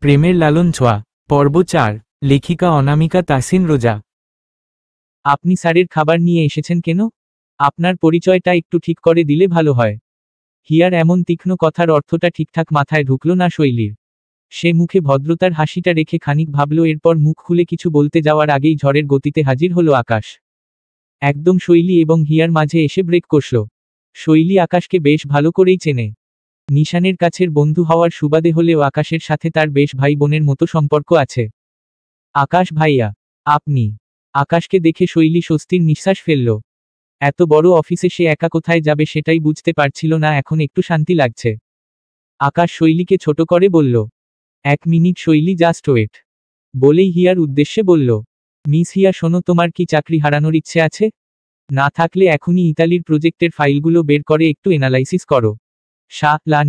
প্রেমের লালন ছোঁয়া পর্ব 4 লেখিকা অনামিকা তাসিন রোজা। আপনি স্যারের খাবার নিয়ে এসেছেন কেন? আপনার পরিচয়টা একটু ঠিক করে দিলে ভালো হয়। হিয়ার এমন তীক্ষ্ণ কথার অর্থটা ঠিকঠাক মাথায় ঢুকল না শৈলীর। সে মুখে ভদ্রতার হাসিটা রেখে খানিক ভাবল, এরপর মুখ খুলে কিছু বলতে যাওয়ার আগেই ঝড়ের গতিতে হাজির হলো আকাশ। একদম শৈলী এবং হিয়ার মাঝে এসে ব্রেক কষল। শৈলী আকাশকে বেশ ভালো করেই চেনে। নিশানের কাছের বন্ধু হওয়ার সুবাদে হলেও আকাশের সাথে তার বেশ ভাই বোনের মতো সম্পর্ক আছে। আকাশ ভাইয়া, আপনি? আকাশকে দেখে শৈলী স্বস্তির নিঃশ্বাস ফেলল। এত বড় অফিসে সে একা কোথায় যাবে সেটাই বুঝতে পারছিল না, এখন একটু শান্তি লাগছে। আকাশ শৈলীকে ছোট করে বলল, 1 মিনিট শৈলী, জাস্ট ওয়েট। বলেই হিয়ার উদ্দেশ্যে বলল, মিস হিয়া শোনো, তোমার কি চাকরি হারানোর ইচ্ছে আছে? না থাকলে এখনই ইতালির প্রজেক্টের ফাইলগুলো বের করে একটু এনালাইসিস করো।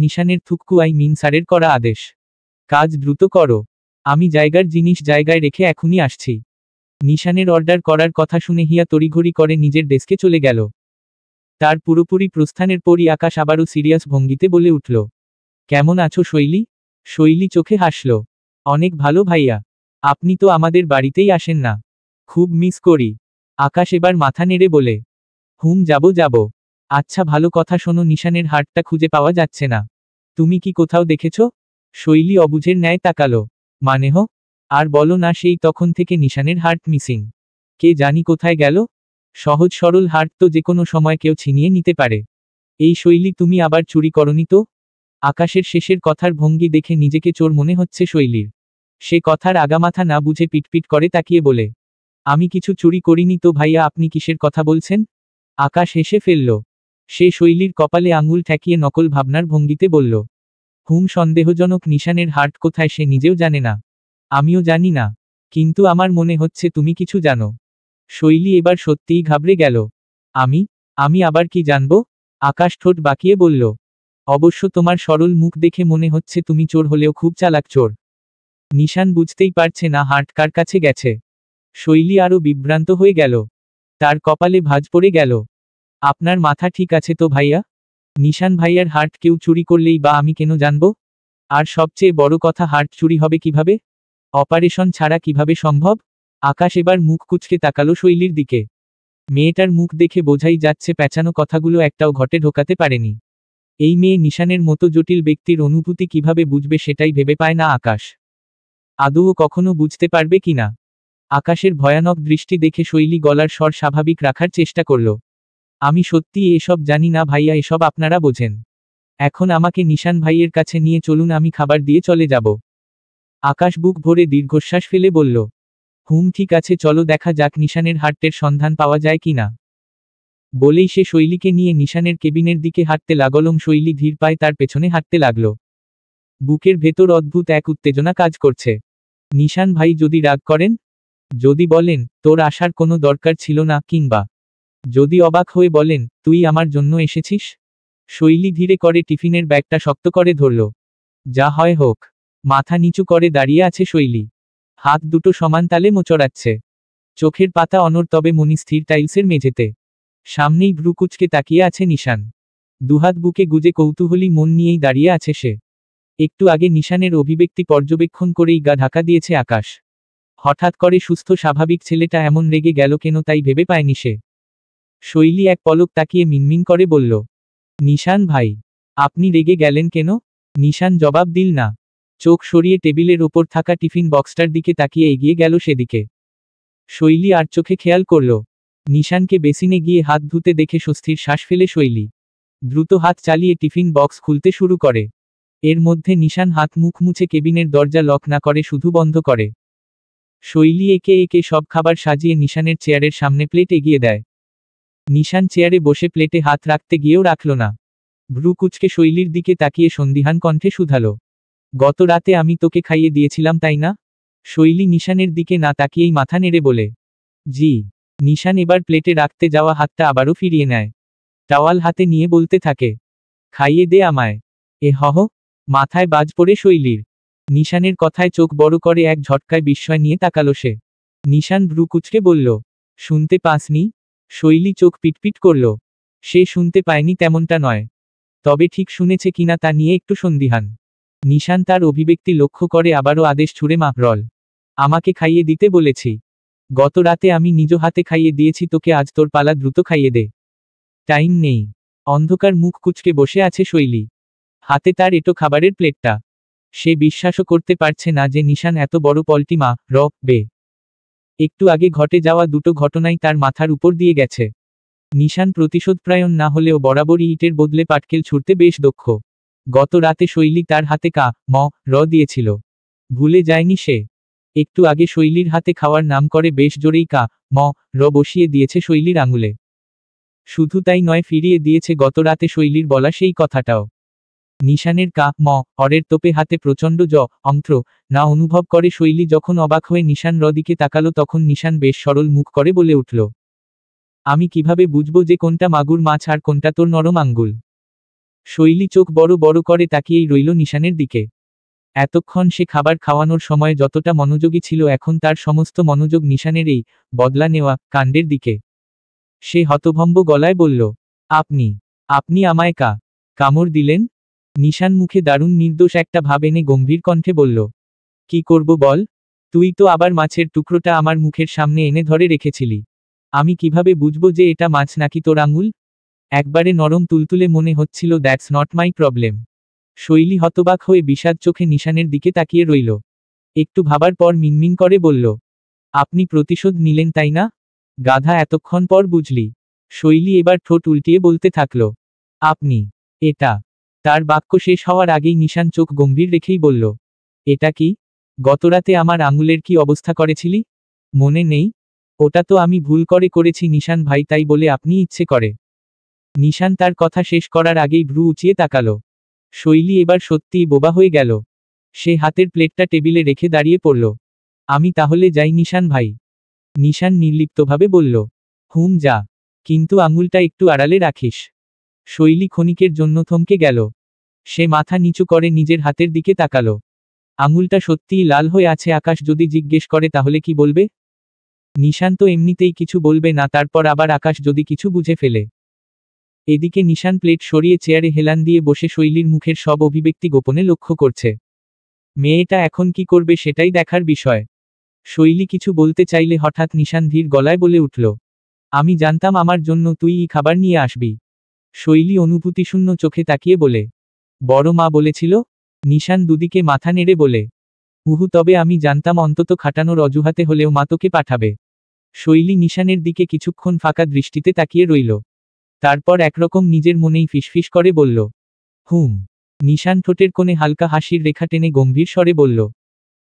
নিশানের থুক্কু স্যারের করা আদেশ। কাজ দ্রুত করো। আমি জায়গার জিনিস জায়গায় রেখে এখনই আসছি। নিশানের অর্ডার করার কথা শুনে হিয়া তড়িঘড়ি করে নিজের ডেস্কে চলে গেল। তার পুরোপুরি প্রস্থানের পরই আকাশ আবারও সিরিয়াস ভঙ্গিতে বলে উঠল, কেমন আছো শৈলী? শৈলী চোখে হাসল, অনেক ভালো ভাইয়া। আপনি তো আমাদের বাড়িতেই আসেন না, খুব মিস করি। আকাশ এবার মাথা নেড়ে বলে, যাব। আচ্ছা ভালো কথা, শোনো, নিশানের হার্টটা খুঁজে পাওয়া যাচ্ছে না। তুমি কি কোথাও দেখেছ? শৈলী অবুঝের ন্যায় তাকালো। মানে হো? আর বলো না, সেই তখন থেকে নিশানের হার্ট মিসিং। কে জানি কোথায় গেল? সহজ সরল হার্ট তো যে কোনো সময় কেউ ছিনিয়ে নিতে পারে। এই শৈলী, তুমি আবার চুরি করনি তো? আকাশের শেষের কথার ভঙ্গি দেখে নিজেকে চোর মনে হচ্ছে শৈলীর। সে কথার আগামাথা না বুঝে পিটপিট করে তাকিয়ে বলে, আমি কিছু চুরি করিনি তো ভাইয়া, আপনি কিসের কথা বলছেন? আকাশ হেসে ফেলল। সে শৈলীর কপালে আঙুল ঠেকিয়ে নকল ভাবনার ভঙ্গিতে বলল, সন্দেহজনক। নিশানের হার্ট কোথায় সে নিজেও জানে না। আমিও জানি না, কিন্তু আমার মনে হচ্ছে তুমি কিছু জানো। শৈলী এবার সত্যিই ঘাবড়ে গেল। আমি আবার কি জানব? আকাশ ঠোঁট বাঁকিয়ে বলল, অবশ্য তোমার সরল মুখ দেখে মনে হচ্ছে তুমি চোর হলেও খুব চালাক চোর। নিশান বুঝতেই পারছে না হার্ট কার কাছে গেছে। শৈলী আরও বিভ্রান্ত হয়ে গেল। তার কপালে ভাঁজ পড়ে গেল। আপনার মাথা ঠিক আছে তো ভাইয়া? নিশান ভাইয়ার হার্ট কেউ চুরি করলেই বা আমি কেন জানব? আর সবচেয়ে বড় কথা, হার্ট চুরি হবে কিভাবে? অপারেশন ছাড়া কিভাবে সম্ভব? আকাশ এবার মুখ কুঁচকে তাকালো শৈলীর দিকে। মেয়েটার মুখ দেখে বোঝাই যাচ্ছে পেঁচানো কথাগুলো একটাও ঘটে ঢোকাতে পারেনি। এই মেয়ে নিশানের মতো জটিল ব্যক্তির অনুভূতি কিভাবে বুঝবে সেটাই ভেবে পায় না আকাশ। আদৌ কখনো বুঝতে পারবে কিনা? আকাশের ভয়ানক দৃষ্টি দেখে শৈলী গলার স্বর স্বাভাবিক রাখার চেষ্টা করল, আমি সত্যি এসব জানি না ভাইয়া, এসব আপনারা বোঝেন। এখন আমাকে নিশান ভাইয়ের কাছে নিয়ে চলুন, আমি খাবার দিয়ে চলে যাব। আকাশ বুক ভরে দীর্ঘশ্বাস ফেলে বলল, ঠিক আছে, চলো দেখা যাক নিশানের হার্টের সন্ধান পাওয়া যায় কিনা। বলেই সে শৈলীকে নিয়ে নিশানের কেবিনের দিকে হাঁটতে লাগলম। শৈলী ধীর পায়ে তার পেছনে হাঁটতে লাগল। বুকের ভেতর অদ্ভুত এক উত্তেজনা কাজ করছে। নিশান ভাই যদি রাগ করেন? যদি বলেন, তোর আসার কোনো দরকার ছিল না, কিংবা যদি অবাক হয়ে বলেন, তুই আমার জন্য এসেছিস? শৈলী ধীরে করে টিফিনের ব্যাগটা শক্ত করে ধরল। যা হয় হোক। মাথা নিচু করে দাঁড়িয়ে আছে শৈলী। হাত দুটো সমান তালে মোচড়াচ্ছে। চোখের পাতা অনড়, তবে মনি স্থির টাইলসের মেঝেতে। সামনেই ভ্রু কুঁচকে তাকিয়ে আছে নিশান। দুহাত বুকে গুজে কৌতূহলী মন নিয়েই দাঁড়িয়ে আছে সে। একটু আগে নিশানের অভিব্যক্তি পর্যবেক্ষণ করেই গা ঢাকা দিয়েছে আকাশ। হঠাৎ করে সুস্থ স্বাভাবিক ছেলেটা এমন রেগে গেল কেন, তাই ভেবে পায়নি সে। শৈলী এক পলক তাকিয়ে মিনমিন করে বলল, নিশান ভাই, আপনি রেগে গেলেন কেন? নিশান জবাব দিল না। চোখ সরিয়ে টেবিলের ওপর থাকা টিফিন বক্সটার দিকে তাকিয়ে এগিয়ে গেল সেদিকে। শৈলী আর চোখে খেয়াল করল, নিশানকে বেসিনে গিয়ে হাত ধুতে দেখে স্বস্তির শ্বাস ফেলে শৈলী দ্রুত হাত চালিয়ে টিফিন বক্স খুলতে শুরু করে। এর মধ্যে নিশান হাত মুখ মুছে কেবিনের দরজা লক না করে শুধু বন্ধ করে। শৈলী একে একে সব খাবার সাজিয়ে নিশানের চেয়ারের সামনে প্লেট এগিয়ে দেয়। নিশান চেয়ারে বসে প্লেটে হাত রাখতে গিয়েও রাখল না। ভ্রু কুঁচকে শৈলীর দিকে তাকিয়ে সন্দিহান কণ্ঠে শুধালো, গত রাতে আমি তোকে খাইয়ে দিয়েছিলাম তাই না? শৈলী নিশানের দিকে না তাকিয়েই মাথা নেড়ে বলে, জি। নিশান এবার প্লেটে রাখতে যাওয়া হাতটা আবারও ফিরিয়ে নেয়। টাওয়াল হাতে নিয়ে বলতে থাকে, খাইয়ে দে আমায়। হহ। মাথায় বাজ পড়ে শৈলীর। নিশানের কথায় চোখ বড় করে এক ঝটকায় বিস্ময় নিয়ে তাকালো সে। নিশান ভ্রু কুঁচকে বলল, শুনতে পাসনি? শৈলী চোখ পিটপিট করল। সে শুনতে পায়নি তেমনটা নয়, তবে ঠিক শুনেছে কিনা তা নিয়ে একটু সন্দিহান। নিশান তার অভিব্যক্তি লক্ষ্য করে আবারও আদেশ ছুড়ে রল। আমাকে খাইয়ে দিতে বলেছি। গত রাতে আমি নিজ হাতে খাইয়ে দিয়েছি তোকে, আজ তোর পালা, দ্রুত খাইয়ে দে। টাইম নেই। অন্ধকার মুখ কুঁচকে বসে আছে শৈলী। হাতে তার এটো খাবারের প্লেটটা। সে বিশ্বাসও করতে পারছে না যে নিশান এত বড় পল্টি বে। একটু আগে ঘটে যাওয়া দুটো ঘটনাই তার মাথার উপর দিয়ে গেছে। নিশান প্রতিশোধপ্রায়ণ না হলেও বরাবরই ইটের বদলে পাটকেল ছুঁড়তে বেশ দক্ষ। গত রাতে শৈলী তার হাতে দিয়েছিল। ভুলে যায়নি সে। একটু আগে শৈলীর হাতে খাওয়ার নাম করে বেশ জোরেই বসিয়ে দিয়েছে শৈলীর আঙুলে। শুধু তাই নয়, ফিরিয়ে দিয়েছে গত রাতে শৈলীর বলা সেই কথাটাও। নিশানের অরের তোপে হাতে প্রচণ্ড অন্ত্র না অনুভব করে শৈলী যখন অবাক হয়ে নিশান দিকে তাকালো, তখন নিশান বেশ সরল মুখ করে বলে উঠল, আমি কিভাবে বুঝবো যে কোনটা মাগুর মাছ আর কোনটা তোর নরম আঙ্গুল? শৈলী চোখ বড় বড় করে তাকিয়েই রইল নিশানের দিকে। এতক্ষণ সে খাবার খাওয়ানোর সময় যতটা মনোযোগী ছিল, এখন তার সমস্ত মনোযোগ নিশানের এই বদলা নেওয়া কাণ্ডের দিকে। সে হতভম্ব গলায় বলল, আপনি আপনি আমায় কামড় দিলেন? নিশান মুখে দারুণ নির্দোষ একটা ভাব এনে গম্ভীর কণ্ঠে বলল, কি করব বল? তুই তো আবার মাছের টুকরোটা আমার মুখের সামনে এনে ধরে রেখেছিলি। আমি কিভাবে বুঝবো যে এটা মাছ নাকি তোর আঙুল? একবারে নরম তুলতুলে মনে হচ্ছিল। That's not my problem. শৈলী হতবাক হয়ে বিষাদ চোখে নিশানের দিকে তাকিয়ে রইল। একটু ভাবার পর মিনমিন করে বলল, আপনি প্রতিশোধ নিলেন তাই না? গাধা, এতক্ষণ পর বুঝলি? শৈলী এবার ঠোঁট উল্টিয়ে বলতে থাকল, আপনি এটা। তার বাক্য শেষ হওয়ার আগেই নিশান চোখ গম্ভীর রেখেই বলল, এটা কি? গতরাতে আমার আঙুলের কি অবস্থা করেছিলি? মনে নেই? ওটা তো আমি ভুল করে করেছি নিশান ভাই, তাই বলে আপনি ইচ্ছে করে? নিশান তার কথা শেষ করার আগেই ভ্রু উঁচিয়ে তাকালো। শৈলী এবার সত্যিই বোবা হয়ে গেল। সে হাতের প্লেটটা টেবিলে রেখে দাঁড়িয়ে পড়ল। আমি তাহলে যাই নিশান ভাই? নিশান নির্লিপ্তভাবে বলল, হুম যা, কিন্তু আঙুলটা একটু আড়ালে রাখিস। শৈলী ক্ষণিকের জন্য থমকে গেল। সে মাথা নিচু করে নিজের হাতের দিকে তাকালো। আঙুলটা সত্যিই লাল হয়ে আছে। আকাশ যদি জিজ্ঞেস করে তাহলে কি বলবে? নিশান তো এমনিতেই কিছু বলবে না, তারপর আবার আকাশ যদি কিছু বুঝে ফেলে। এদিকে নিশান প্লেট সরিয়ে চেয়ারে হেলান দিয়ে বসে শৈলীর মুখের সব অভিব্যক্তি গোপনে লক্ষ্য করছে। মেয়েটা এখন কি করবে সেটাই দেখার বিষয়। শৈলী কিছু বলতে চাইলে হঠাৎ নিশান ধীর গলায় বলে উঠল, আমি জানতাম আমার জন্য তুই খাবার নিয়ে আসবি। শৈলী অনুভূতিশূন্য চোখে তাকিয়ে বলে, বড় মা বলেছিল? নিশান দুদিকে মাথা নেড়ে বলে, তবে আমি জানতাম অন্তত খাটানোর অজুহাতে হলেও মা তোকে পাঠাবে। শৈলী নিশানের দিকে কিছুক্ষণ ফাঁকা দৃষ্টিতে তাকিয়ে রইল। তারপর একরকম নিজের মনেই ফিসফিস করে বলল, হুম। নিশান ঠোঁটের কোণে হালকা হাসির রেখা টেনে গম্ভীর স্বরে বলল,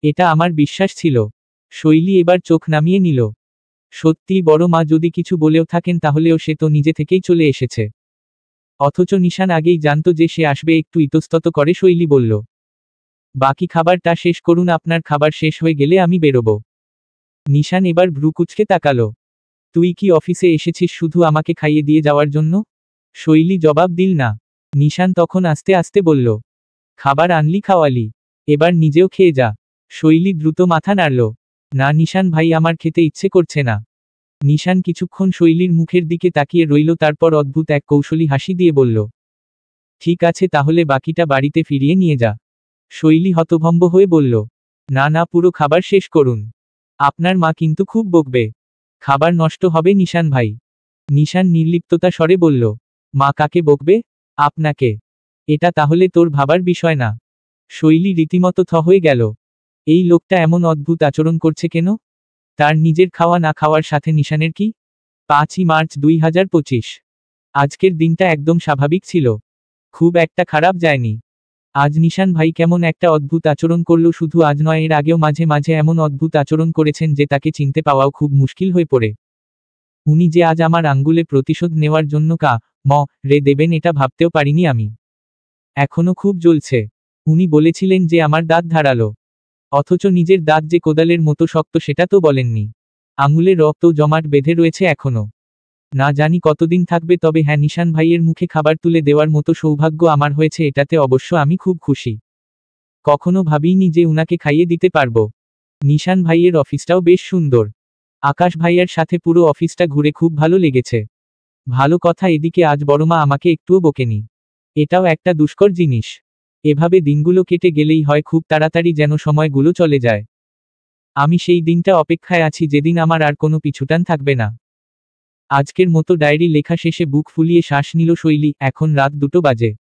এটা আমার বিশ্বাস ছিল। শৈলী এবার চোখ নামিয়ে নিল। সত্যিই বড় মা যদি কিছু বলেও থাকেন তাহলেও সে তো নিজে থেকেই চলে এসেছে। অথচ নিশান আগেই জানত যে সে আসবে। একটু ইতস্তত করে শৈলী বলল, বাকি খাবারটা শেষ করুন, আপনার খাবার শেষ হয়ে গেলে আমি বেরোব। নিশান এবার ভ্রু কুঁচকে তাকালো। তুই কি অফিসে এসেছিস শুধু আমাকে খাইয়ে দিয়ে যাওয়ার জন্য? শৈলী জবাব দিল না। নিশান তখন আস্তে আস্তে বলল, খাবার আনলি, খাওয়ালি, এবার নিজেও খেয়ে যা। শৈলী দ্রুত মাথা নাড়ল, না নিশান ভাই, আমার খেতে ইচ্ছে করছে না। নিশান কিছুক্ষণ শৈলীর মুখের দিকে তাকিয়ে রইল, তারপর অদ্ভুত এক কৌশলী হাসি দিয়ে বলল, ঠিক আছে তাহলে বাকিটা বাড়িতে ফিরিয়ে নিয়ে যা। শৈলী হতভম্ব হয়ে বলল, না না, পুরো খাবার শেষ করুন। আপনার মা কিন্তু খুব বকবে। খাবার নষ্ট হবে নিশান ভাই। নিশান নির্লিপ্ততা স্বরে বলল, মা কাকে বকবে? আপনাকে। এটা তাহলে তোর ভাবার বিষয় না। শৈলী রীতিমতো থ হয়ে গেল। এই লোকটা এমন অদ্ভুত আচরণ করছে কেন? তার নিজের খাওয়া না খাওয়ার সাথে নিশানের কি? 5ই মার্চ 2025। আজকের দিনটা একদম স্বাভাবিক ছিল। খুব একটা খারাপ যায়নি। আজ নিশান ভাই কেমন একটা অদ্ভুত আচরণ করল। শুধু আজ নয়, এর আগেও মাঝে মাঝে এমন অদ্ভুত আচরণ করেছেন যে তাকে চিনতে পাওয়াও খুব মুশকিল হয়ে পড়ে। উনি যে আজ আমার আঙ্গুলে প্রতিশোধ নেওয়ার জন্য দেবেন এটা ভাবতেও পারিনি আমি। এখনো খুব জ্বলছে। উনি বলেছিলেন যে আমার দাঁত ধারালো, অথচ নিজের দাঁত যে কোদালের মতো শক্ত সেটা তো বলেননি। আঙুলে রক্ত জমাট বেঁধে রয়েছে এখনো। না জানি কতদিন থাকবে, তবে হ্যাঁ, নিশান ভাইয়ের মুখে খাবার তুলে দেওয়ার মতো সৌভাগ্য আমার হয়েছে, এটাতে অবশ্য আমি খুব খুশি। কখনো ভাবিনি যে উনাকে খাইয়ে দিতে পারবো। নিশান ভাইয়ের অফিসটাও বেশ সুন্দর। আকাশ ভাইয়ার সাথে পুরো অফিসটা ঘুরে খুব ভালো লেগেছে। ভালো কথা, এদিকে আজ বড়মা আমাকে একটুও বকেনি। এটাও একটা দুষ্কর জিনিস। এভাবে দিনগুলো কেটে গেলেই হয় খুব তাড়াতাড়ি যেন সময়গুলো চলে যায়। আমি সেই দিনটা অপেক্ষায় আছি যেদিন আমার আর কোনো পিছুটান থাকবে না। আজকের মতো ডায়েরি লেখা শেষে বুক ফুলিয়ে শ্বাস নিল শৈলী। এখন রাত 2টো বাজে।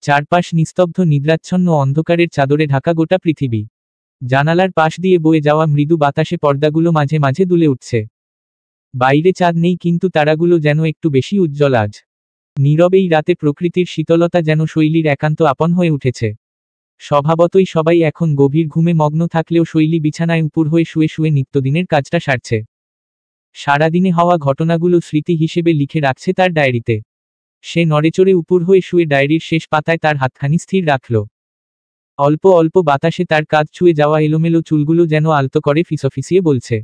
চারপাশ নিস্তব্ধ, নিদ্রাচ্ছন্ন অন্ধকারের চাদরে ঢাকা গোটা পৃথিবী। জানালার পাশ দিয়ে বয়ে যাওয়া মৃদু বাতাসে পর্দাগুলো মাঝে মাঝে দুলে উঠছে। বাইরে চাঁদ নেই, কিন্তু তারাগুলো যেন একটু বেশি উজ্জ্বল আজ। নীরবেই রাতে প্রকৃতির শীতলতা যেন শৈলীর একান্ত আপন হয়ে উঠেছে। স্বভাবতই সবাই এখন গভীর ঘুমে মগ্ন থাকলেও শৈলী বিছানায় উপুর হয়ে শুয়ে শুয়ে নিত্যদিনের কাজটা সারছে। সারাদিনে হওয়া ঘটনাগুলো স্মৃতি হিসেবে লিখে রাখছে তার ডায়েরিতে। সে নড়েচড়ে উপুর হয়ে শুয়ে ডায়েরির শেষ পাতায় তার হাতখানি স্থির রাখল। অল্প অল্প বাতাসে তার কাঁধ ছুঁয়ে যাওয়া এলোমেলো চুলগুলো যেন আলতো করে ফিসফিসিয়ে বলছে,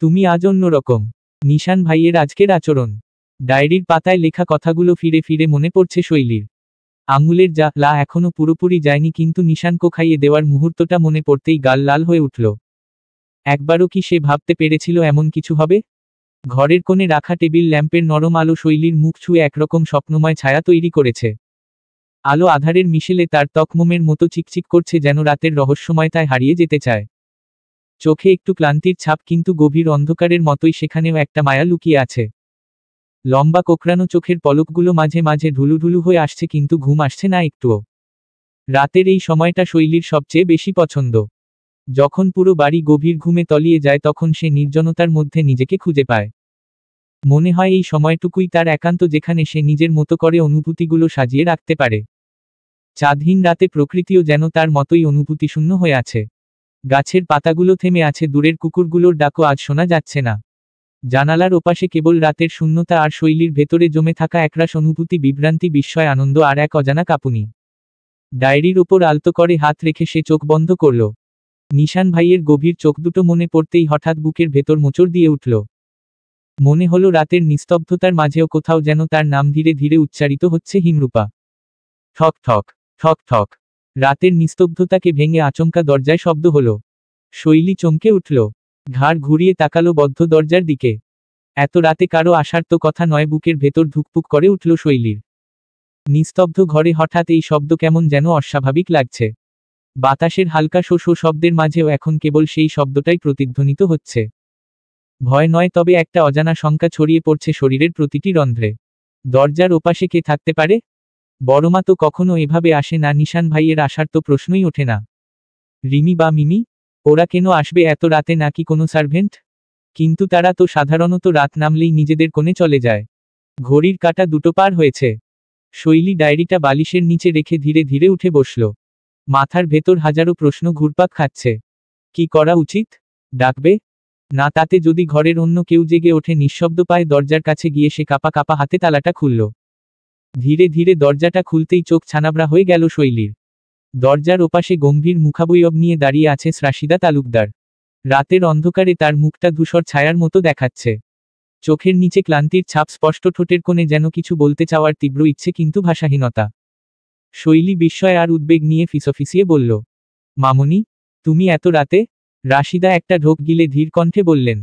তুমি আজ অন্যরকম। নিশান ভাইয়ের আজকের আচরণ। ডায়েরির পাতায় লেখা কথাগুলো ফিরে ফিরে মনে পড়ছে শৈলীর। আঙুলের লা এখনো পুরোপুরি যায়নি, কিন্তু নিশানকে খাইয়ে দেওয়ার মুহূর্তটা মনে পড়তেই গাল লাল হয়ে উঠল। একবারও কি সে ভাবতে পেরেছিল এমন কিছু হবে? ঘরের কোণে রাখা টেবিল ল্যাম্পের নরম আলো শৈলীর মুখ ছুঁয়ে একরকম স্বপ্নময় ছায়া তৈরি করেছে। আলো আধারের মিশেলে তার ত্বক মোমের মতো চিকচিক করছে, যেন রাতের রহস্যময়তায় হারিয়ে যেতে চায়। চোখে একটু ক্লান্তির ছাপ, কিন্তু গভীর অন্ধকারের মতোই সেখানেও একটা মায়া লুকিয়ে আছে। লম্বা কোকড়ানো চোখের পলকগুলো মাঝে মাঝে ঢুলুঢুলু হয়ে আসছে, কিন্তু ঘুম আসছে না একটুও। রাতের এই সময়টা শৈলীর সবচেয়ে বেশি পছন্দ। যখন পুরো বাড়ি গভীর ঘুমে তলিয়ে যায় তখন সে নির্জনতার মধ্যে নিজেকে খুঁজে পায়। মনে হয় এই সময়টুকুই তার একান্ত, যেখানে সে নিজের মতো করে অনুভূতিগুলো সাজিয়ে রাখতে পারে। চাঁদহীন রাতে প্রকৃতিও যেন তার মতোই অনুভূতিশূন্য হয়ে আছে। গাছের পাতাগুলো থেমে আছে, দূরের কুকুরগুলোর ডাকও আজ শোনা যাচ্ছে না। জানালার ওপাশে কেবল রাতের শূন্যতা, আর শৈলীর ভেতরে জমে থাকা একরাশ অনুভূতি, বিভ্রান্তি, বিস্ময়, আনন্দ আর এক অজানা কাঁপুনি। ডায়েরির ওপর আলতো করে হাত রেখে সে চোখ বন্ধ করল। নিশান ভাইয়ের গভীর চোখ দুটো মনে পড়তেই হঠাৎ বুকের ভেতর মোচড় দিয়ে উঠল। মনে হলো রাতের নিস্তব্ধতার মাঝেও কোথাও যেন তার নাম ধীরে ধীরে উচ্চারিত হচ্ছে, হিমরূপা। ঠক ঠক, ঠক ঠক। রাতের নিস্তব্ধতাকে ভেঙে আচমকা দরজায় শব্দ হলো। শৈলী চমকে উঠল। ঘাড় ঘুরিয়ে তাকালো বদ্ধ দরজার দিকে। এত রাতে কারো আসার তো কথা নয়। বুকের ভেতর ধুকপুক করে উঠল শৈলীর। নিস্তব্ধ ঘরে হঠাৎ এই শব্দ কেমন যেন অস্বাভাবিক লাগছে। বাতাসের হালকা শো শো শব্দের মাঝেও এখন কেবল সেই শব্দটাই প্রতিধ্বনিত হচ্ছে। ভয় নয়, তবে একটা অজানা শঙ্কা ছড়িয়ে পড়ছে শরীরের প্রতিটি রন্ধ্রে। দরজার ওপাশে কে থাকতে পারে? বড়মা তো কখনো এভাবে আসে না। নিশান ভাইয়ের আসার তো প্রশ্নই ওঠে না। রিমি বা মিমি? ওরা কেন আসবে এত রাতে? নাকি কোনো সার্ভেন্ট? কিন্তু তারা তো সাধারণত রাত নামলেই নিজেদের কোণে চলে যায়। ঘড়ির কাঁটা 2টো পার হয়েছে। শৈলী ডায়েরিটা বালিশের নিচে রেখে ধীরে ধীরে উঠে বসল। মাথার ভেতর হাজারো প্রশ্ন ঘুরপাক খাচ্ছে। কি করা উচিত? ডাকবে? না তাতে যদি ঘরের অন্য কেউ জেগে ওঠে? নিঃশব্দ পায়ে দরজার কাছে গিয়ে সে কাঁপা কাঁপা হাতে তালাটা খুলল। ধীরে ধীরে দরজাটা খুলতেই চোখ ছানাবড়া হয়ে গেল শৈলীর। দরজার ওপাশে গম্ভীর মুখাবয়ব নিয়ে দাঁড়িয়ে আছে রাশিদা তালুকদার। রাতের অন্ধকারে তার মুখটা ধূসর ছায়ার মতো দেখাচ্ছে। চোখের নিচে ক্লান্তির ছাপ স্পষ্ট, ঠোঁটের কোণে যেন কিছু বলতে চাওয়ার তীব্র ইচ্ছে, কিন্তু ভাষাহীনতা। শৈলী বিস্ময় আর উদ্বেগ নিয়ে ফিসফিসিয়ে বলল, মামনি, তুমি এত রাতে? রাশিদা একটা ঢোক গিলে ধীর কণ্ঠে বললেন,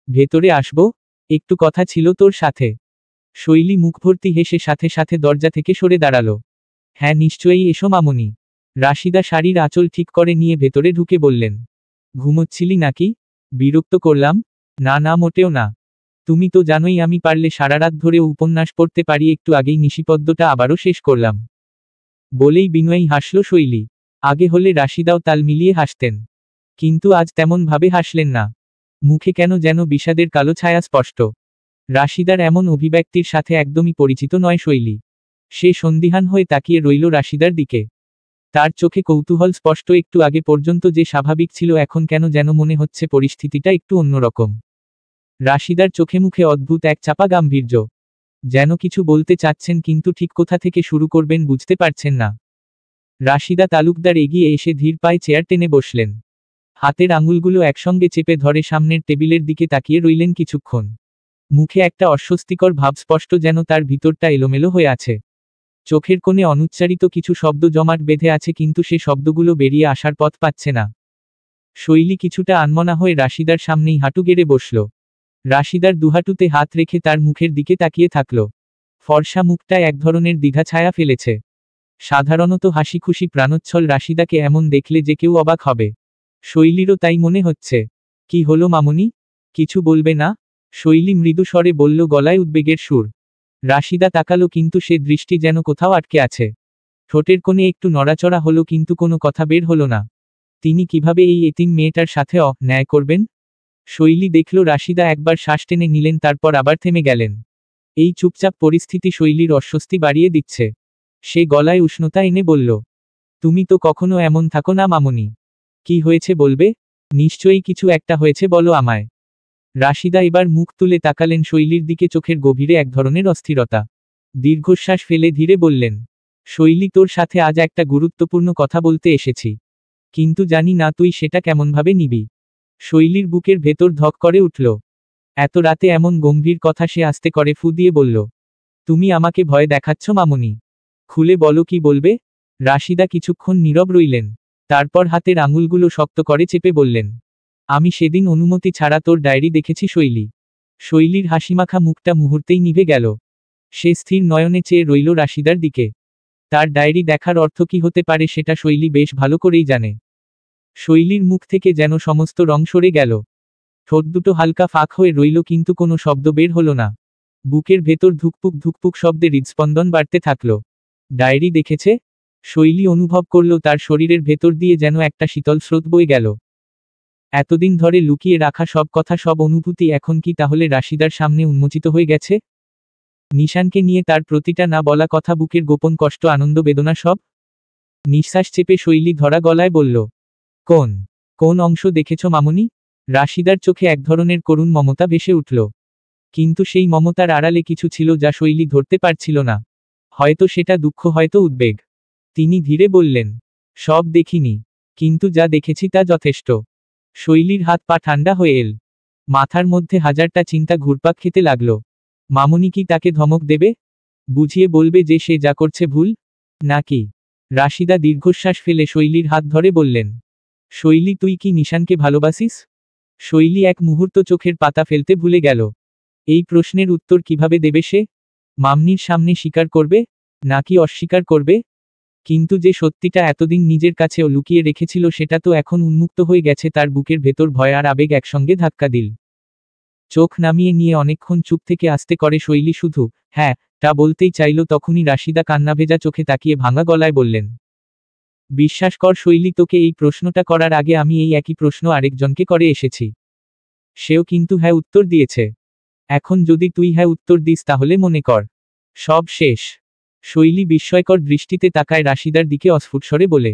ভেতরে আসবো? একটু কথা ছিল তোর সাথে। শৈলী মুখভর্তি হেসে সাথে সাথে দরজা থেকে সরে দাঁড়ালো। হ্যাঁ নিশ্চয়ই, এসো মামনি। রাশিদা শাড়ির আঁচল ঠিক করে নিয়ে ভেতরে ঢুকে বললেন, ঘুমোচ্ছিলি নাকি? বিরক্ত করলাম? না না, মোটেও না। তুমি তো জানোই আমি পারলে সারা রাত ধরেও উপন্যাস পড়তে পারি। একটু আগেই নিশিপদ্মটা আবারও শেষ করলাম। বলেই বিনয়ী হাসল শৈলী। আগে হলে রাশিদাও তাল মিলিয়ে হাসতেন, কিন্তু আজ তেমন ভাবে হাসলেন না। মুখে কেন যেন বিষাদের কালো ছায়া স্পষ্ট। রাশিদার এমন অভিব্যক্তির সাথে একদমই পরিচিত নয় শৈলী। সে সন্দিহান হয়ে তাকিয়ে রইল রাশিদার দিকে। তার চোখে কৌতূহল স্পষ্ট। একটু আগে পর্যন্ত যে স্বাভাবিক ছিল, এখন কেন যেন মনে হচ্ছে পরিস্থিতিটা একটু অন্যরকম। রাশিদার চোখে মুখে অদ্ভুত এক চাপা গাম্ভীর্য। যেন কিছু বলতে চাচ্ছেন, কিন্তু ঠিক কোথা থেকে শুরু করবেন বুঝতে পারছেন না। রাশিদা তালুকদার এগিয়ে এসে ধীর পায়ে চেয়ার টেনে বসলেন। হাতের আঙুলগুলো একসঙ্গে চেপে ধরে সামনের টেবিলের দিকে তাকিয়ে রইলেন কিছুক্ষণ। মুখে একটা অস্বস্তিকর ভাব স্পষ্ট, যেন তার ভিতরটা এলোমেলো হয়ে আছে। চোখের কোণে অনুচ্চারিত কিছু শব্দ জমাট বেঁধে আছে, কিন্তু সে শব্দগুলো বেরিয়ে আসার পথ পাচ্ছে না। শৈলী কিছুটা আনমনা হয়ে রাশিদার সামনেই হাঁটু গেড়ে বসল। রাশিদার দুহাঁটুতে হাত রেখে তার মুখের দিকে তাকিয়ে থাকল। ফর্সা মুখটায় এক ধরনের দ্বিধা ছায়া ফেলেছে। সাধারণত হাসি খুশি প্রাণোচ্ছল রাশিদাকে এমন দেখলে যে কেউ অবাক হবে। শৈলীরও তাই মনে হচ্ছে। কি হলো মামুনি? কিছু বলবে না? শৈলী মৃদু স্বরে বলল, গলায় উদ্বেগের সুর। রাশিদা তাকালো, কিন্তু সে দৃষ্টি যেন কোথাও আটকে আছে। ঠোঁটের কোণে একটু নড়াচড়া হলো, কিন্তু কোনো কথা বের হলো না। তিনি কিভাবে এই এতিম মেয়েটার সাথে ন্যায় করবেন? শৈলী দেখল রাশিদা একবার শ্বাস টেনে নিলেন, তারপর আবার থেমে গেলেন। এই চুপচাপ পরিস্থিতি শৈলীর অস্বস্তি বাড়িয়ে দিচ্ছে। সে গলায় উষ্ণতা এনে বলল, তুমি তো কখনো এমন থাকো না মামুনি। কি হয়েছে বলবে? নিশ্চয়ই কিছু একটা হয়েছে, বলো আমায়। রাশিদা এবার মুখ তুলে তাকালেন শৈলীর দিকে, চোখের গভীরে এক ধরনের অস্থিরতা। দীর্ঘশ্বাস ফেলে ধীরে বললেন, শৈলী, তোর সাথে আজ একটা গুরুত্বপূর্ণ কথা বলতে এসেছি। কিন্তু জানি না তুই সেটা কেমনভাবে নিবি। শৈলীর বুকের ভেতর ধক করে উঠল। এত রাতে এমন গম্ভীর কথা সে আস্তে করে ফু দিয়ে বলল, তুমি আমাকে ভয় দেখাচ্ছ মামুনি। খুলে বলো, কি বলবে? রাশিদা কিছুক্ষণ নীরব রইলেন। তারপর হাতের আঙুলগুলো শক্ত করে চেপে বললেন, আমি সেদিন অনুমতি ছাড়া তোর ডায়েরি দেখেছি শৈলী। শৈলীর হাসিমাখা মুখটা মুহূর্তেই নিভে গেল। সে স্থির নয়নে চেয়ে রইল রাশিদার দিকে। তার ডায়েরি দেখার অর্থ কি হতে পারে সেটা শৈলী বেশ ভালো করেই জানে। শৈলীর মুখ থেকে যেন সমস্ত রং সরে গেল। ঠোঁট দুটো হালকা ফাঁক হয়ে রইল, কিন্তু কোনো শব্দ বের হলো না। বুকের ভেতর ধুকপুক ধুকপুক শব্দে হৃদস্পন্দন বাড়তে থাকল। ডায়েরি দেখেছে? শৈলী অনুভব করল তার শরীরের ভেতর দিয়ে যেন একটা শীতল স্রোত বয়ে গেল। এতদিন ধরে লুকিয়ে রাখা সব কথা, সব অনুভূতি এখন কি তাহলে রাশিদার সামনে উন্মোচিত হয়ে গেছে? নিশানকে নিয়ে তার প্রতিটা না বলা কথা, বুকের গোপন কষ্ট, আনন্দ, বেদনা সব। নিঃশ্বাস চেপে শৈলী ধরা গলায় বলল, কোন কোন অংশ দেখেছ মামুনি? রাশিদার চোখে এক ধরনের করুণ মমতা ভেসে উঠল। কিন্তু সেই মমতার আড়ালে কিছু ছিল যা শৈলী ধরতে পারছিল না। হয়তো সেটা দুঃখ, হয়তো উদ্বেগ। তিনি ধীরে বললেন, সব দেখিনি, কিন্তু যা দেখেছি তা যথেষ্ট। শৈলীর হাত পা ঠান্ডা হয়ে এল। মাথার মধ্যে হাজারটা চিন্তা ঘুরপাক খেতে লাগল। মামুনি কি তাকে ধমক দেবে? বুঝিয়ে বলবে যে সে যা করছে ভুল? নাকি? রাশিদা দীর্ঘশ্বাস ফেলে শৈলীর হাত ধরে বললেন, শৈলী, তুই কি নিশানকে ভালোবাসিস? শৈলী এক মুহূর্ত চোখের পাতা ফেলতে ভুলে গেল। এই প্রশ্নের উত্তর কিভাবে দেবে সে? মামনির সামনে স্বীকার করবে, নাকি অস্বীকার করবে? কিন্তু যে সত্যিটা এতদিন নিজের কাছেও লুকিয়ে রেখেছিল, সেটা তো এখন উন্মুক্ত হয়ে গেছে। তার বুকের ভেতর ভয় আর আবেগ একসঙ্গে ধাক্কা দিল। চোখ নামিয়ে নিয়ে অনেকক্ষণ চুপ থেকে আস্তে করে শৈলী শুধু হ্যাঁ টা বলতেই চাইল। তখনই রাশিদা কান্নাভেজা চোখে তাকিয়ে ভাঙা গলায় বললেন, বিশ্বাস কর শৈলী, তোকে এই প্রশ্নটা করার আগে আমি এই একই প্রশ্ন আরেকজনকে করে এসেছি। সেও কিন্তু হ্যাঁ উত্তর দিয়েছে। এখন যদি তুই হ্যাঁ উত্তর দিস, তাহলে মনে কর সব শেষ। শৈলী বিস্ময়কর দৃষ্টিতে তাকায় রাশিদার দিকে অস্ফুট স্বরে বলে,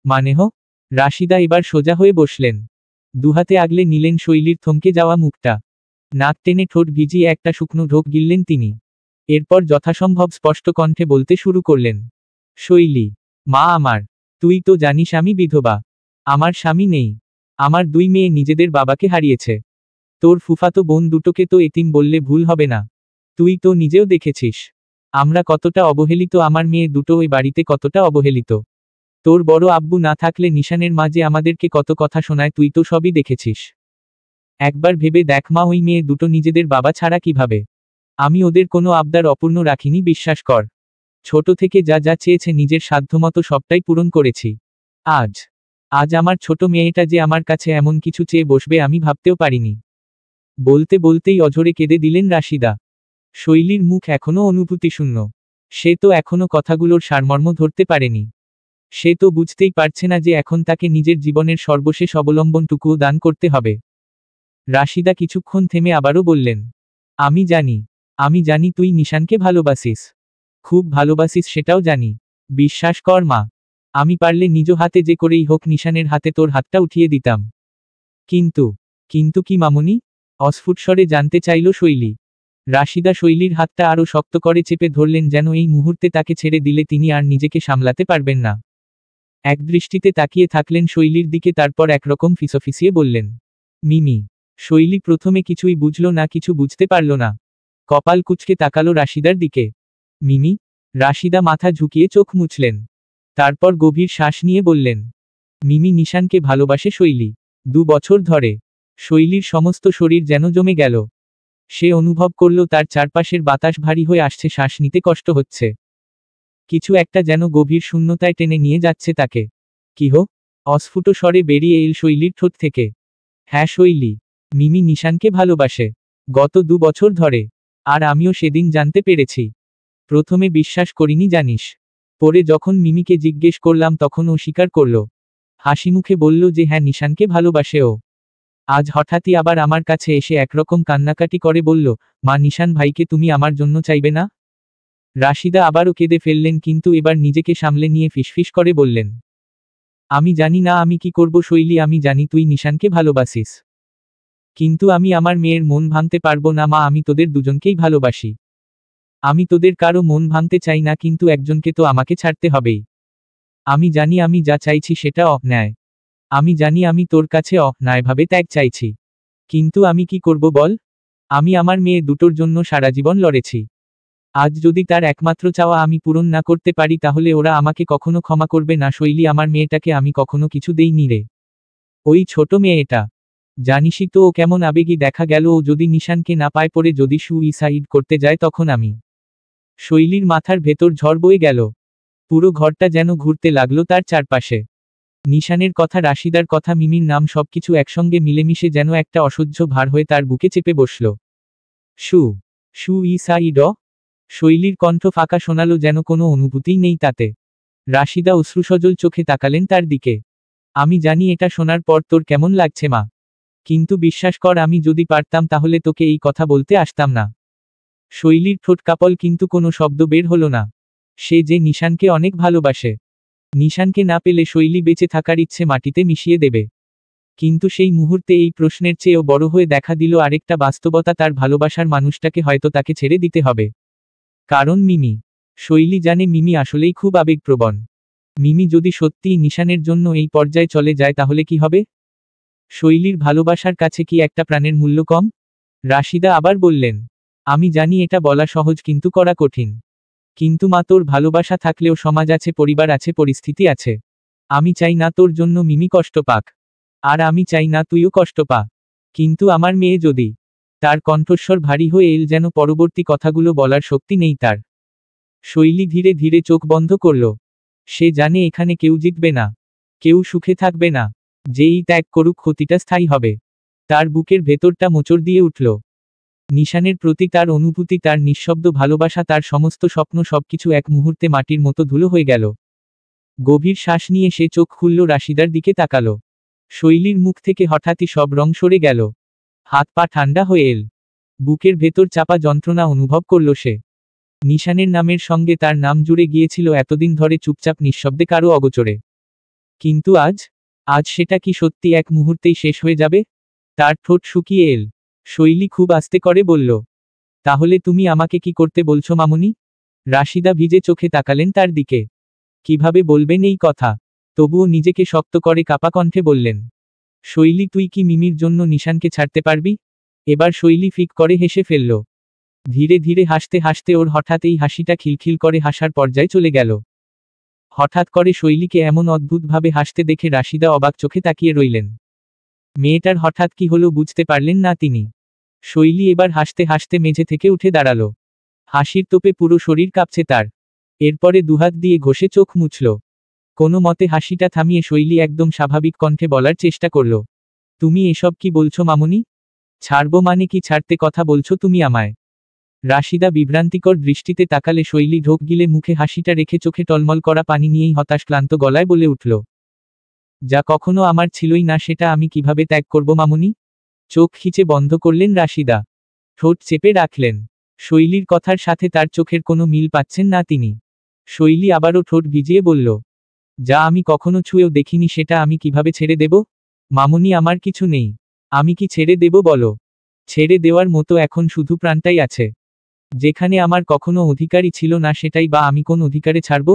মানে হো? রাশিদা এবার সোজা হয়ে বসলেন। দুহাতে আগলে নিলেন শৈলীর থমকে যাওয়া মুখটা। নাক টেনে ঠোঁট ভিজিয়ে একটা শুকনো ঢোক গিললেন তিনি। এরপর যথাসম্ভব স্পষ্ট কণ্ঠে বলতে শুরু করলেন, শৈলী, মা আমার, তুই তো জানিস আমি বিধবা। আমার স্বামী নেই। আমার দুই মেয়ে নিজেদের বাবাকে হারিয়েছে। তোর ফুফাতো বোন দুটোকে তো এতিম বললে ভুল হবে না। তুই তো নিজেও দেখেছিস আমরা কতটা অবহেলিত, আমার মেয়ে দুটো ওই বাড়িতে কতটা অবহেলিত। তোর বড় আব্বু না থাকলে নিশানের মা যে আমাদেরকে কত কথা শোনায়, তুই তো সবই দেখেছিস। একবার ভেবে দেখ মা, ওই মেয়ে দুটো নিজেদের বাবা ছাড়া কিভাবে। আমি ওদের কোনো আবদার অপূর্ণ রাখিনি, বিশ্বাস কর। ছোট থেকে যা যা চেয়েছে নিজের সাধ্যমতো সবটাই পূরণ করেছি। আজ আজ আমার ছোট মেয়েটা যে আমার কাছে এমন কিছু চেয়ে বসবে আমি ভাবতেও পারিনি। বলতে বলতেই অঝরে কেঁদে দিলেন রাশিদা। শৈলীর মুখ এখনো অনুভূতিশূন্য। সে তো এখনো কথাগুলোর সারমর্ম ধরতে পারেনি। সে তো বুঝতেই পারছে না যে এখন তাকে নিজের জীবনের সর্বশেষ অবলম্বনটুকুও দান করতে হবে। রাশিদা কিছুক্ষণ থেমে আবারও বললেন, আমি জানি তুই নিশানকে ভালোবাসিস। খুব ভালোবাসিস, সেটাও জানি। বিশ্বাস কর মা, আমি পারলে নিজ হাতে যে করেই হোক নিশানের হাতে তোর হাতটা উঠিয়ে দিতাম। কিন্তু কিন্তু কি মামুনি? অস্ফুট স্বরে জানতে চাইল শৈলী। রাশিদা শৈলীর হাতটা আরও শক্ত করে চেপে ধরলেন, যেন এই মুহূর্তে তাকে ছেড়ে দিলে তিনি আর নিজেকে সামলাতে পারবেন না। একদৃষ্টিতে তাকিয়ে থাকলেন শৈলীর দিকে, তারপর একরকম ফিসফিসিয়ে বললেন, মিমি। শৈলী প্রথমে কিছুই বুঝল না, কিছু বুঝতে পারল না। কপাল কুঁচকে তাকালো রাশিদার দিকে। মিমি? রাশিদা মাথা ঝুঁকিয়ে চোখ মুছলেন। তারপর গভীর শ্বাস নিয়ে বললেন, মিমি নিশানকে ভালোবাসে শৈলী। 2 বছর ধরে। শৈলীর সমস্ত শরীর যেন জমে গেল। সে অনুভব করল তার চারপাশের বাতাস ভারী হয়ে আসছে, শ্বাস নিতে কষ্ট হচ্ছে। কিছু একটা যেন গভীর শূন্যতায় টেনে নিয়ে যাচ্ছে তাকে। কি হো? অস্ফুট স্বরে বেরিয়ে এল শৈলীর ঠোঁট থেকে। হ্যাঁ শৈলী, মিমি নিশানকে ভালোবাসে। গত 2 বছর ধরে। আর আমিও সেদিন জানতে পেরেছি। প্রথমে বিশ্বাস করিনি জানিস। পরে যখন মিমিকে জিজ্ঞেস করলাম তখন ও স্বীকার করল। হাসিমুখে বলল যে হ্যাঁ নিশানকে ভালোবাসে ও। আজ হঠাৎই আবার আমার কাছে এসে একরকম কান্নাকাটি করে বলল, মা নিশান ভাইকে তুমি আমার জন্য চাইবে না? রাশিদা আবারও কেঁদে ফেললেন কিন্তু এবার নিজেকে সামলে নিয়ে ফিসফিস করে বললেন, আমি জানি না আমি কি করব শৈলী, আমি জানি তুই নিশানকে ভালোবাসিস। কিন্তু আমি আমার মেয়ের মন ভাঙতে পারবো না মা, আমি তোদের দুজনকেই ভালোবাসি। আমি তোদের কারো মন ভাঙতে চাই না, কিন্তু একজনকে তো আমাকে ছাড়তে হবেই। আমি জানি আমি যা চাইছি সেটা অন্যায়। আমি জানি আমি তোর কাছে অন্যায়ভাবে ত্যাগ চাইছি। কিন্তু আমি কি করব বল? আমি আমার মেয়ে দুটোর জন্য সারা জীবন লড়েছি। আজ যদি তার একমাত্র চাওয়া আমি পূরণ না করতে পারি তাহলে ওরা আমাকে কখনো ক্ষমা করবে না শৈলী, আমার মেয়েটাকে আমি কখনো কিছু দেইনি রে। ওই ছোট মেয়েটা, জানিসই তো ও কেমন আবেগী, দেখা গেল ও যদি নিশানকে না পায় পরে যদি সুইসাইড করতে যায় তখন আমি। শৈলীর মাথার ভেতর ঝড় বয়ে গেল। পুরো ঘরটা যেন ঘুরতে লাগলো তার চারপাশে। নিশানের কথা, রাশিদার কথা, মিমির নাম, সবকিছু একসঙ্গে মিলেমিশে যেন একটা অসহ্য ভার হয়ে তার বুকে চেপে বসল। সুইসাইড? শৈলীর কণ্ঠ ফাঁকা শোনালো, যেন কোনো অনুভূতিই নেই তাতে। রাশিদা অশ্রুসজল চোখে তাকালেন তার দিকে। আমি জানি এটা শোনার পর তোর কেমন লাগছে মা, কিন্তু বিশ্বাস কর আমি যদি পারতাম তাহলে তোকে এই কথা বলতে আসতাম না। শৈলীর ঠোঁট কাঁপল কিন্তু কোনো শব্দ বের হলো না। সে যে নিশানকে অনেক ভালোবাসে। নিশানকে না পেলে শৈলী বেঁচে থাকার ইচ্ছে মাটিতে মিশিয়ে দেবে। কিন্তু সেই মুহূর্তে এই প্রশ্নের চেয়েও বড় হয়ে দেখা দিল আরেকটা বাস্তবতা, তার ভালোবাসার মানুষটাকে হয়তো তাকে ছেড়ে দিতে হবে। কারণ মিমি। শৈলী জানে মিমি আসলেই খুব আবেগপ্রবণ। মিমি যদি সত্যিই নিশানের জন্য এই পর্যায়ে চলে যায় তাহলে কি হবে? শৈলীর ভালোবাসার কাছে কি একটা প্রাণের মূল্য কম? রাশিদা আবার বললেন, আমি জানি এটা বলা সহজ কিন্তু করা কঠিন। কিন্তু মা, তোর ভালোবাসা থাকলেও সমাজ আছে, পরিবার আছে, পরিস্থিতি আছে। আমি চাই না তোর জন্য মিমি কষ্ট পাক। আর আমি চাই না তুইও কষ্ট পা। কিন্তু আমার মেয়ে যদি। তার কণ্ঠস্বর ভারী হয়ে এল, যেন পরবর্তী কথাগুলো বলার শক্তি নেই তার। শৈলী ধীরে ধীরে চোখ বন্ধ করল। সে জানে এখানে কেউ জিতবে না। কেউ সুখে থাকবে না। যেই ত্যাগ করুক ক্ষতিটা স্থায়ী হবে। তার বুকের ভেতরটা মোচড় দিয়ে উঠল। নিশানের প্রতি তার অনুভূতি, তার নিঃশব্দ ভালোবাসা, তার সমস্ত স্বপ্ন, সবকিছু এক মুহূর্তে মাটির মতো ধুলো হয়ে গেল। গভীর শ্বাস নিয়ে সে চোখ খুলল, রাশিদার দিকে তাকালো। শৈলীর মুখ থেকে হঠাৎই সব রং সরে গেল। হাত পা ঠান্ডা হয়ে এল। বুকের ভেতর চাপা যন্ত্রণা অনুভব করল সে। নিশানের নামের সঙ্গে তার নাম জুড়ে গিয়েছিল এতদিন ধরে চুপচাপ নিঃশব্দে কারো অগোচরে। কিন্তু আজ সেটা কি সত্যি এক মুহূর্তেই শেষ হয়ে যাবে? তার ঠোঁট শুকিয়ে এল। শৈলী খুব আস্তে করে বলল, তাহলে তুমি আমাকে কি করতে বলছো মামুনি? রাশিদা ভিজে চোখে তাকালেন তার দিকে। কিভাবে বলবেন এই কথা? তবুও নিজেকে শক্ত করে কাপা কণ্ঠে বললেন, শৈলী তুই কি মিমির জন্য নিশানকে ছাড়তে পারবি? এবার শৈলী ফিক করে হেসে ফেলল। ধীরে ধীরে হাসতে হাসতে ওর হঠাৎ এই হাসিটা খিলখিল করে হাসার পর্যায়ে চলে গেল। হঠাৎ করে শৈলীকে এমন অদ্ভুতভাবে হাসতে দেখে রাশিদা অবাক চোখে তাকিয়ে রইলেন। মেয়েটার হঠাৎ কি হলো বুঝতে পারলেন না তিনি। শৈলী এবার হাসতে হাসতে মেঝে থেকে উঠে দাঁড়ালো। হাসির তোপে পুরো শরীর কাঁপছে তার। এরপরে দুহাত দিয়ে ঘষে চোখ মুছল। কোনো মতে হাসিটা থামিয়ে শৈলী একদম স্বাভাবিক কণ্ঠে বলার চেষ্টা করল, তুমি এসব কি বলছো মামুনি? ছাড়বো মানে কি? ছাড়তে কথা বলছো তুমি আমায়? রাশিদা বিভ্রান্তিকর দৃষ্টিতে তাকালে শৈলী ঢোক গিলে মুখে হাসিটা রেখে চোখে টলমল করা পানি নিয়েই হতাশ ক্লান্ত গলায় বলে উঠল, যা কখনো আমার ছিলই না সেটা আমি কিভাবে ত্যাগ করব মামুনি? চোখ খিচে বন্ধ করলেন রাশিদা। ঠোঁট চেপে রাখলেন। শৈলীর কথার সাথে তার চোখের কোনো মিল পাচ্ছেন না তিনি। শৈলী আবারও ঠোঁট ভিজিয়ে বলল, যা আমি কখনো ছুঁয়েও দেখিনি সেটা আমি কিভাবে ছেড়ে দেব? মামুনি আমার কিছু নেই। আমি কি ছেড়ে দেব বলো? ছেড়ে দেওয়ার মতো এখন শুধু প্রাণটাই আছে। যেখানে আমার কখনো অধিকারই ছিল না সেটাই বা আমি কোন অধিকারে ছাড়ব?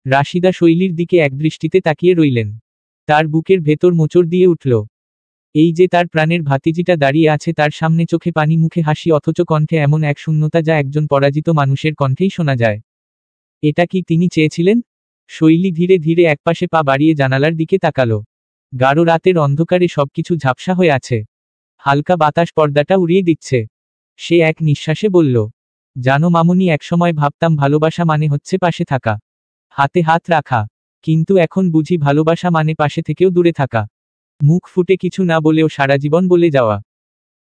রাশিদা শৈলীর দিকে একদৃষ্টিতে তাকিয়ে রইলেন। তার বুকের ভেতর মোচড় দিয়ে উঠল। এই যে তার প্রাণের ভাতিজিটা দাঁড়িয়ে আছে তার সামনে, চোখে পানি মুখে হাসি, অথচ কণ্ঠে এমন এক শূন্যতা যা একজন পরাজিত মানুষের কণ্ঠেই শোনা যায়। এটা কি তিনি চেয়েছিলেন? শৈলী ধীরে ধীরে একপাশে পা বাড়িয়ে জানালার দিকে তাকালো। গাঢ় রাতের অন্ধকারে সবকিছু ঝাপসা হয়ে আছে। হালকা বাতাস পর্দাটা উড়িয়ে দিচ্ছে। সে এক নিঃশ্বাসে বলল, জানো মামুনি, একসময় ভাবতাম ভালোবাসা মানে হচ্ছে পাশে থাকা, হাতে হাত রাখা। কিন্তু এখন বুঝি ভালোবাসা মানে পাশে থেকেও দূরে থাকা, মুখ ফুটে কিছু না বলেও সারা জীবন বলে যাওয়া।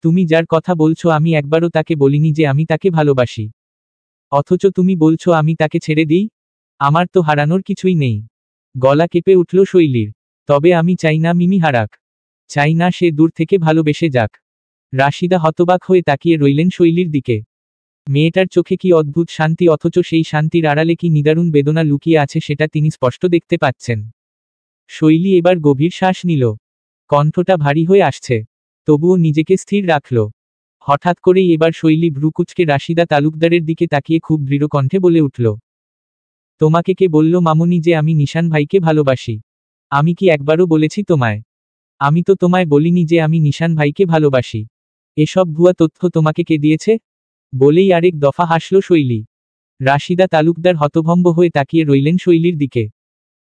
তুমি যার কথা বলছো আমি একবারও তাকে বলিনি যে আমি তাকে ভালোবাসি। অথচ তুমি বলছো আমি তাকে ছেড়ে দিই। আমার তো হারানোর কিছুই নেই। গলা কেঁপে উঠল শৈলীর। তবে আমি চাই না মিমি হারাক। চাই না সে দূর থেকে ভালোবেসে যাক। রাশিদা হতবাক হয়ে তাকিয়ে রইলেন শৈলীর দিকে। মেয়েটার চোখে কি অদ্ভুত শান্তি, অথচ সেই শান্তির আড়ালে কি নিদারুণ বেদনা লুকিয়ে আছে সেটা তিনি স্পষ্ট দেখতে পাচ্ছেন। শৈলী এবার গভীর শ্বাস নিল। কণ্ঠটা ভারী হয়ে আসছে, তবুও নিজেকে স্থির রাখল। হঠাৎ করেই এবার শৈলী ভ্রুকুচকে রাশিদা তালুকদারের দিকে তাকিয়ে খুব দৃঢ় কণ্ঠে বলে উঠল, তোমাকে কে বলল মামুনি যে আমি নিশান ভাইকে ভালোবাসি? আমি কি একবারও বলেছি তোমায়? আমি তো তোমায় বলিনি যে আমি নিশান ভাইকে ভালোবাসি। এসব ভুয়া তথ্য তোমাকে কে দিয়েছে? বলেই আরেক দফা হাসল শৈলী। রাশিদা তালুকদার হতভম্ব হয়ে তাকিয়ে রইলেন শৈলীর দিকে।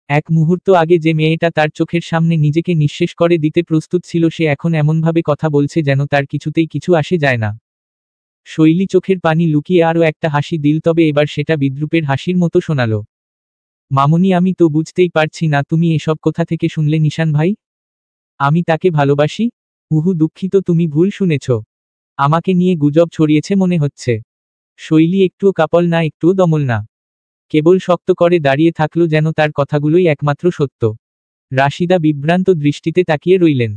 এক মুহূর্ত আগে যে মেয়েটা তার চোখের সামনে নিজেকে নিঃশেষ করে দিতে প্রস্তুত ছিল, সে এখন এমনভাবে কথা বলছে যেন তার কিছুতেই কিছু আসে যায় না। শৈলী চোখের পানি লুকিয়ে আরও একটা হাসি দিল, তবে এবার সেটা বিদ্রূপের হাসির মতো শোনাল। মামুনি, আমি তো বুঝতেই পারছি না তুমি এসব কোথা থেকে শুনলে নিশান ভাই? আমি তাকে ভালোবাসি? দুঃখিত, তুমি ভুল শুনেছ। আমাকে নিয়ে গুজব ছড়িয়েছে মনে হচ্ছে। শৈলী একটুও কাপল না, একটুও দমল না, কেবল শক্ত করে দাঁড়িয়ে থাকলো যেন তার কথাগুলোই একমাত্র সত্য। রাশিদা বিভ্রান্ত দৃষ্টিতে তাকিয়ে রইলেন।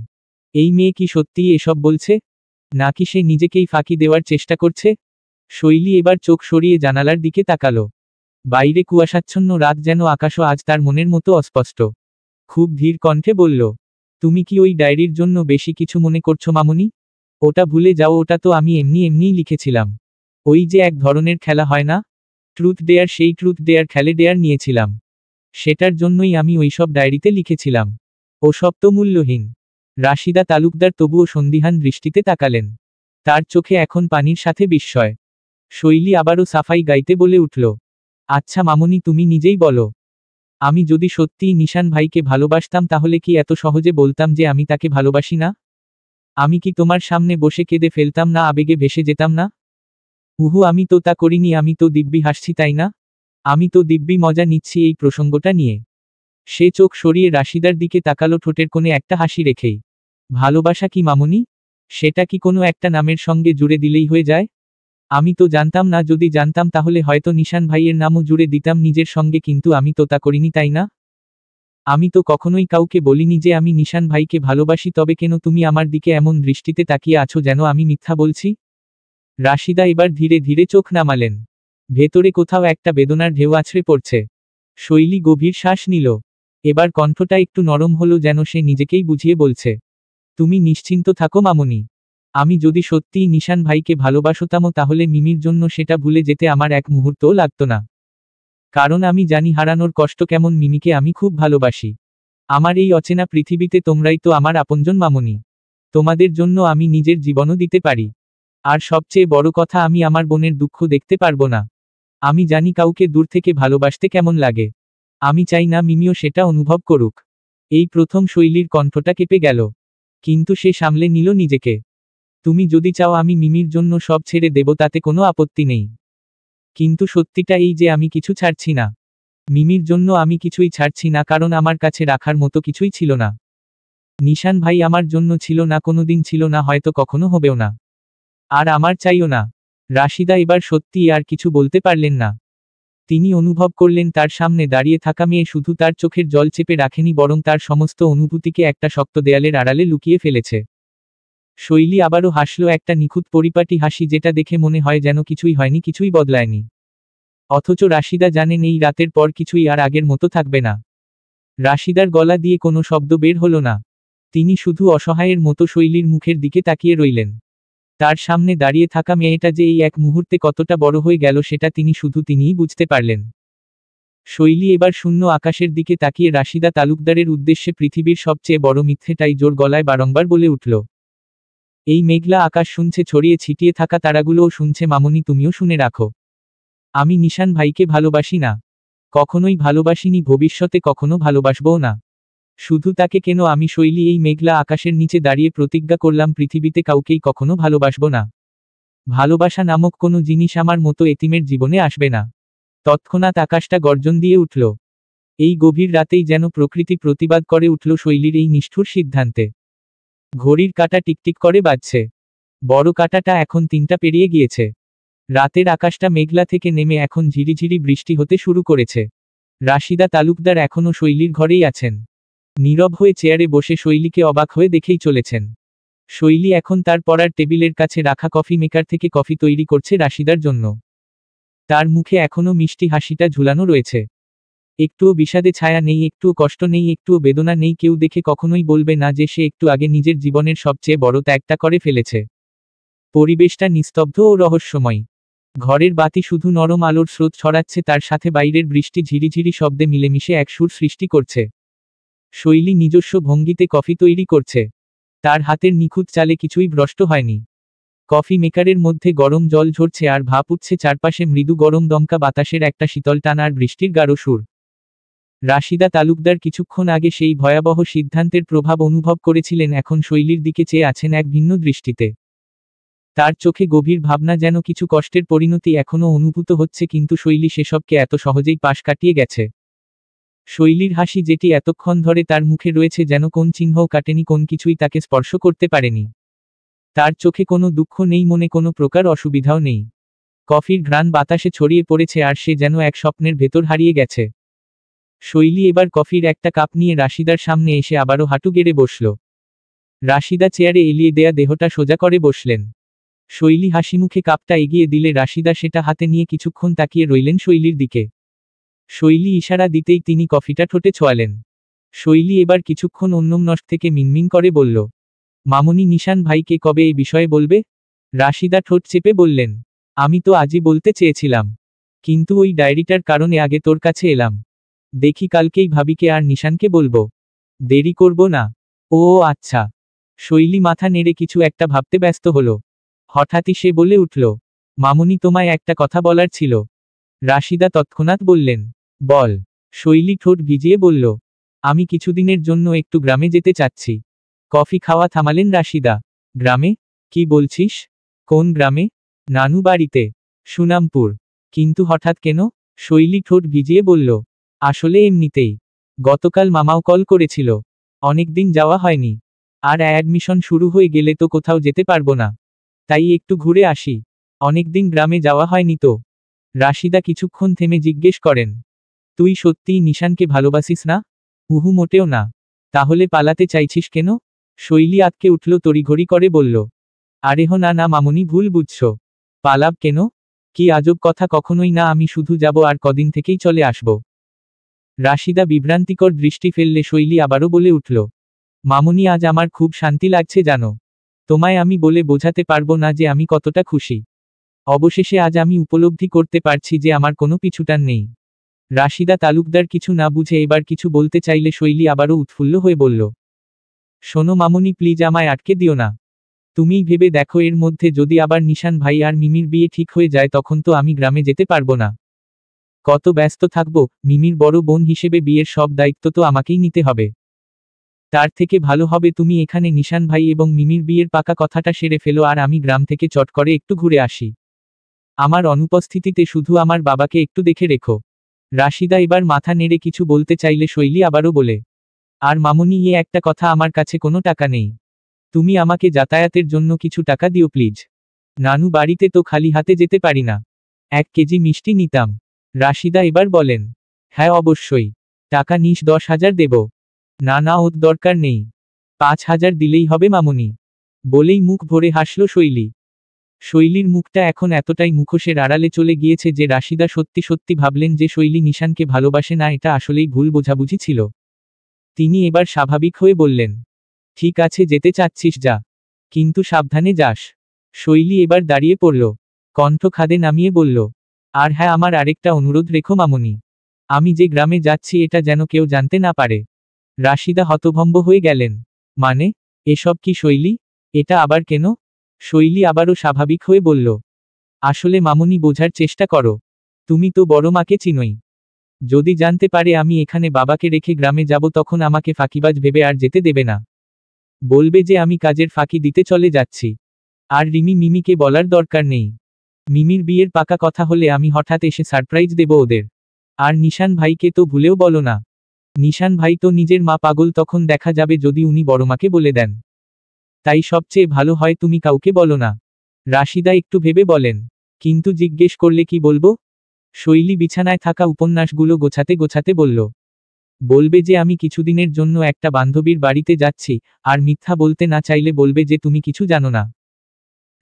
এই মেয়ে কি সত্যিই এসব বলছে, নাকি সে নিজেকেই ফাঁকি দেওয়ার চেষ্টা করছে? শৈলী এবার চোখ সরিয়ে জানালার দিকে তাকালো। বাইরে কুয়াশাচ্ছন্ন রাত, যেন আকাশও আজ তার মনের মতো অস্পষ্ট। খুব ধীর কণ্ঠে বলল, তুমি কি ওই ডায়েরির জন্য বেশি কিছু মনে করছো মামুনি? ওটা ভুলে যাও, ওটা তো আমি এমনিই লিখেছিলাম। ওই যে এক ধরনের খেলা হয় না, ট্রুথ ডেয়ার, সেই ট্রুথ ডেয়ার খেলে ডেয়ার নিয়েছিলাম। সেটার জন্যই আমি ওইসব ডায়েরিতে লিখেছিলাম। ওসব তো মূল্যহীন। রাশিদা তালুকদার তবুও সন্দিহান দৃষ্টিতে তাকালেন। তার চোখে এখন পানির সাথে বিস্ময়। শৈলী আবারও সাফাই গাইতে বলে উঠল, আচ্ছা মামুনি, তুমি নিজেই বলো, আমি যদি সত্যিই নিশান ভাইকে ভালোবাসতাম তাহলে কি এত সহজে বলতাম যে আমি তাকে ভালোবাসি না? আমি কি তোমার সামনে বসে কেঁদে ফেলতাম না, আবেগে ভেসে যেতাম না? আমি তো তা করিনি। আমি তো দিব্যি হাসছি, তাই না? আমি তো দিব্যি মজা নিচ্ছি এই প্রসঙ্গটা নিয়ে। সে চোখ সরিয়ে রাশিদার দিকে তাকালো, ঠোঁটের কোণে একটা হাসি রেখেই। ভালোবাসা কি মামুনি? সেটা কি কোনো একটা নামের সঙ্গে জুড়ে দিলেই হয়ে যায়? আমি তো জানতাম না, যদি জানতাম তাহলে হয়তো নিশান ভাইয়ের নামও জুড়ে দিতাম নিজের সঙ্গে, কিন্তু আমি তো তা করিনি, তাই না? আমি তো কখনোই কাউকে বলিনি যে আমি নিশান ভাইকে ভালোবাসি। তবে কেন তুমি আমার দিকে এমন দৃষ্টিতে তাকিয়ে আছো যেন আমি মিথ্যা বলছি? রাশিদা এবার ধীরে ধীরে চোখ নামালেন। ভেতরে কোথাও একটা বেদনার ঢেউ আছড়ে পড়ছে। শৈলী গভীর শ্বাস নিল। এবার কণ্ঠটা একটু নরম হলো, যেন সে নিজেকেই বুঝিয়ে বলছে, তুমি নিশ্চিন্ত থাকো মামুনি। আমি যদি সত্যিই নিশান ভাইকে ভালোবাসতামও তাহলে মিমির জন্য সেটা ভুলে যেতে আমার এক মুহূর্তও লাগতো না। কারণ আমি জানি হারানোর কষ্ট কেমন। মিমিকে আমি খুব ভালোবাসি। আমার এই অচেনা পৃথিবীতে তোমরাই তো আমার আপনজন মামুনি। তোমাদের জন্য আমি নিজের জীবনও দিতে পারি। আর সবচেয়ে বড় কথা, আমি আমার বোনের দুঃখ দেখতে পারবো না। আমি জানি কাউকে দূর থেকে ভালোবাসতে কেমন লাগে। আমি চাই না মিমিও সেটা অনুভব করুক। এই প্রথম শৈলীর কণ্ঠটা কেঁপে গেল, কিন্তু সে সামলে নিল নিজেকে। তুমি যদি চাও আমি মিমির জন্য সব ছেড়ে দেব, তাতে কোনো আপত্তি নেই। কিন্তু সত্যিটা এই যে আমি কিছু ছাড়ছি না। মিমির জন্য আমি কিছুই ছাড়ছি না, কারণ আমার কাছে রাখার মতো কিছুই ছিল না। নিশান ভাই আমার জন্য ছিল না, কোনোদিন ছিল না, হয়তো কখনো হবেও না। আর আমার চাইও না। রাশিদা এবার সত্যিই আর কিছু বলতে পারলেন না। তিনি অনুভব করলেন তার সামনে দাঁড়িয়ে থাকা মেয়ে শুধু তার চোখের জল চেপে রাখেনি, বরং তার সমস্ত অনুভূতিকে একটা শক্ত দেয়ালের আড়ালে লুকিয়ে ফেলেছে। শৈলী আবারও হাসল, একটা নিখুঁত পরিপাটি হাসি, যেটা দেখে মনে হয় যেন কিছুই হয়নি, কিছুই বদলায়নি। অথচ রাশিদা জানেন এই রাতের পর কিছুই আর আগের মতো থাকবে না। রাশিদার গলা দিয়ে কোনো শব্দ বের হলো না। তিনি শুধু অসহায়ের মতো শৈলীর মুখের দিকে তাকিয়ে রইলেন। তার সামনে দাঁড়িয়ে থাকা মেয়েটা যে এই এক মুহূর্তে কতটা বড় হয়ে গেল সেটা তিনিই বুঝতে পারলেন। শৈলী এবার শূন্য আকাশের দিকে তাকিয়ে রাশিদা তালুকদারের উদ্দেশ্যে পৃথিবীর সবচেয়ে বড় মিথ্যেটাই জোর গলায় বারংবার বলে উঠল। এই মেঘলা আকাশ শুনছে, ছড়িয়ে ছিটিয়ে থাকা তারাগুলোও শুনছে, মামুনি তুমিও শুনে রাখো। আমি নিশান ভাইকে ভালোবাসি না। কখনোই ভালোবাসিনি, ভবিষ্যতে কখনো ভালোবাসবও না। শুধু তাকে কেন, আমি শৈলী এই মেঘলা আকাশের নিচে দাঁড়িয়ে প্রতিজ্ঞা করলাম পৃথিবীতে কাউকেই কখনো ভালোবাসব না। ভালোবাসা নামক কোনো জিনিস আমার মতো এতিমের জীবনে আসবে না। তৎক্ষণাৎ আকাশটা গর্জন দিয়ে উঠল। এই গভীর রাতেই যেন প্রকৃতি প্রতিবাদ করে উঠল শৈলীর এই নিষ্ঠুর সিদ্ধান্তে। ঘড়ির কাঁটা টিকটিক করে বাজছে। বড় কাঁটাটা এখন 3টা পেরিয়ে গিয়েছে। রাতের আকাশটা মেঘলা থেকে নেমে এখন ঝিরিঝিরি বৃষ্টি হতে শুরু করেছে। রাশিদা তালুকদার এখনও শৈলীর ঘরেই আছেন। নীরব হয়ে চেয়ারে বসে শৈলীকে অবাক হয়ে দেখেই চলেছেন। শৈলী এখন তার পড়ার টেবিলের কাছে রাখা কফি মেকার থেকে কফি তৈরি করছে রাশিদার জন্য। তার মুখে এখনও মিষ্টি হাসিটা ঝুলানো রয়েছে। একটুও বিষাদে ছায়া নেই, একটুও কষ্ট নেই, একটুও বেদনা নেই। কেউ দেখে কখনোই বলবে না যে সে একটু আগে নিজের জীবনের সবচেয়ে বড় ত্যাগটা করে ফেলেছে। পরিবেশটা নিস্তব্ধ ও রহস্যময়। ঘরের বাতি শুধু নরম আলোর স্রোত ছড়াচ্ছে, তার সাথে বাইরের বৃষ্টি ঝিরিঝিরি শব্দে মিলেমিশে এক সুর সৃষ্টি করছে। শৈলী নিজস্ব ভঙ্গিতে কফি তৈরি করছে। তার হাতের নিখুঁত চালে কিছুই ভ্রষ্ট হয়নি। কফি মেকারের মধ্যে গরম জল ঝরছে আর ভাপ উঠছে চারপাশে মৃদু গরম দমকা বাতাসের একটা শীতল টান আর বৃষ্টির গাঢ় সুর। রাশিদা তালুকদার কিছুক্ষণ আগে সেই ভয়াবহ সিদ্ধান্তের প্রভাব অনুভব করেছিলেন, এখন শৈলীর দিকে চেয়ে আছেন এক ভিন্ন দৃষ্টিতে। তার চোখে গভীর ভাবনা, যেন কিছু কষ্টের পরিণতি এখনও অনুভূত হচ্ছে, কিন্তু শৈলী সেসবকে এত সহজেই পাশ কাটিয়ে গেছে। শৈলীর হাসি, যেটি এতক্ষণ ধরে তার মুখে রয়েছে, যেন কোন চিহ্নও কাটেনি, কোন কিছুই তাকে স্পর্শ করতে পারেনি। তার চোখে কোনো দুঃখ নেই, মনে কোনো প্রকার অসুবিধাও নেই। কফির ঘ্রাণ বাতাসে ছড়িয়ে পড়েছে আর সে যেন এক স্বপ্নের ভেতর হারিয়ে গেছে। শৈলী এবার কফির একটা কাপ নিয়ে রাশিদার সামনে এসে আবারও হাঁটু গেড়ে বসল। রাশিদা চেয়ারে এলিয়ে দেয়া দেহটা সোজা করে বসলেন। শৈলী হাসিমুখে কাপটা এগিয়ে দিলে রাশিদা সেটা হাতে নিয়ে কিছুক্ষণ তাকিয়ে রইলেন শৈলীর দিকে। শৈলী ইশারা দিতেই তিনি কফিটা ঠোঁটে ছোঁয়ালেন। শৈলী এবার কিছুক্ষণ অন্যমনস্ক থেকে মিনমিন করে বলল, মামুনি, নিশান ভাইকে কবে এই বিষয়ে বলবে? রাশিদা ঠোঁট চেপে বললেন, আমি তো আজই বলতে চেয়েছিলাম, কিন্তু ওই ডায়েরিটার কারণে আগে তোর কাছে এলাম। দেখি কালকেই ভাবিকে আর নিশানকে বলবো। দেরি করব না। ও আচ্ছা। শৈলী মাথা নেড়ে কিছু একটা ভাবতে ব্যস্ত হলো। হঠাৎই সে বলে উঠল, মামুনি, তোমায় একটা কথা বলার ছিল। রাশিদা তৎক্ষণাৎ বললেন, বল। শৈলী ঠোঁট ভিজিয়ে বলল, আমি কিছুদিনের জন্য একটু গ্রামে যেতে চাচ্ছি। কফি খাওয়া থামালেন রাশিদা। গ্রামে? কি বলছিস? কোন গ্রামে? নানু বাড়িতে। সুনামপুর। কিন্তু হঠাৎ কেন? শৈলী ঠোঁট ভিজিয়ে বলল, আসলে এমনিতেই। গতকাল মামাও কল করেছিল। অনেকদিন যাওয়া হয়নি। আর অ্যাডমিশন শুরু হয়ে গেলে তো কোথাও যেতে পারবো না। তাই একটু ঘুরে আসি। অনেকদিন গ্রামে যাওয়া হয়নি তো। রাশিদা কিছুক্ষণ থেমে জিজ্ঞেস করেন, তুই সত্যিই নিশানকে ভালোবাসিস না? উহু, মোটেও না। তাহলে পালাতে চাইছিস কেন? শৈলী আঁতকে উঠল, তড়িঘড়ি করে বলল, আরেহ না না মামুনি, ভুল বুঝছ। পালাব কেন? কি আজব কথা, কখনোই না। আমি শুধু যাব আর কদিন থেকেই চলে আসব। রাশিদা বিভ্রান্তিকর দৃষ্টি ফেললে শৈলী আবারও বলে উঠল, মামুনি, আজ আমার খুব শান্তি লাগছে জানো। তোমায় আমি বলে বোঝাতে পারবো না যে আমি কতটা খুশি। অবশেষে আজ আমি উপলব্ধি করতে পারছি যে আমার কোনো পিছুটান নেই। রাশিদা তালুকদার কিছু না বুঝে এবার কিছু বলতে চাইলে শৈলী আবারও উৎফুল্ল হয়ে বলল, শোনো মামুনি, প্লিজ আমায় আটকে দিও না। তুমিই ভেবে দেখো, এর মধ্যে যদি আবার নিশান ভাই আর মিমির বিয়ে ঠিক হয়ে যায়, তখন তো আমি গ্রামে যেতে পারবো না। কত ব্যস্ত থাকবো। মিমির বড় বোন হিসেবে বিয়ের সব দায়িত্ব তো আমাকেই নিতে হবে। তার থেকে ভালো হবে তুমি এখানে নিশান ভাই এবং মিমির বিয়ের পাকা কথাটা সেরে ফেলো, আর আমি গ্রাম থেকে চট করে একটু ঘুরে আসি। আমার অনুপস্থিতিতে শুধু আমার বাবাকে একটু দেখে রেখো। রাশিদা এবার মাথা নেড়ে কিছু বলতে চাইলে শৈলী আবারও বলে, আর মামুনি, একটা কথা, আমার কাছে কোনো টাকা নেই। তুমি আমাকে যাতায়াতের জন্য কিছু টাকা দিও প্লিজ। নানু বাড়িতে তো খালি হাতে যেতে পারি না। 1 কেজি মিষ্টি নিতাম। রাশিদা এবার বলেন, হ্যাঁ অবশ্যই। টাকা নিস? 10,000 দেব? না না, ওর দরকার নেই। 5,000 দিলেই হবে মামুনি। বলেই মুখ ভরে হাসল শৈলী। শৈলীর মুখটা এখন এতটাই মুখোশের আড়ালে চলে গিয়েছে যে রাশিদা সত্যি সত্যি ভাবলেন যে শৈলী নিশানকে ভালোবাসে না। এটা আসলেই ভুল বোঝাবুঝি ছিল। তিনি এবার স্বাভাবিক হয়ে বললেন, ঠিক আছে, যেতে চাচ্ছিস যা, কিন্তু সাবধানে যাস। শৈলী এবার দাঁড়িয়ে পড়ল, কণ্ঠ খাদে নামিয়ে বলল, আর হ্যাঁ, আমার আরেকটা অনুরোধ রেখো মামুনি। আমি যে গ্রামে যাচ্ছি এটা যেন কেউ জানতে না পারে। রাশিদা হতভম্ব হয়ে গেলেন, মানে? এসব কি শৈলী? এটা আবার কেন? শৈলী আবারও স্বাভাবিক হয়ে বলল, আসলে মামুনি, বোঝার চেষ্টা করো। তুমি তো বড় মাকে চিনোই। যদি জানতে পারে আমি এখানে বাবাকে রেখে গ্রামে যাব, তখন আমাকে ফাঁকিবাজ ভেবে আর যেতে দেবে না। বলবে যে আমি কাজের ফাঁকি দিতে চলে যাচ্ছি। আর রিমি মিমিকে বলার দরকার নেই। মিমির বিয়ের পাকা কথা হলে আমি হঠাৎ এসে সারপ্রাইজ দেব ওদের। আর নিশান ভাইকে তো ভুলেও বলো না। নিশান ভাই তো নিজের মা পাগল, তখন দেখা যাবে যদি উনি বড়মাকে বলে দেন। তাই সবচেয়ে ভালো হয় তুমি কাউকে বলো না। রাশিদা একটু ভেবে বলেন, কিন্তু জিজ্ঞেস করলে কি বলবো? শৈলী বিছানায় থাকা উপন্যাসগুলো গোছাতে গোছাতে বলল, বলবে যে আমি কিছুদিনের জন্য একটা বান্ধবীর বাড়িতে যাচ্ছি, আর মিথ্যা বলতে না চাইলে বলবে যে তুমি কিছু জানো না।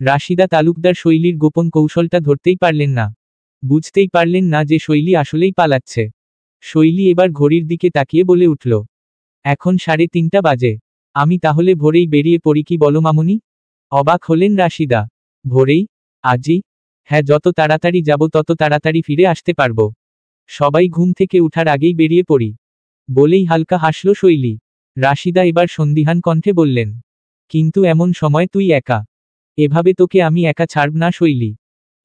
রাশিদা তালুকদার শৈলীর গোপন কৌশলটা ধরতেই পারলেন না। বুঝতেই পারলেন না যে শৈলী আসলেই পালাচ্ছে। শৈলী এবার ঘড়ির দিকে তাকিয়ে বলে উঠল, এখন 3:30 বাজে। আমি তাহলে ভোরেই বেরিয়ে পড়ি, কি বলো মামুনি? অবাক হলেন রাশিদা। ভোরেই? আজই? হ্যাঁ, যত তাড়াতাড়ি যাব তত তাড়াতাড়ি ফিরে আসতে পারবো। সবাই ঘুম থেকে উঠার আগেই বেরিয়ে পড়ি। বলেই হালকা হাসল শৈলী। রাশিদা এবার সন্দিহান কণ্ঠে বললেন, কিন্তু এমন সময় তুই একা? এভাবে তোকে আমি একা ছাড়ব না শৈলী।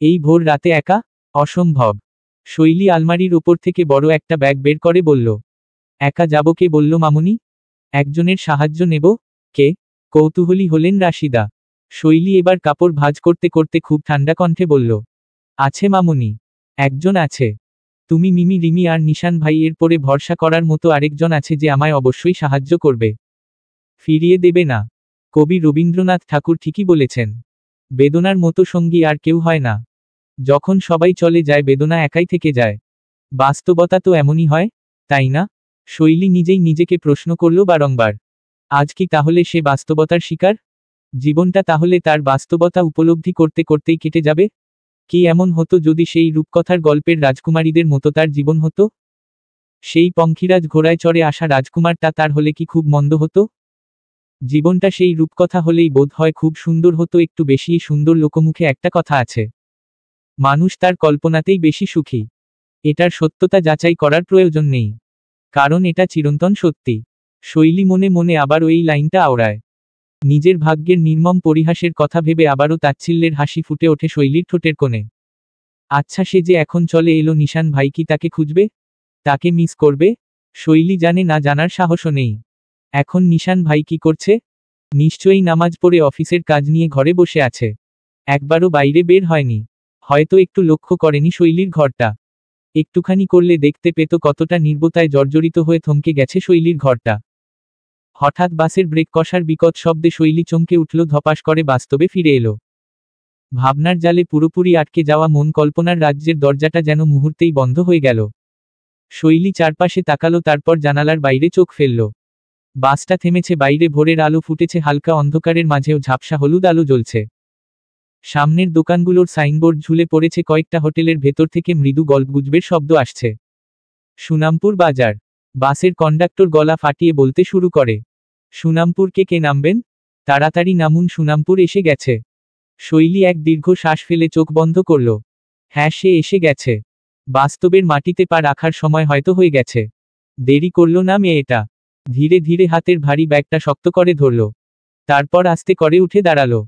এই ভোর রাতে একা? অসম্ভব। শৈলী আলমারির ওপর থেকে বড় একটা ব্যাগ বের করে বলল, একা যাব? কে বলল মামুনি? একজনের সাহায্য নেব। কে? কৌতূহলী হলেন রাশিদা। শৈলী এবার কাপড় ভাঁজ করতে করতে খুব ঠান্ডা কণ্ঠে বলল, আছে মামুনি। একজন আছে। তুমি, মিমি, রিমি আর নিশান ভাই, এর পরে ভরসা করার মতো আরেকজন আছে যে আমায় অবশ্যই সাহায্য করবে। ফিরিয়ে দেবে না। কবি রবীন্দ্রনাথ ঠাকুর ঠিকই বলেছেন, বেদনার মতো সঙ্গী আর কেউ হয় না। যখন সবাই চলে যায় বেদনা একাই থেকে যায়। বাস্তবতা তো এমনই হয়, তাই না? শৈলী নিজেই নিজেকে প্রশ্ন করল বারংবার। আজ কি তাহলে সে বাস্তবতার শিকার? জীবনটা তাহলে তার বাস্তবতা উপলব্ধি করতে করতেই কেটে যাবে? কি এমন হতো যদি সেই রূপকথার গল্পের রাজকুমারীদের মতো তার জীবন হতো? সেই পঙ্খিরাজ ঘোড়ায় চড়ে আসা রাজকুমারটা তার হলে কি খুব মন্দ হতো? জীবনটা সেই রূপকথা হলেই বোধ হয় খুব সুন্দর হতো, একটু বেশিই সুন্দর। লোকমুখে একটা কথা আছে, মানুষ তার কল্পনাতেই বেশি সুখী। এটার সত্যতা যাচাই করার প্রয়োজন নেই, কারণ এটা চিরন্তন সত্যি। শৈলী মনে মনে আবার ওই লাইনটা আওড়ায়। নিজের ভাগ্যের নির্মম পরিহাসের কথা ভেবে আবারও তাচ্ছিল্যের হাসি ফুটে ওঠে শৈলীর ঠোঁটের কোণে। আচ্ছা, সে যে এখন চলে এলো, নিশান ভাই কি তাকে খুঁজবে? তাকে মিস করবে? শৈলী জানে না, জানার সাহসও নেই। এখন নিশান ভাই কি করছে? নিশ্চয়ই নামাজ পড়ে অফিসের কাজ নিয়ে ঘরে বসে আছে। একবারও বাইরে বের হয়নি। হয়তো একটু লক্ষ্য করেনি শৈলীর ঘরটা। একটুখানি করলে দেখতে পেত কতটা নির্বতায় জর্জরিত হয়ে থমকে গেছে শৈলীর ঘরটা। হঠাৎ বাসের ব্রেক কষার বিকট শব্দে শৈলী চমকে উঠল, ধপাস করে বাস্তবে ফিরে এলো। ভাবনার জালে পুরোপুরি আটকে যাওয়া মন কল্পনার রাজ্যের দরজাটা যেন মুহূর্তেই বন্ধ হয়ে গেল। শৈলী চারপাশে তাকালো, তারপর জানালার বাইরে চোখ ফেলল। বাসটা থেমেছে, বাইরে ভোরের আলো ফুটেছে, হালকা অন্ধকারের মাঝেও ঝাপসা হলুদ আলো জ্বলছে। সামনের দোকানগুলোর সাইনবোর্ড ঝুলে পড়েছে, কয়েকটা হোটেলের ভেতর থেকে মৃদু গল্পগুজবের শব্দ আসছে। সুনামপুর বাজার। বাসের কন্ডাক্টর গলা ফাটিয়ে বলতে শুরু করে, সুনামপুরকে কে নামবেন? তাড়াতাড়ি নামুন, সুনামপুর এসে গেছে। শৈলী এক দীর্ঘ শ্বাস ফেলে চোখ বন্ধ করল। হ্যাঁ, সে এসে গেছে। বাস্তবের মাটিতে পা রাখার সময় হয়তো হয়ে গেছে। দেরি করল না মেয়েটা। ধীরে ধীরে হাতের ভারী ব্যাগটা শক্ত করে ধরল। তারপর আস্তে করে উঠে দাঁড়ালো।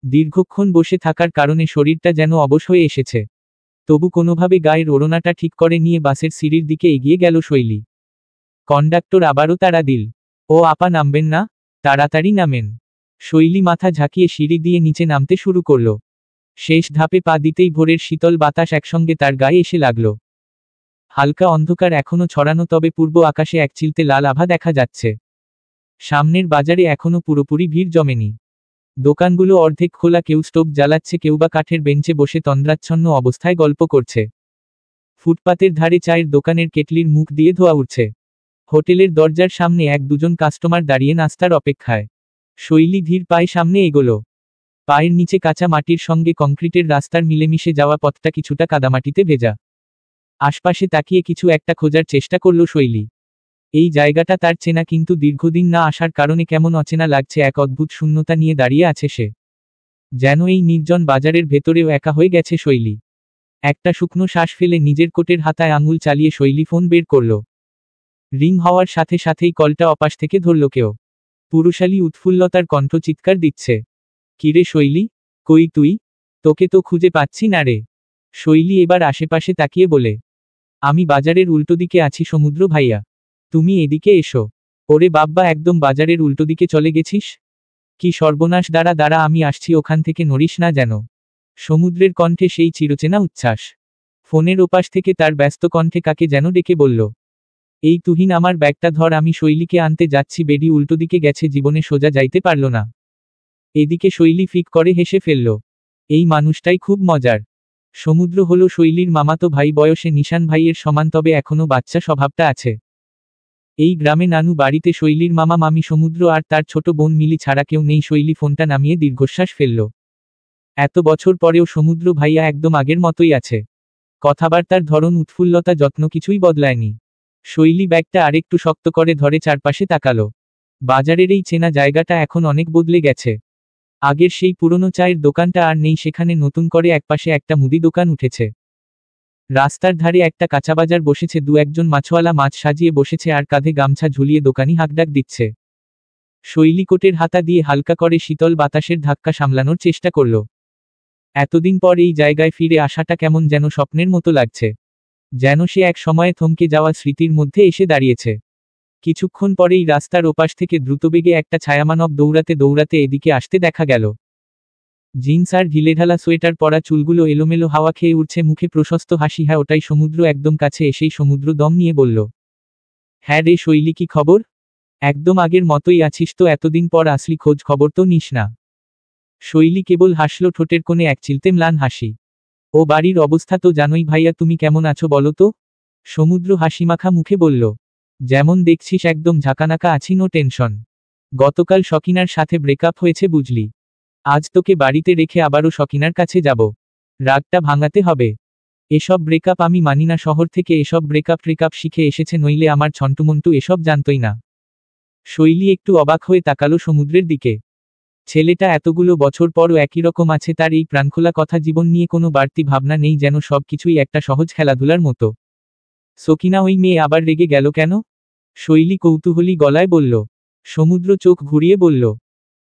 দীর্ঘক্ষণ বসে থাকার কারণে শরীরটা যেন অবশ হয়ে এসেছে। তবু কোনোভাবে গায়ের ওড়নাটা ঠিক করে নিয়ে বাসের সিঁড়ির দিকে এগিয়ে গেল শৈলী। কন্ডাক্টর আবারও তাড়া দিল, ও আপা নামবেন না? তাড়াতাড়ি নামেন। শৈলী মাথা ঝাঁকিয়ে সিঁড়ি দিয়ে নিচে নামতে শুরু করল। শেষ ধাপে পা দিতেই ভোরের শীতল বাতাস একসঙ্গে তার গায়ে এসে লাগল। হালকা অন্ধকার এখনো ছড়ানো, তবে পূর্ব আকাশে একচিলতে লাল আভা দেখা যাচ্ছে। সামনের বাজারে এখনো পুরোপুরি ভিড় জমেনি। দোকানগুলো অর্ধেক খোলা, কেউ স্টোভ জ্বালাচ্ছে, কেউ বা কাঠের বেঞ্চে বসে তন্দ্রাচ্ছন্ন অবস্থায় গল্প করছে। ফুটপাতের ধারে চায়ের দোকানের কেটলির মুখ দিয়ে ধোঁয়া উঠছে। হোটেলের দরজার সামনে এক দুজন কাস্টমার দাঁড়িয়ে নাস্তার অপেক্ষায়। শৈলী ধীর পায়ে সামনে এগোলো। পায়ের নিচে কাঁচা মাটির সঙ্গে কংক্রিটের রাস্তার মিলেমিশে যাওয়া পথটা কিছুটা কাদামাটিতে ভেজা। আশপাশে তাকিয়ে কিছু একটা খোঁজার চেষ্টা করল শৈলী। এই জায়গাটা তার চেনা, কিন্তু দীর্ঘদিন না আসার কারণে কেমন অচেনা লাগছে। এক অদ্ভুত শূন্যতা নিয়ে দাঁড়িয়ে আছে সে। যেন এই নির্জন বাজারের ভেতরেও একা হয়ে গেছে শৈলী। একটা শুকনো শ্বাস ফেলে নিজের কোটের হাতায় আঙুল চালিয়ে শৈলী ফোন বের করল। রিং হওয়ার সাথে সাথেই কলটা অপাশ থেকে ধরল কেউ। পুরুষালী উৎফুল্লতার কণ্ঠ চিৎকার দিচ্ছে, কিরে শৈলী, কই তুই? তোকে তো খুঁজে পাচ্ছি না রে। শৈলী এবার আশেপাশে তাকিয়ে বলে, আমি বাজারের উল্টো দিকে আছি সমুদ্র ভাইয়া। তুমি এদিকে এসো। ওরে বাব্বা, একদম বাজারের উল্টো দিকে চলে গেছিস? কি সর্বনাশ, দাঁড়া দাঁড়া, আমি আসছি, ওখান থেকে নড়িস না যেন। সমুদ্রের কণ্ঠে সেই চিরচেনা উচ্ছ্বাস। ফোনের ওপাশ থেকে তার ব্যস্ত কণ্ঠে কাকে যেন ডেকে বলল, এই তুহিন, আমার ব্যাগটা ধর, আমি শৈলীকে আনতে যাচ্ছি। বেডি উল্টো দিকে গেছে, জীবনে সোজা যাইতে পারল না। এদিকে শৈলী ফিক করে হেসে ফেলল। এই মানুষটাই খুব মজার। সমুদ্র হলো শৈলীর মামাতো ভাই, বয়সে নিশান ভাইয়ের সমান, তবে এখনো বাচ্চা স্বভাবটা আছে। এই গ্রামে নানু বাড়িতে শৈলীর মামা মামি, সমুদ্র আর তার ছোট বোন মিলি ছাড়া কেউ নেই। শৈলী ফোনটা নামিয়ে দীর্ঘশ্বাস ফেলল। এত বছর পরেও সমুদ্র ভাইয়া একদম আগের মতোই আছে। কথাবার্তার ধরন, উৎফুল্লতা, যত্ন কিছুই বদলায়নি। শৈলী ব্যাগটা আরেকটু শক্ত করে ধরে চারপাশে তাকালো। বাজারের এই চেনা জায়গাটা এখন অনেক বদলে গেছে। আগের সেই পুরনো চায়ের দোকানটা আর নেই, সেখানে নতুন করে একপাশে একটা মুদি দোকান উঠেছে। রাস্তার ধারে একটা কাঁচাবাজার বসেছে, দু একজন মাছওয়ালা মাছ সাজিয়ে বসেছে আর কাঁধে গামছা ঝুলিয়ে দোকানি হাঁকডাক দিচ্ছে। শৈলী কোটের হাতা দিয়ে হালকা করে শীতল বাতাসের ধাক্কা সামলানোর চেষ্টা করল। এতদিন পর এই জায়গায় ফিরে আসাটা কেমন যেন স্বপ্নের মতো লাগছে। যেন সে এক সময়ে থমকে যাওয়া স্মৃতির মধ্যে এসে দাঁড়িয়েছে। কিছুক্ষণ পরেই রাস্তার ওপাশ থেকে দ্রুতবেগে একটা ছায়ামানব দৌড়াতে দৌড়াতে এদিকে আসতে দেখা গেল। জিন্স আর ঢিলেঢালা সোয়েটার পরা, চুলগুলো এলোমেলো, হাওয়া খেয়ে উঠছে, মুখে প্রশস্ত হাসি। হ্যাঁ, ওটাই সমুদ্র। একদম কাছে এসেই সমুদ্র দম নিয়ে বলল, হ্যাঁ রে শৈলী, কি খবর? একদম আগের মতোই আছিস তো? এতদিন পর আসলি, খোঁজ খবর তো নিস না। শৈলী কেবল হাসল, ঠোঁটের কোণে এক চিলতে ম্লান হাসি। ও বাড়ির অবস্থা তো জানোই ভাইয়া, তুমি কেমন আছো বলো তো? সমুদ্র হাসিমাখা মুখে বলল, যেমন দেখছিস একদম ঝাঁকানাকা আছি, নো টেনশন। গতকাল সকিনার সাথে ব্রেকআপ হয়েছে বুঝলি। আজ তোকে বাড়িতে রেখে আবারও সকিনার কাছে যাব। রাগটা ভাঙাতে হবে। এসব ব্রেকআপ আমি মানি না। শহর থেকে এসব ব্রেকআপ ট্রেকআপ শিখে এসেছে, নইলে আমার ছন্টুমন্টু এসব জানতই না। শৈলী একটু অবাক হয়ে তাকালো সমুদ্রের দিকে। ছেলেটা এতগুলো বছর পরও একই রকম আছে, তার এই প্রাণখোলা কথা, জীবন নিয়ে কোনো বাড়তি ভাবনা নেই, যেন সবকিছুই একটা সহজ খেলাধুলার মতো। সকিনা, ওই মেয়ে আবার রেগে গেল কেন? শৈলী কৌতূহলী গলায় বলল। সমুদ্র চোখ ঘুরিয়ে বলল,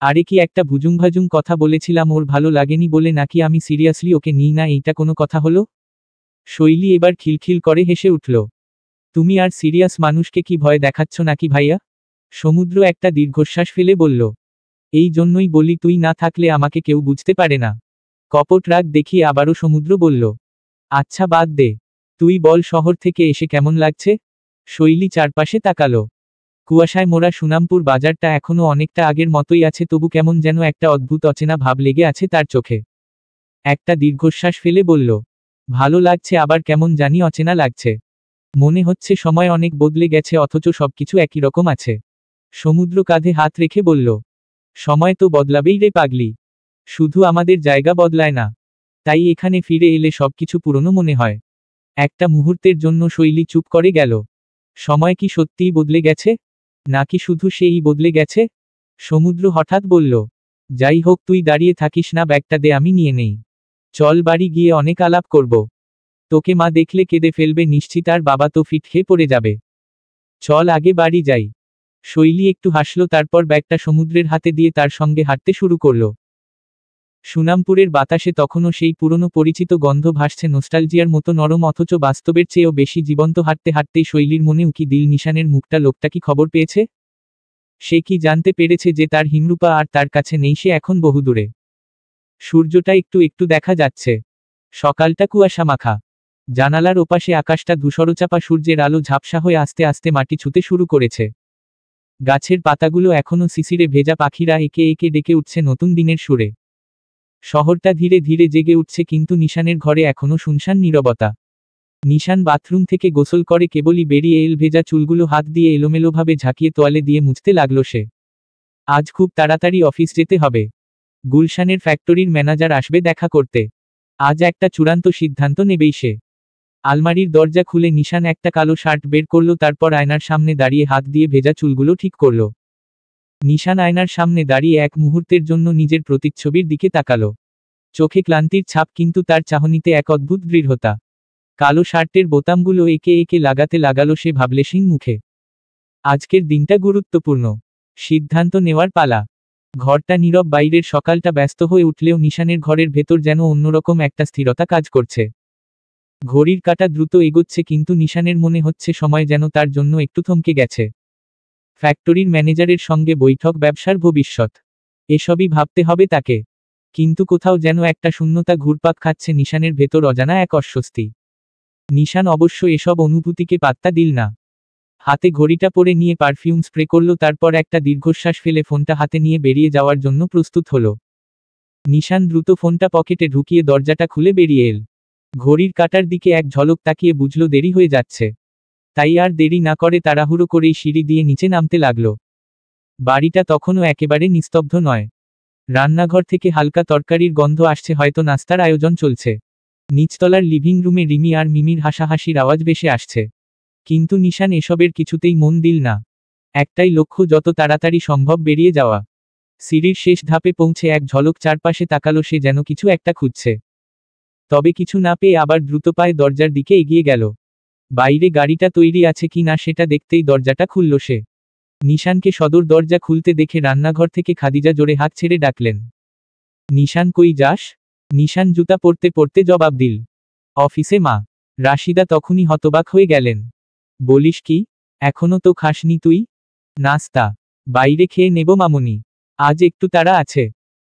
আরে কি একটা ভুজুংভাজুং কথা বলেছিলাম, ওর ভালো লাগেনি বলে, নাকি আমি সিরিয়াসলি ওকে নিই না, এইটা কোনো কথা হলো? শৈলী এবার খিলখিল করে হেসে উঠল। তুমি আর সিরিয়াস মানুষকে কি ভয় দেখাচ্ছ নাকি ভাইয়া? সমুদ্র একটা দীর্ঘশ্বাস ফেলে বলল, এই জন্যই বলি, তুই না থাকলে আমাকে কেউ বুঝতে পারে না। কপট রাগ দেখিয়ে আবারও সমুদ্র বলল, আচ্ছা বাদ দে, তুই বল, শহর থেকে এসে কেমন লাগছে? শৈলী চারপাশে তাকালো। কুয়াশায় মোড়া সুনামপুর বাজারটা এখনো অনেকটা আগের মতোই আছে, তবু কেমন যেন একটা অদ্ভুত অচেনা ভাব লেগে আছে তার চোখে। একটা দীর্ঘশ্বাস ফেলে বলল, ভালো লাগছে, আবার কেমন জানি অচেনা লাগছে। মনে হচ্ছে সময় অনেক বদলে গেছে, অথচ সবকিছু একই রকম আছে। সমুদ্র কাঁধে হাত রেখে বলল, সময় তো বদলাবেই রে পাগলি। শুধু আমাদের জায়গা বদলায় না। তাই এখানে ফিরে এলে সবকিছু পুরনো মনে হয়। একটা মুহূর্তের জন্য শৈলী চুপ করে গেল। সময় কি সত্যিই বদলে গেছে? নাকি শুধু সেই বদলে গেছে? সমুদ্র হঠাৎ বলল, যাই হোক, তুই দাঁড়িয়ে থাকিস না, ব্যাগটা দে, আমি নিয়ে নেই। চল, বাড়ি গিয়ে অনেক আলাপ করব। তোকে মা দেখলে কেঁদে ফেলবে নিশ্চিত, আর বাবা তো ফিট খেয়ে পড়ে যাবে। চল আগে বাড়ি যাই। শৈলী একটু হাসল, তারপর ব্যাগটা সমুদ্রের হাতে দিয়ে তার সঙ্গে হাঁটতে শুরু করল। সুনামপুরের বাতাসে তখনও সেই পুরনো পরিচিত গন্ধ ভাসছে, নস্টালজিয়ার মতো নরম, অথচ বাস্তবের চেয়েও বেশি জীবন্ত। হাঁটতে হাঁটতেই শৈলীর মনে উকি দিল নিশানের মুখটা। লোকটা কি খবর পেয়েছে? সে কি জানতে পেরেছে যে তার হিমরূপা আর তার কাছে নেই, সে এখন বহুদূরে? সূর্যটা একটু একটু দেখা যাচ্ছে। সকালটা কুয়াশা মাখা। জানালার ওপাশে আকাশটা ধূসরচাপা, সূর্যের আলো ঝাপসা হয়ে আস্তে আস্তে মাটি ছুঁতে শুরু করেছে। গাছের পাতাগুলো এখনো শিশিরে ভেজা, পাখিরা একে একে ডেকে উঠছে নতুন দিনের সুরে। শহরটা ধীরে ধীরে জেগে উঠছে, কিন্তু নিশানের ঘরে এখনো শুনশান নীরবতা। নিশান বাথরুম থেকে গোসল করে কেবলই বেরিয়ে এল, ভেজা চুলগুলো হাত দিয়ে এলোমেলোভাবে ঝাঁকিয়ে তোয়ালে দিয়ে মুছতে লাগলো সে। আজ খুব তাড়াতাড়ি অফিস যেতে হবে। গুলশানের ফ্যাক্টরির ম্যানেজার আসবে দেখা করতে। আজ একটা চূড়ান্ত সিদ্ধান্ত নেবেই সে। আলমারির দরজা খুলে নিশান একটা কালো শার্ট বের করল, তারপর আয়নার সামনে দাঁড়িয়ে হাত দিয়ে ভেজা চুলগুলো ঠিক করল। নিশান আয়নার সামনে দাঁড়িয়ে এক মুহূর্তের জন্য নিজের প্রতিচ্ছবির দিকে তাকালো। চোখে ক্লান্তির ছাপ, কিন্তু তার চাহনিতে এক অদ্ভুত দৃঢ়তা। কালো শার্টের বোতামগুলো একে একে লাগাতে লাগালো সে ভাবলেশীন মুখে। আজকের দিনটা গুরুত্বপূর্ণ। সিদ্ধান্ত নেওয়ার পালা। ঘরটা নীরব, বাইরের সকালটা ব্যস্ত হয়ে উঠলেও নিশানের ঘরের ভেতর যেন অন্যরকম একটা স্থিরতা কাজ করছে। ঘড়ির কাঁটা দ্রুত এগোচ্ছে, কিন্তু নিশানের মনে হচ্ছে সময় যেন তার জন্য একটু থমকে গেছে। ফ্যাক্টরির ম্যানেজারের সঙ্গে বৈঠক, ব্যবসার ভবিষ্যৎ, এসবই ভাবতে হবে তাকে। কিন্তু কোথাও যেন একটা শূন্যতা ঘুরপাক খাচ্ছে নিশানের ভেতর, অজানা এক অস্বস্তি। নিশান অবশ্য এসব অনুভূতিকে পাত্তা দিল না। হাতে ঘড়িটা পরে নিয়ে পারফিউম স্প্রে করল, তারপর একটা দীর্ঘশ্বাস ফেলে ফোনটা হাতে নিয়ে বেরিয়ে যাওয়ার জন্য প্রস্তুত হলো। নিশান দ্রুত ফোনটা পকেটে ঢুকিয়ে দরজাটা খুলে বেরিয়ে এল। ঘড়ির কাঁটার দিকে এক ঝলক তাকিয়ে বুঝল দেরি হয়ে যাচ্ছে। তাই আর দেরি না করে তাড়াহুড়ো করেই সিঁড়ি দিয়ে নিচে নামতে লাগল। বাড়িটা তখনও একেবারে নিস্তব্ধ নয়। রান্নাঘর থেকে হালকা তরকারির গন্ধ আসছে, হয়তো নাস্তার আয়োজন চলছে। নিচতলার লিভিং রুমে রিমি আর মিমির হাসাহাসির আওয়াজ ভেসে আসছে। কিন্তু নিশান এসবের কিছুতেই মন দিল না। একটাই লক্ষ্য, যত তাড়াতাড়ি সম্ভব বেরিয়ে যাওয়া। সিঁড়ির শেষ ধাপে পৌঁছে এক ঝলক চারপাশে তাকালো সে, যেন কিছু একটা খুঁজছে। তবে কিছু না পেয়ে আবার দ্রুত পায়ে দরজার দিকে এগিয়ে গেল। বাইরে গাড়িটা তৈরি আছে কি না সেটা দেখতেই দরজাটা খুলল সে। নিশানকে সদর দরজা খুলতে দেখে রান্নাঘর থেকে খাদিজা জোরে হাত ছেড়ে ডাকলেন, নিশান কই যাস? নিশান জুতা পরতে পরতে জবাব দিল, অফিসে মা। রাশিদা তখনই হতবাক হয়ে গেলেন। বলিস কি, এখনো তো খাসনি তুই? নাস্তা বাইরে খেয়ে নেব মামুনি, আজ একটু তাড়া আছে,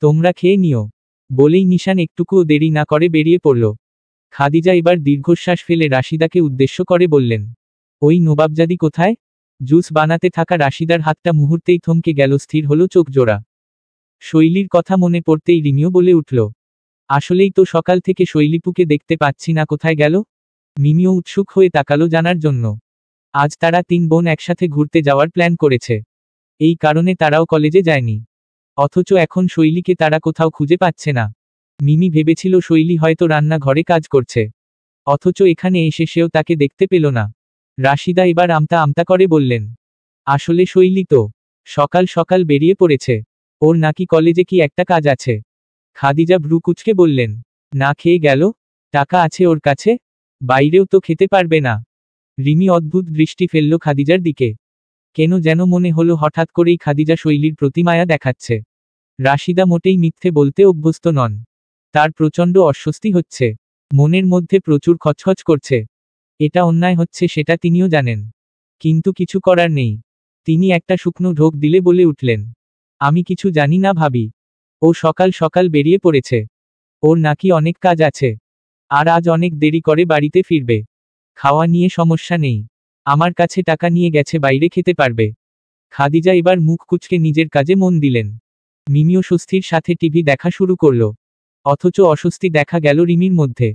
তোমরা খেয়ে নিও। বলেই নিশান একটুকুও দেরি না করে বেরিয়ে পড়ল। খাদিজা এবার দীর্ঘশ্বাস ফেলে রাশিদাকে উদ্দেশ্য করে বললেন, ওই নবাবজাদি কোথায়? জুস বানাতে থাকা রাশিদার হাতটা মুহূর্তেই থমকে গেল, স্থির হলো চোখ জোড়া। শৈলীর কথা মনে পড়তেই রিমিও বলে উঠল, আসলেই তো সকাল থেকে শৈলীপুকে দেখতে পাচ্ছি না, কোথায় গেল? মিমিও উৎসুক হয়ে তাকালো জানার জন্য। আজ তারা 3 বোন একসাথে ঘুরতে যাওয়ার প্ল্যান করেছে। এই কারণে তারাও কলেজে যায়নি। অথচ এখন শৈলীকে তারা কোথাও খুঁজে পাচ্ছে না। মিমি ভেবেছিল শৈলী হয়তো রান্নাঘরে কাজ করছে। অথচ এখানে এসে সেও তাকে দেখতে পেল না। রাশিদা এবার আমতা আমতা করে বললেন, আসলে শৈলী তো সকাল সকাল বেরিয়ে পড়েছে, ওর নাকি কলেজে কি একটা কাজ আছে। খাদিজা ভ্রু কুঁচকে বললেন, না খেয়ে গেল? টাকা আছে ওর কাছে, বাইরেও তো খেতে পারবে না। রিমি অদ্ভুত দৃষ্টি ফেলল খাদিজার দিকে। কেন যেন মনে হলো হঠাৎ করেই খাদিজা শৈলীর প্রতি মায়া দেখাচ্ছে। রাশিদা মোটেই মিথ্যে বলতে অভ্যস্ত নন। তার প্রচণ্ড অস্বস্তি হচ্ছে, মনের মধ্যে প্রচুর খচখচ করছে। এটা অন্যায় হচ্ছে সেটা তিনিও জানেন, কিন্তু কিছু করার নেই। তিনি একটা শুকনো ঢোক দিলে বলে উঠলেন, আমি কিছু জানি না ভাবি। ও সকাল সকাল বেরিয়ে পড়েছে, ওর নাকি অনেক কাজ আছে, আর আজ অনেক দেরি করে বাড়িতে ফিরবে। খাওয়া নিয়ে সমস্যা নেই, আমার কাছে টাকা নিয়ে গেছে, বাইরে খেতে পারবে। খাদিজা এবার মুখ কুঁচকে নিজের কাজে মন দিলেন। মিমিও স্বস্তির সাথে টিভি দেখা শুরু করল। অথচ অস্বস্তি দেখা গেল রিমির মধ্যে।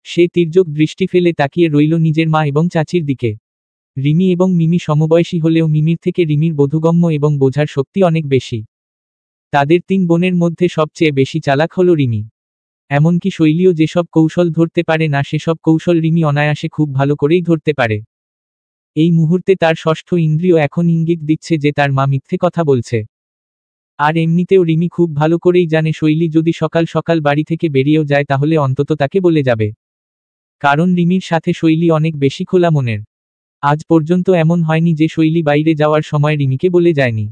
সে তির্যক দৃষ্টি ফেলে তাকিয়ে রইল নিজের মা এবং চাচির দিকে। রিমি এবং মিমি সমবয়সী হলেও মিমির থেকে রিমির বোধগম্য এবং বোঝার শক্তি অনেক বেশি। তাদের 3 বোনের মধ্যে সবচেয়ে বেশি চালাক হল রিমি। এমনকি শৈলীও যেসব কৌশল ধরতে পারে না সেসব কৌশল রিমি অনায়াসে খুব ভালো করেই ধরতে পারে। এই মুহূর্তে তার ষষ্ঠ ইন্দ্রিয় এখন ইঙ্গিত দিচ্ছে যে তার মা মিথ্যে কথা বলছে। আর এমনিতেও রিমি খুব ভালো করেই জানে শৈলী যদি সকাল সকাল বাড়ি থেকে বেরিয়েও যায় তাহলে অন্তত তাকে বলে যাবে। কারণ রিমির সাথে শৈলী অনেক বেশি খোলা মনের। আজ পর্যন্ত এমন হয়নি যে শৈলী বাইরে যাওয়ার সময় রিমিকে বলে যায়নি।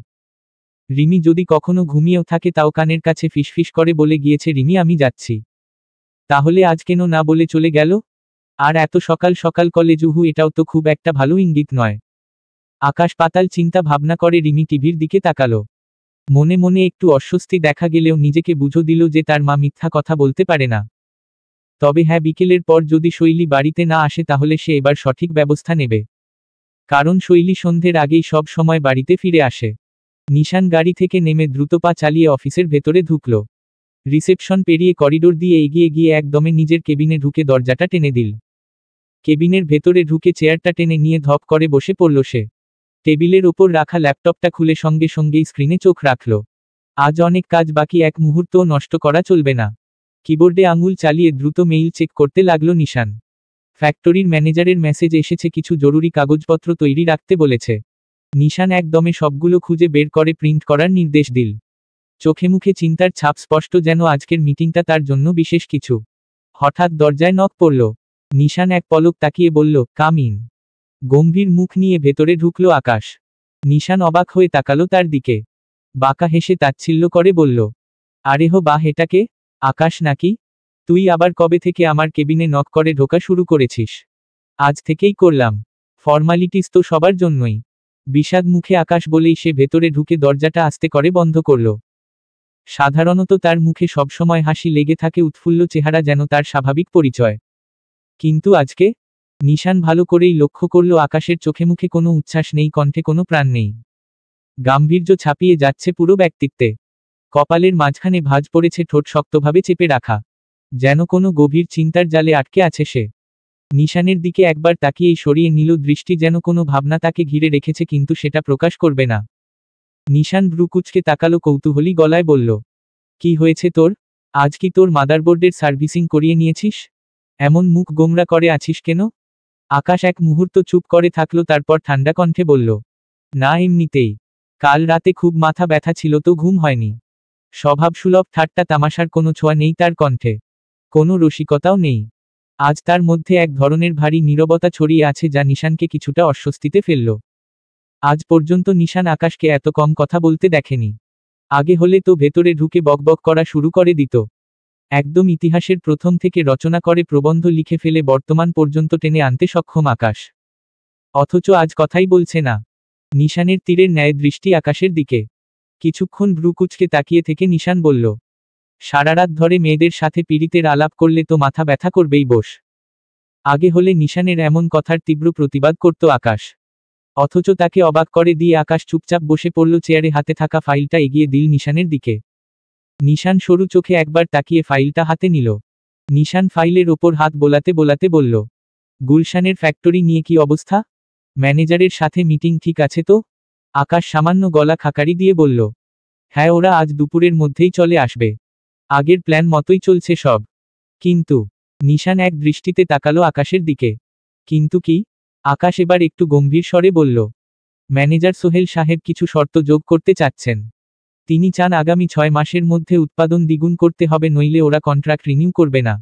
রিমি যদি কখনো ঘুমিয়েও থাকে তাও কানের কাছে ফিসফিস করে বলে গিয়েছে, রিমি আমি যাচ্ছি। তাহলে আজ কেন না বলে চলে গেল? আর এত সকাল সকাল কলেজ, এটাও তো খুব একটা ভালো ইঙ্গিত নয়। আকাশ পাতাল চিন্তা ভাবনা করে রিমি টিভির দিকে তাকালো। মনে মনে একটু অস্বস্তি দেখা গেলেও নিজেকে বুঝো দিল যে তার মা মিথ্যা কথা বলতে পারে না। তবে হ্যাঁ, বিকেলের পর যদি শৈলী বাড়িতে না আসে তাহলে সে এবার সঠিক ব্যবস্থা নেবে। কারণ শৈলী সন্ধ্যের আগেই সব সময় বাড়িতে ফিরে আসে। নিশান গাড়ি থেকে নেমে দ্রুত পা চালিয়ে অফিসের ভেতরে ঢুকল। রিসেপশন পেরিয়ে করিডোর দিয়ে এগিয়ে গিয়ে একদমে নিজের কেবিনে ঢুকে দরজাটা টেনে দিল। কেবিনের ভেতরে ঢুকে চেয়ারটা টেনে নিয়ে ধপ করে বসে পড়ল সে। টেবিলের ওপর রাখা ল্যাপটপটা খুলে সঙ্গে সঙ্গেই স্ক্রিনে চোখ রাখল। আজ অনেক কাজ বাকি, এক মুহূর্তও নষ্ট করা চলবে না। কিবোর্ডে আঙুল চালিয়ে দ্রুত মেইল চেক করতে লাগল নিশান। ফ্যাক্টরির ম্যানেজারের মেসেজ এসেছে, কিছু জরুরি কাগজপত্র তৈরি রাখতে বলেছে। নিশান একদমে সবগুলো খুঁজে বের করে প্রিন্ট করার নির্দেশ দিল। চোখে মুখে চিন্তার ছাপ স্পষ্ট, যেন আজকের মিটিংটা তার জন্য বিশেষ কিছু। হঠাৎ দরজায় নক পড়ল। নিশান এক পলক তাকিয়ে বলল, কাম ইন। গম্ভীর মুখ নিয়ে ভেতরে ঢুকল আকাশ। নিশান অবাক হয়ে তাকালো তার দিকে। বাঁকা হেসে তাচ্ছিল্য করে বলল, আরে হো বাহ, এটাকে? আকাশ নাকি? তুই আবার কবে থেকে আমার কেবিনে নক করে ঢোকা শুরু করেছিস? আজ থেকেই করলাম। ফর্মালিটিস তো সবার জন্যই। বিষাদ মুখে আকাশ বলেই সে ভেতরে ঢুকে দরজাটা আস্তে করে বন্ধ করল। সাধারণত তার মুখে সবসময় হাসি লেগে থাকে, উৎফুল্ল চেহারা যেন তার স্বাভাবিক পরিচয়। কিন্তু আজকে নিশান ভালো করেই লক্ষ্য করল আকাশের চোখে মুখে কোনো উচ্ছ্বাস নেই, কণ্ঠে কোনো প্রাণ নেই। গাম্ভীর্য ছাপিয়ে যাচ্ছে পুরো ব্যক্তিত্বে। কপালের মাঝখানে ভাঁজ পড়েছে, ঠোঁট শক্তভাবে চেপে রাখা, যেন কোনো গভীর চিন্তার জালে আটকে আছে সে। নিশানের দিকে একবার তাকিয়েই সরিয়ে নিল দৃষ্টি, যেন কোনো ভাবনা তাকে ঘিরে রেখেছে কিন্তু সেটা প্রকাশ করবে না। নিশান ভ্রু কুঁচকে তাকালো, কৌতূহলী গলায় বলল, কি হয়েছে তোর? আজ কি তোর মাদারবোর্ডের সার্ভিসিং করিয়ে নিয়েছিস? এমন মুখ গোমরা করে আছিস কেন? আকাশ এক মুহূর্ত চুপ করে থাকলো, তারপর ঠান্ডা কণ্ঠে বলল, না এমনিতেই। কাল রাতে খুব মাথা ব্যথা ছিল তো ঘুম হয়নি। স্বভাবসুলভ ঠাট্টা তামাশার কোনো ছোঁয়া নেই তার কণ্ঠে, কোনো রসিকতাও নেই। আজ তার মধ্যে এক ধরনের ভারী নীরবতা ছড়িয়ে আছে যা নিশানকে কিছুটা অস্বস্তিতে ফেলল। আজ পর্যন্ত নিশান আকাশকে এত কম কথা বলতে দেখেনি। আগে হলে তো ভেতরে ঢুকে বকবক করা শুরু করে দিত। একদম ইতিহাসের প্রথম থেকে রচনা করে প্রবন্ধ লিখে ফেলে বর্তমান পর্যন্ত টেনে আনতে সক্ষম আকাশ। অথচ আজ কথাই বলছে না। নিশানের তীরের ন্যায় দৃষ্টি আকাশের দিকে। কিছুক্ষণ ভ্রু কুঁচকে তাকিয়ে থেকে নিশান বলল, সারারাত ধরে মেয়েদের সাথে পীড়িতের আলাপ করলে তো মাথা ব্যথা করবেই বস। আগে হলে নিশানের এমন কথার তীব্র প্রতিবাদ করত আকাশ। অথচ তাকে অবাক করে দিয়ে আকাশ চুপচাপ বসে পড়ল চেয়ারে, হাতে থাকা ফাইলটা এগিয়ে দিল নিশানের দিকে। নিশান সরু চোখে একবার তাকিয়ে ফাইলটা হাতে নিল। নিশান ফাইলের ওপর হাত বোলাতে বোলাতে বলল, গুলশানের ফ্যাক্টরি নিয়ে কি অবস্থা? ম্যানেজারের সাথে মিটিং ঠিক আছে তো? আকাশ সামান্য গলা খাকারি দিয়ে বলল, হ্যাঁ, ওরা আজ দুপুরের মধ্যেই চলে আসবে। আগের প্ল্যান মতোই চলছে সব। কিন্তু নিশান এক দৃষ্টিতে তাকালো আকাশের দিকে। কিন্তু কি? আকাশ এবার একটু গম্ভীর স্বরে বলল, ম্যানেজার সোহেল সাহেব কিছু শর্ত যোগ করতে চাচ্ছেন। তিনি চান আগামী 6 মাসের মধ্যে উৎপাদন দ্বিগুণ করতে হবে, নইলে ওরা কন্ট্রাক্ট রিনিউ করবে না।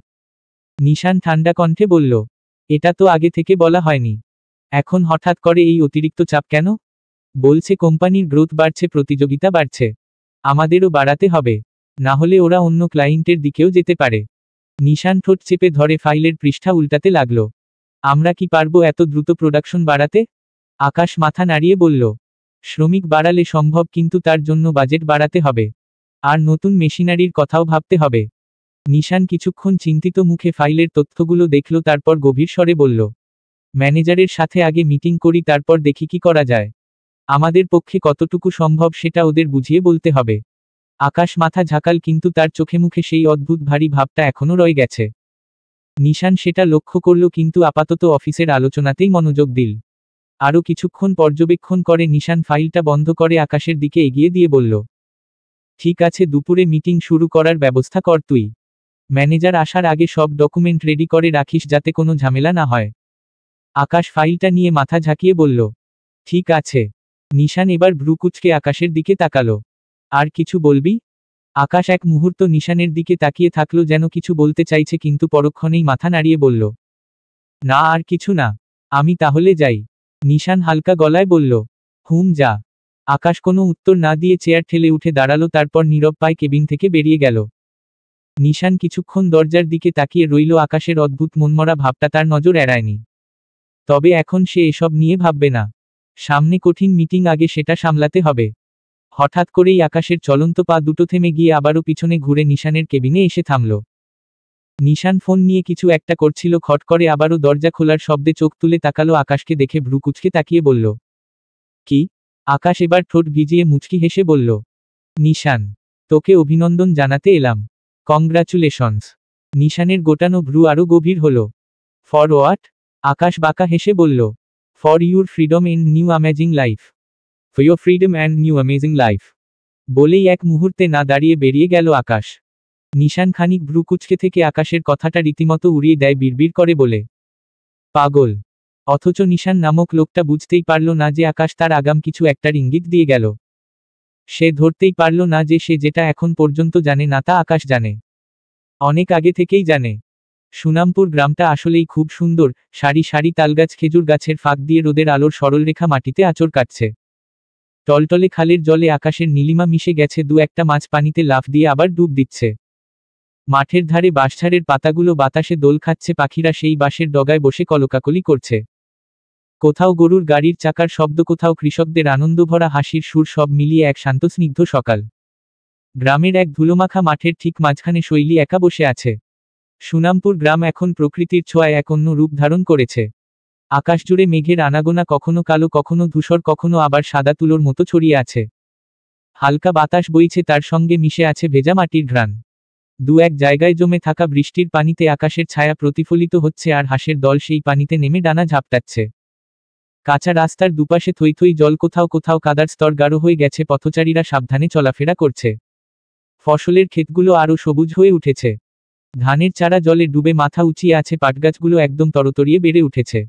নিশান ঠান্ডা কণ্ঠে বলল, এটা তো আগে থেকে বলা হয়নি। এখন হঠাৎ করে এই অতিরিক্ত চাপ কেন? বলছে কোম্পানির গ্রোথ বাড়ছে, প্রতিযোগিতা বাড়ছে, আমাদেরও বাড়াতে হবে, না হলে ওরা অন্য ক্লায়েন্টের দিকেও যেতে পারে। নিশান ঠোঁট চেপে ধরে ফাইলের পৃষ্ঠা উল্টাতে লাগল। আমরা কি পারবো এত দ্রুত প্রোডাকশন বাড়াতে? আকাশ মাথা নাড়িয়ে বলল, শ্রমিক বাড়ালে সম্ভব, কিন্তু তার জন্য বাজেট বাড়াতে হবে, আর নতুন মেশিনারির কথাও ভাবতে হবে। নিশান কিছুক্ষণ চিন্তিত মুখে ফাইলের তথ্যগুলো দেখল, তারপর গভীর স্বরে বলল, ম্যানেজারের সাথে আগে মিটিং করি, তারপর দেখি কি করা যায়। আমাদের পক্ষে কতটুকু সম্ভব সেটা ওদের বুঝিয়ে বলতে হবে। আকাশ মাথা ঝাঁকাল, কিন্তু তার চোখে মুখে সেই অদ্ভুত ভারী ভাবটা এখনো রয়ে গেছে। নিশান সেটা লক্ষ্য করল, কিন্তু আপাতত অফিসের আলোচনাতেই মনোযোগ দিল। আরও কিছুক্ষণ পর্যবেক্ষণ করে নিশান ফাইলটা বন্ধ করে আকাশের দিকে এগিয়ে দিয়ে বলল, ঠিক আছে, দুপুরে মিটিং শুরু করার ব্যবস্থা কর তুই। ম্যানেজার আসার আগে সব ডকুমেন্ট রেডি করে রাখিস, যাতে কোনো ঝামেলা না হয়। আকাশ ফাইলটা নিয়ে মাথা ঝাঁকিয়ে বলল, ঠিক আছে। নিশান এবার ভ্রু কুঁচকে আকাশের দিকে তাকালো। আর কিছু বলবি? আকাশ এক মুহূর্ত নিশানের দিকে তাকিয়ে থাকলো, যেন কিছু বলতে চাইছে, কিন্তু পরক্ষণেই মাথা নাড়িয়ে বলল, না, আর কিছু না। আমি তাহলে যাই। নিশান হালকা গলায় বলল, যা। আকাশ কোনো উত্তর না দিয়ে চেয়ার ঠেলে উঠে দাঁড়ালো, তারপর নীরব পায়ে কেবিন থেকে বেরিয়ে গেল। নিশান কিছুক্ষণ দরজার দিকে তাকিয়ে রইল। আকাশের অদ্ভুত মনমরা ভাবটা তার নজর এড়ায়নি। তবে এখন সে এসব নিয়ে ভাববে না। সামনে কঠিন মিটিং, আগে সেটা সামলাতে হবে। হঠাৎ করেই আকাশের চলন্ত পা দুটো থেমে গিয়ে আবারও পিছনে ঘুরে নিশানের কেবিনে এসে থামল। নিশান ফোন নিয়ে কিছু একটা করছিল। খট করে আবারও দরজা খোলার শব্দে চোখ তুলে তাকালো, আকাশকে দেখে ভ্রু কুঁচকে তাকিয়ে বলল, কি? আকাশ এবার ঠোঁট ভিজিয়ে মুচকি হেসে বলল, নিশান, তোকে অভিনন্দন জানাতে এলাম। কংগ্রাচুলেশনস। নিশানের গোটানো ভ্রু আরও গভীর হল। For what? আকাশ বাঁকা হেসে বলল, for your freedom and new amazing life. For your freedom and new amazing life. বলেই এক মুহূর্তে না দাঁড়িয়ে বেরিয়ে গেল আকাশ। নিশান খানিক ভ্রু কুঁচকে থেকে আকাশের কথাটা রীতিমতো উড়িয়ে দেয়, বিড়বিড় করে বলে, পাগল। অথচ নিশান নামক লোকটা বুঝতেই পারল না যে আকাশ তার আগাম কিছু একটার ইঙ্গিত দিয়ে গেল। সে ধরতেই পারল না যে সে যেটা এখন পর্যন্ত জানে না তা আকাশ জানে। অনেক আগে থেকেই জানে। সুনামপুর গ্রামটা আসলেই খুব সুন্দর। সারি সারি তালগাছ, খেজুর গাছের ফাঁক দিয়ে রোদের আলোর সরলরেখা মাটিতে আঁচড় কাটছে। টলটলে খালের জলে আকাশের নীলিমা মিশে গেছে, দু একটা মাছ পানিতে লাফ দিয়ে আবার ডুব দিচ্ছে। মাঠের ধারে বাঁশঝাড়ের পাতাগুলো বাতাসে দোল খাচ্ছে, পাখিরা সেই বাঁশের ডগায় বসে কলকাকলি করছে। কোথাও গরুর গাড়ির চাকার শব্দ, কোথাও কৃষকদের আনন্দভরা হাসির সুর, সব মিলিয়ে এক শান্ত স্নিগ্ধ সকাল। গ্রামের এক ধুলোমাখা মাঠের ঠিক মাঝখানে শৈলী একা বসে আছে। সুনামপুর গ্রাম এখন প্রকৃতির ছোঁয়ায় এক অন্য রূপ ধারণ করেছে। আকাশ জুড়ে মেঘের আনাগোনা, কখনো কালো, কখনো ধূসর, কখনো আবার সাদা তুলোর মতো ছড়িয়ে আছে। হালকা বাতাস বইছে, তার সঙ্গে মিশে আছে ভেজা মাটির ঘ্রাণ। দু এক জায়গায় জমে থাকা বৃষ্টির পানিতে আকাশের ছায়া প্রতিফলিত হচ্ছে, আর হাঁসের দল সেই পানিতে নেমে ডানা ঝাপটাচ্ছে। কাঁচা রাস্তার দুপাশে থই থই জল, কোথাও কোথাও কাদার স্তর গাঢ় হয়ে গেছে, পথচারীরা সাবধানে চলাফেরা করছে। ফসলের ক্ষেতগুলো আরও সবুজ হয়ে উঠেছে। ধানের চারা জলে ডুবে মাথা উঁচিয়ে আছে, পাটগাছগুলো একদম তরতরিয়ে বেড়ে উঠেছে।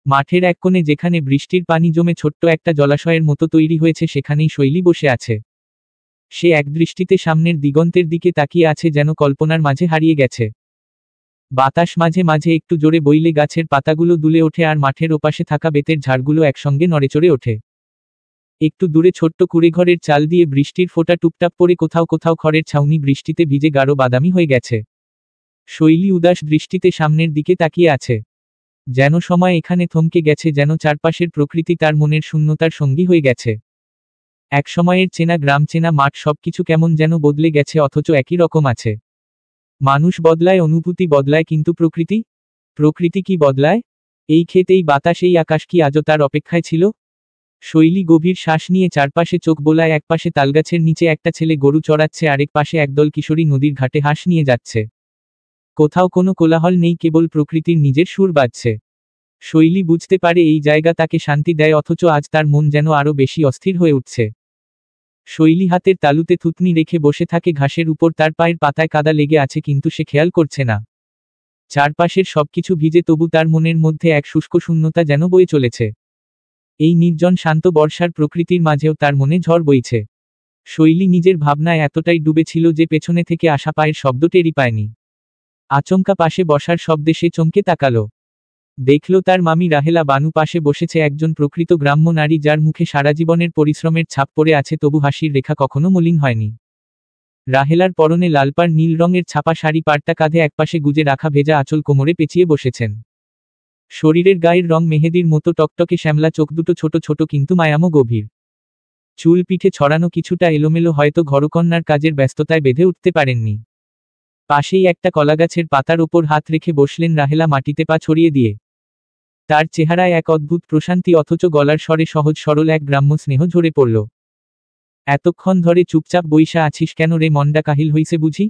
মাঠের এক কোণে যেখানে বৃষ্টির পানি জমে ছোট্ট একটা জলাশয়ের মতো তৈরি হয়েছে, সেখানেই শৈলী বসে আছে। সে একদৃষ্টিতে সামনের দিগন্তের দিকে তাকিয়ে আছে, যেন কল্পনার মাঝে হারিয়ে গেছে। বাতাস মাঝে মাঝে একটু জোরে বইলে গাছের পাতাগুলো দুলে ওঠে, আর মাঠের ওপাশে থাকা বেতের ঝাড়গুলো একসঙ্গে নড়েচড়ে ওঠে। একটু দূরে ছোট্ট কুঁড়েঘরের চাল দিয়ে বৃষ্টির ফোঁটা টুপটাপ পড়ে, কোথাও কোথাও খড়ের ছাউনি বৃষ্টিতে ভিজে গাঢ় বাদামি হয়ে গেছে। শৈলী উদাস দৃষ্টিতে সামনের দিকে তাকিয়ে আছে। যেন সময় এখানে থমকে গেছে, যেন চারপাশের প্রকৃতি তার মনের শূন্যতার সঙ্গী হয়ে গেছে। এক সময়ের চেনা গ্রাম, চেনা মাঠ, সবকিছু কেমন যেন বদলে গেছে, অথচ একই রকম আছে। মানুষ বদলায়, অনুভূতি বদলায়, কিন্তু প্রকৃতি কি বদলায়? এই ক্ষেত, এই বাতাস, এই আকাশ কি আজও তার অপেক্ষায় ছিল? শৈলী গভীর শ্বাস নিয়ে চারপাশে চোখ বোলায়। একপাশে তালগাছের নিচে একটা ছেলে গরু চড়াচ্ছে, আরেক পাশে একদল কিশোরী নদীর ঘাটে হাঁস নিয়ে যাচ্ছে। কোথাও কোনো কোলাহল নেই, কেবল প্রকৃতির নিজের সুর বাজছে। শৈলী বুঝতে পারে এই জায়গা তাকে শান্তি দেয়, অথচ আজ তার মন যেন আরও বেশি অস্থির হয়ে উঠছে। শৈলী হাতের তালুতে থুতনি রেখে বসে থাকে ঘাসের উপর, তার পায়ের পাতায় কাদা লেগে আছে, কিন্তু সে খেয়াল করছে না। চারপাশের সবকিছু ভিজে, তবু তার মনের মধ্যে এক শুষ্ক শূন্যতা যেন বয়ে চলেছে। এই নির্জন শান্ত বর্ষার প্রকৃতির মাঝেও তার মনে ঝড় বইছে। শৈলী নিজের ভাবনায় এতটাই ডুবেছিল যে পেছনে থেকে আসা পায়ের শব্দ টেরি পায়নি। আচমকা পাশে বসার শব্দে সে চমকে তাকালো। দেখল তার মামি রাহেলা বানু পাশে বসেছে, একজন প্রকৃত গ্রাম্য নারী, যার মুখে সারা জীবনের পরিশ্রমের ছাপ পড়ে আছে, তবু হাসির রেখা কখনো মলিন হয়নি। রাহেলার পরনে লালপাড় নীল রঙের ছাপা শাড়ি, পাড়টা কাঁধে, একপাশে গুজে রাখা ভেজা আঁচল কোমরে পেঁচিয়ে বসেছেন। শরীরের গায়ের রং মেহেদির মতো টকটকে শ্যামলা, চোখ দুটো ছোট ছোট কিন্তু মায়ামো গভীর। চুল পিঠে ছড়ানো, কিছুটা এলোমেলো, হয়তো ঘরকন্নার কাজের ব্যস্ততায় বেঁধে উঠতে পারেননি। পাশেই একটা কলাগাছের পাতার ওপর হাত রেখে বসলেন রাহেলা, মাটিতে পা ছড়িয়ে দিয়ে। তার চেহারায় এক অদ্ভুত প্রশান্তি, অথচ গলার স্বরে সহজ সরল এক গ্রাম্য স্নেহ ঝরে পড়ল। এতক্ষণ ধরে চুপচাপ বইসা আছিস কেন রে, মনটা কাহিল হইছে বুঝি?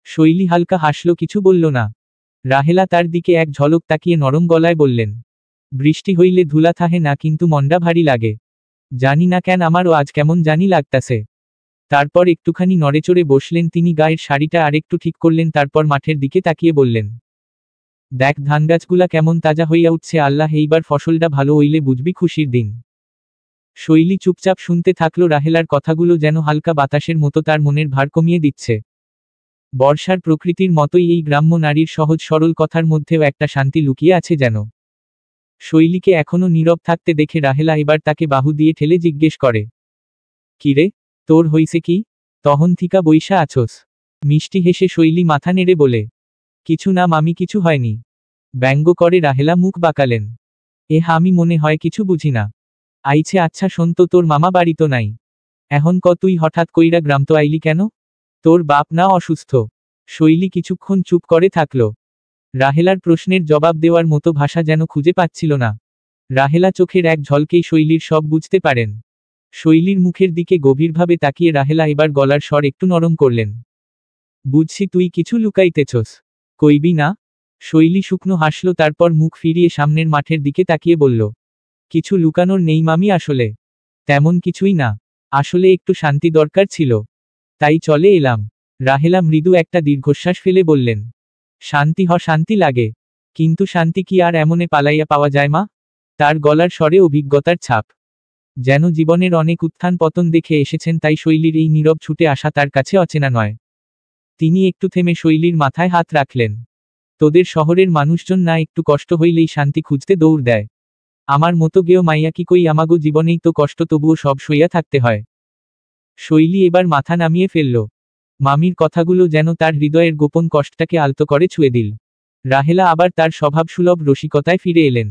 শৈলী হালকা হাসল, কিছু বলল না। রাহেলা তার দিকে এক ঝলক তাকিয়ে নরম গলায় বললেন, বৃষ্টি হইলে ধুলা থাহে না, কিন্তু মনটা ভারী লাগে। জানি না কেন, আমারও আজ কেমন জানি লাগতাছে। তারপর একটুখানি নড়েচড়ে বসলেন তিনি, গায়ের শাড়িটা আরেকটু ঠিক করলেন, তারপর মাঠের দিকে তাকিয়ে বললেন, দেখ ধানগাছগুলা কেমন তাজা হইয়া উঠছে, আল্লাহ, এইবার ফসলটা ভালো হইলে বুঝবি খুশির দিন। শৈলী চুপচাপ শুনতে থাকলো, রাহেলার কথাগুলো যেন হালকা বাতাসের মতো তার মনের ভার কমিয়ে দিচ্ছে। বর্ষার প্রকৃতির মতোই এই গ্রাম্য নারীর সহজ সরল কথার মধ্যেও একটা শান্তি লুকিয়ে আছে যেন। শৈলীকে এখনো নীরব থাকতে দেখে রাহেলা এবার তাকে বাহু দিয়ে ঠেলে জিজ্ঞেস করে, কিরে, তোর হইছে কি? তখন থিকা বইসা আছোস? মিষ্টি হেসে শৈলী মাথা নেড়ে বলে, কিছু না মামি, কিছু হয়নি। ব্যঙ্গ করে রাহেলা মুখ বাঁকালেন, আমি মনে হয় কিছু বুঝি না। আইছে, আচ্ছা শোন তো, তোর মামা বাড়ি তো নাই, এখন তুই হঠাৎ কইরা গ্রাম তো আইলি কেন? তোর বাপ না অসুস্থ? শৈলী কিছুক্ষণ চুপ করে থাকল। রাহেলার প্রশ্নের জবাব দেওয়ার মতো ভাষা যেন খুঁজে পাচ্ছিল না। রাহেলা চোখের এক ঝলকেই শৈলীর সব বুঝতে পারেন। শৈলীর মুখের দিকে গভীরভাবে তাকিয়ে রাহেলা এবার গলার স্বর একটু নরম করলেন, বুঝছি তুই কিছু লুকাইতেছস, কইবি না? শৈলী শুকনো হাসল, তারপর মুখ ফিরিয়ে সামনের মাঠের দিকে তাকিয়ে বলল, কিছু লুকানোর নেই মামি, আসলে তেমন কিছুই না। আসলে একটু শান্তি দরকার ছিল, তাই চলে এলাম। রাহেলা মৃদু একটা দীর্ঘশ্বাস ফেলে বললেন, শান্তি লাগে, কিন্তু শান্তি কি আর এমনে পালাইয়া পাওয়া যায় মা? তার গলার স্বরে অভিজ্ঞতার ছাপ, যেন জীবনের অনেক উত্থান পতন দেখে এসেছেন, তাই শৈলীর এই নীরব ছুটে আসা তার কাছে অচেনা নয়। তিনি একটু থেমে শৈলীর মাথায় হাত রাখলেন, তোদের শহরের মানুষজন না একটু কষ্ট হইলেই শান্তি খুঁজতে দৌড় দেয়, আমার মতো গেও মাইয়া কি কই, আমাগো জীবনেই তো কষ্ট, তবুও সব সইয়া থাকতে হয়। শৈলী এবার মাথা নামিয়ে ফেলল। মামির কথাগুলো যেন তার হৃদয়ের গোপন কষ্টটাকে আলতো করে ছুঁয়ে দিল। রাহেলা আবার তার স্বভাবসুলভ রসিকতায় ফিরে এলেন।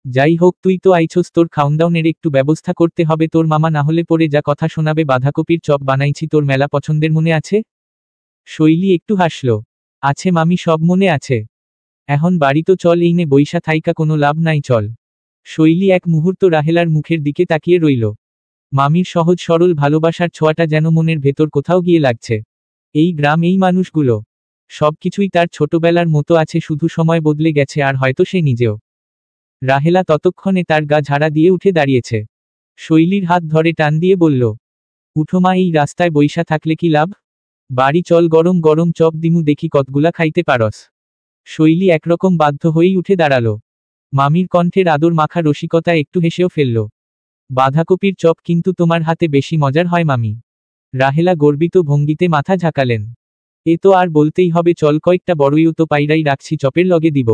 যাই হোক, তুই তো আইছস, তোর খাউনদাউনের একটু ব্যবস্থা করতে হবে। তোর মামা না হলে পরে যা কথা শোনাবে। বাঁধাকপির চপ বানাইছি, তোর মেলা পছন্দের, মনে আছে? শৈলী একটু হাসল। আছে মামি, সব মনে আছে। এখন বাড়ি তো চল, এইনে বইসা থাইকা কোনো লাভ নাই, চল। শৈলী এক মুহূর্ত রাহেলার মুখের দিকে তাকিয়ে রইল। মামির সহজ সরল ভালোবাসার ছোঁয়াটা যেন মনের ভেতর কোথাও গিয়ে লাগছে। এই গ্রাম, এই মানুষগুলো, সবকিছুই তার ছোটবেলার মতো আছে, শুধু সময় বদলে গেছে, আর হয়তো সে নিজেও। রাহেলা ততক্ষণে তার গা ঝাড়া দিয়ে উঠে দাঁড়িয়েছে। শৈলীর হাত ধরে টান দিয়ে বলল, উঠো মা, এই রাস্তায় বইসা থাকলে কি লাভ? বাড়ি চল, গরম গরম চপ দিমু, দেখি কতগুলা খাইতে পারস। শৈলী একরকম বাধ্য হয়েই উঠে দাঁড়ালো। মামির কণ্ঠের আদর মাখা রসিকতা একটু হেসেও ফেলল। বাঁধাকপির চপ কিন্তু তোমার হাতে বেশি মজার হয় মামি। রাহেলা গর্বিত ভঙ্গিতে মাথা ঝাঁকালেন। এ তো আর বলতেই হবে, চল, কয়েকটা বড়ইও তো পাইরাই রাখছি, চপের লগে দিব।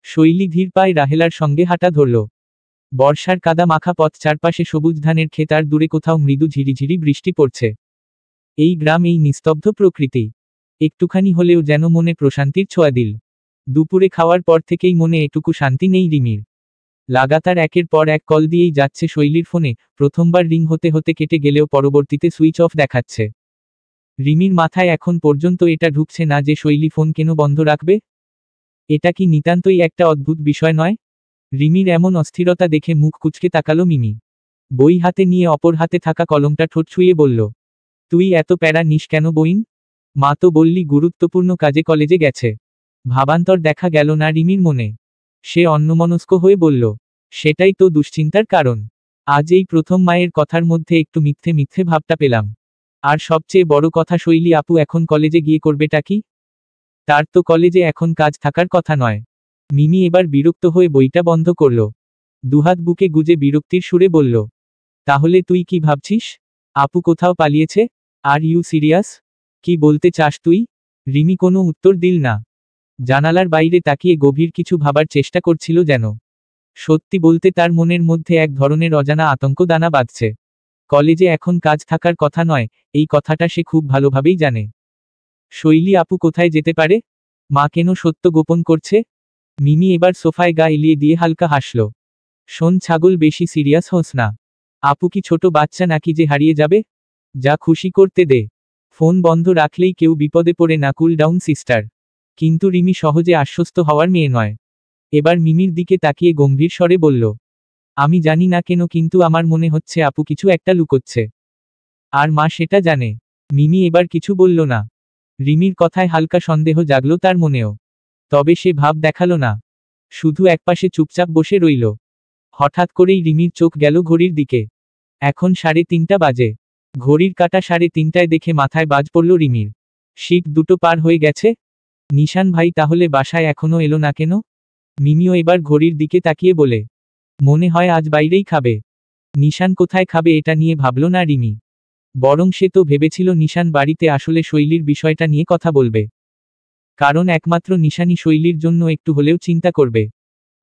শৈলী ধীর পায়ে রাহেলার সঙ্গে হাঁটা ধরল। বর্ষার কাদা মাখা পথ, চারপাশে সবুজ ধানের ক্ষেত, আর দূরে কোথাও মৃদু ঝিরিঝিরি বৃষ্টি পড়ছে। এই গ্রাম, এই নিস্তব্ধ প্রকৃতি একটুখানি হলেও যেন মনে প্রশান্তির ছোঁয়া দিল। দুপুরে খাওয়ার পর থেকেই মনে এটুকু শান্তি নেই রিমির। লাগাতার একের পর এক কল দিয়েই যাচ্ছে শৈলীর ফোনে, প্রথমবার রিং হতে হতে কেটে গেলেও পরবর্তীতে সুইচ অফ দেখাচ্ছে। রিমির মাথায় এখন পর্যন্ত এটা ঢুকছে না যে শৈলী ফোন কেন বন্ধ রাখবে। এটা কি নিতান্তই একটা অদ্ভুত বিষয় নয়? রিমির এমন অস্থিরতা দেখে মুখ কুঁচকে তাকালো মিমি। বই হাতে নিয়ে অপর হাতে থাকা কলমটা ঠোঁট ছুঁয়ে বলল, তুই এত প্যারা নিস কেন বইন? মা তো বললি গুরুত্বপূর্ণ কাজে কলেজে গেছে। ভাবান্তর দেখা গেল না রিমির মনে। সে অন্যমনস্ক হয়ে বলল, সেটাই তো দুশ্চিন্তার কারণ। আজ এই প্রথম মায়ের কথার মধ্যে একটু মিথ্যে মিথ্যে ভাবটা পেলাম। আর সবচেয়ে বড় কথা, শৈলী আপু এখন কলেজে গিয়ে করবেটা কি? তার তো কলেজে এখন কাজ থাকার কথা নয়। মিমি এবার বিরক্ত হয়ে বইটা বন্ধ করল। দুহাত বুকে গুজে বিরক্তির সুরে বলল, তাহলে তুই কি ভাবছিস? আপু কোথাও পালিয়েছে? Are you serious? কি বলতে চাস তুই? রিমি কোনো উত্তর দিল না। জানালার বাইরে তাকিয়ে গভীর কিছু ভাবার চেষ্টা করছিল যেন। সত্যি বলতে তার মনের মধ্যে এক ধরনের অজানা আতঙ্ক দানা বাঁধছে। কলেজে এখন কাজ থাকার কথা নয়, এই কথাটা সে খুব ভালোভাবেই জানে। শৈলী আপু কোথায় যেতে পারে? মা কেন সত্য গোপন করছে? মিমি এবার সোফায় গা এলিয়ে দিয়ে হালকা হাসল। শোন ছাগল, বেশি সিরিয়াস হোস না। আপু কি ছোট বাচ্চা নাকি যে হারিয়ে যাবে? যা খুশি করতে দে। ফোন বন্ধ রাখলেই কেউ বিপদে পড়ে না, কুল ডাউন সিস্টার। কিন্তু রিমি সহজে আশ্বস্ত হওয়ার মেয়ে নয়। এবার মিমির দিকে তাকিয়ে গম্ভীর স্বরে বলল, আমি জানি না কেন, কিন্তু আমার মনে হচ্ছে আপু কিছু একটা লুকোচ্ছে। আর মা সেটা জানে। মিমি এবার কিছু বলল না। রিমির কথায় হালকা সন্দেহ জাগলো তার মনেও। তবে সে ভাব দেখালো না, শুধু একপাশে চুপচাপ বসে রইল। হঠাৎ করেই রিমির চোখ গেল ঘড়ির দিকে। এখন 3:30 বাজে। ঘড়ির কাঁটা 3:30টায় দেখে মাথায় বাজ পড়ল রিমির। শিট, 2টো পার হয়ে গেছে। নিশান ভাই তাহলে বাসায় এখনো এলো না কেন? মিমিও এবার ঘড়ির দিকে তাকিয়ে বলে, মনে হয় আজ বাইরেই খাবে। নিশান কোথায় খাবে এটা নিয়ে ভাবল না রিমি। বরং সে তো ভেবেছিল নিশান বাড়িতে আসলে শৈলীর বিষয়টা নিয়ে কথা বলবে। কারণ একমাত্র নিশানই শৈলীর জন্য একটু হলেও চিন্তা করবে।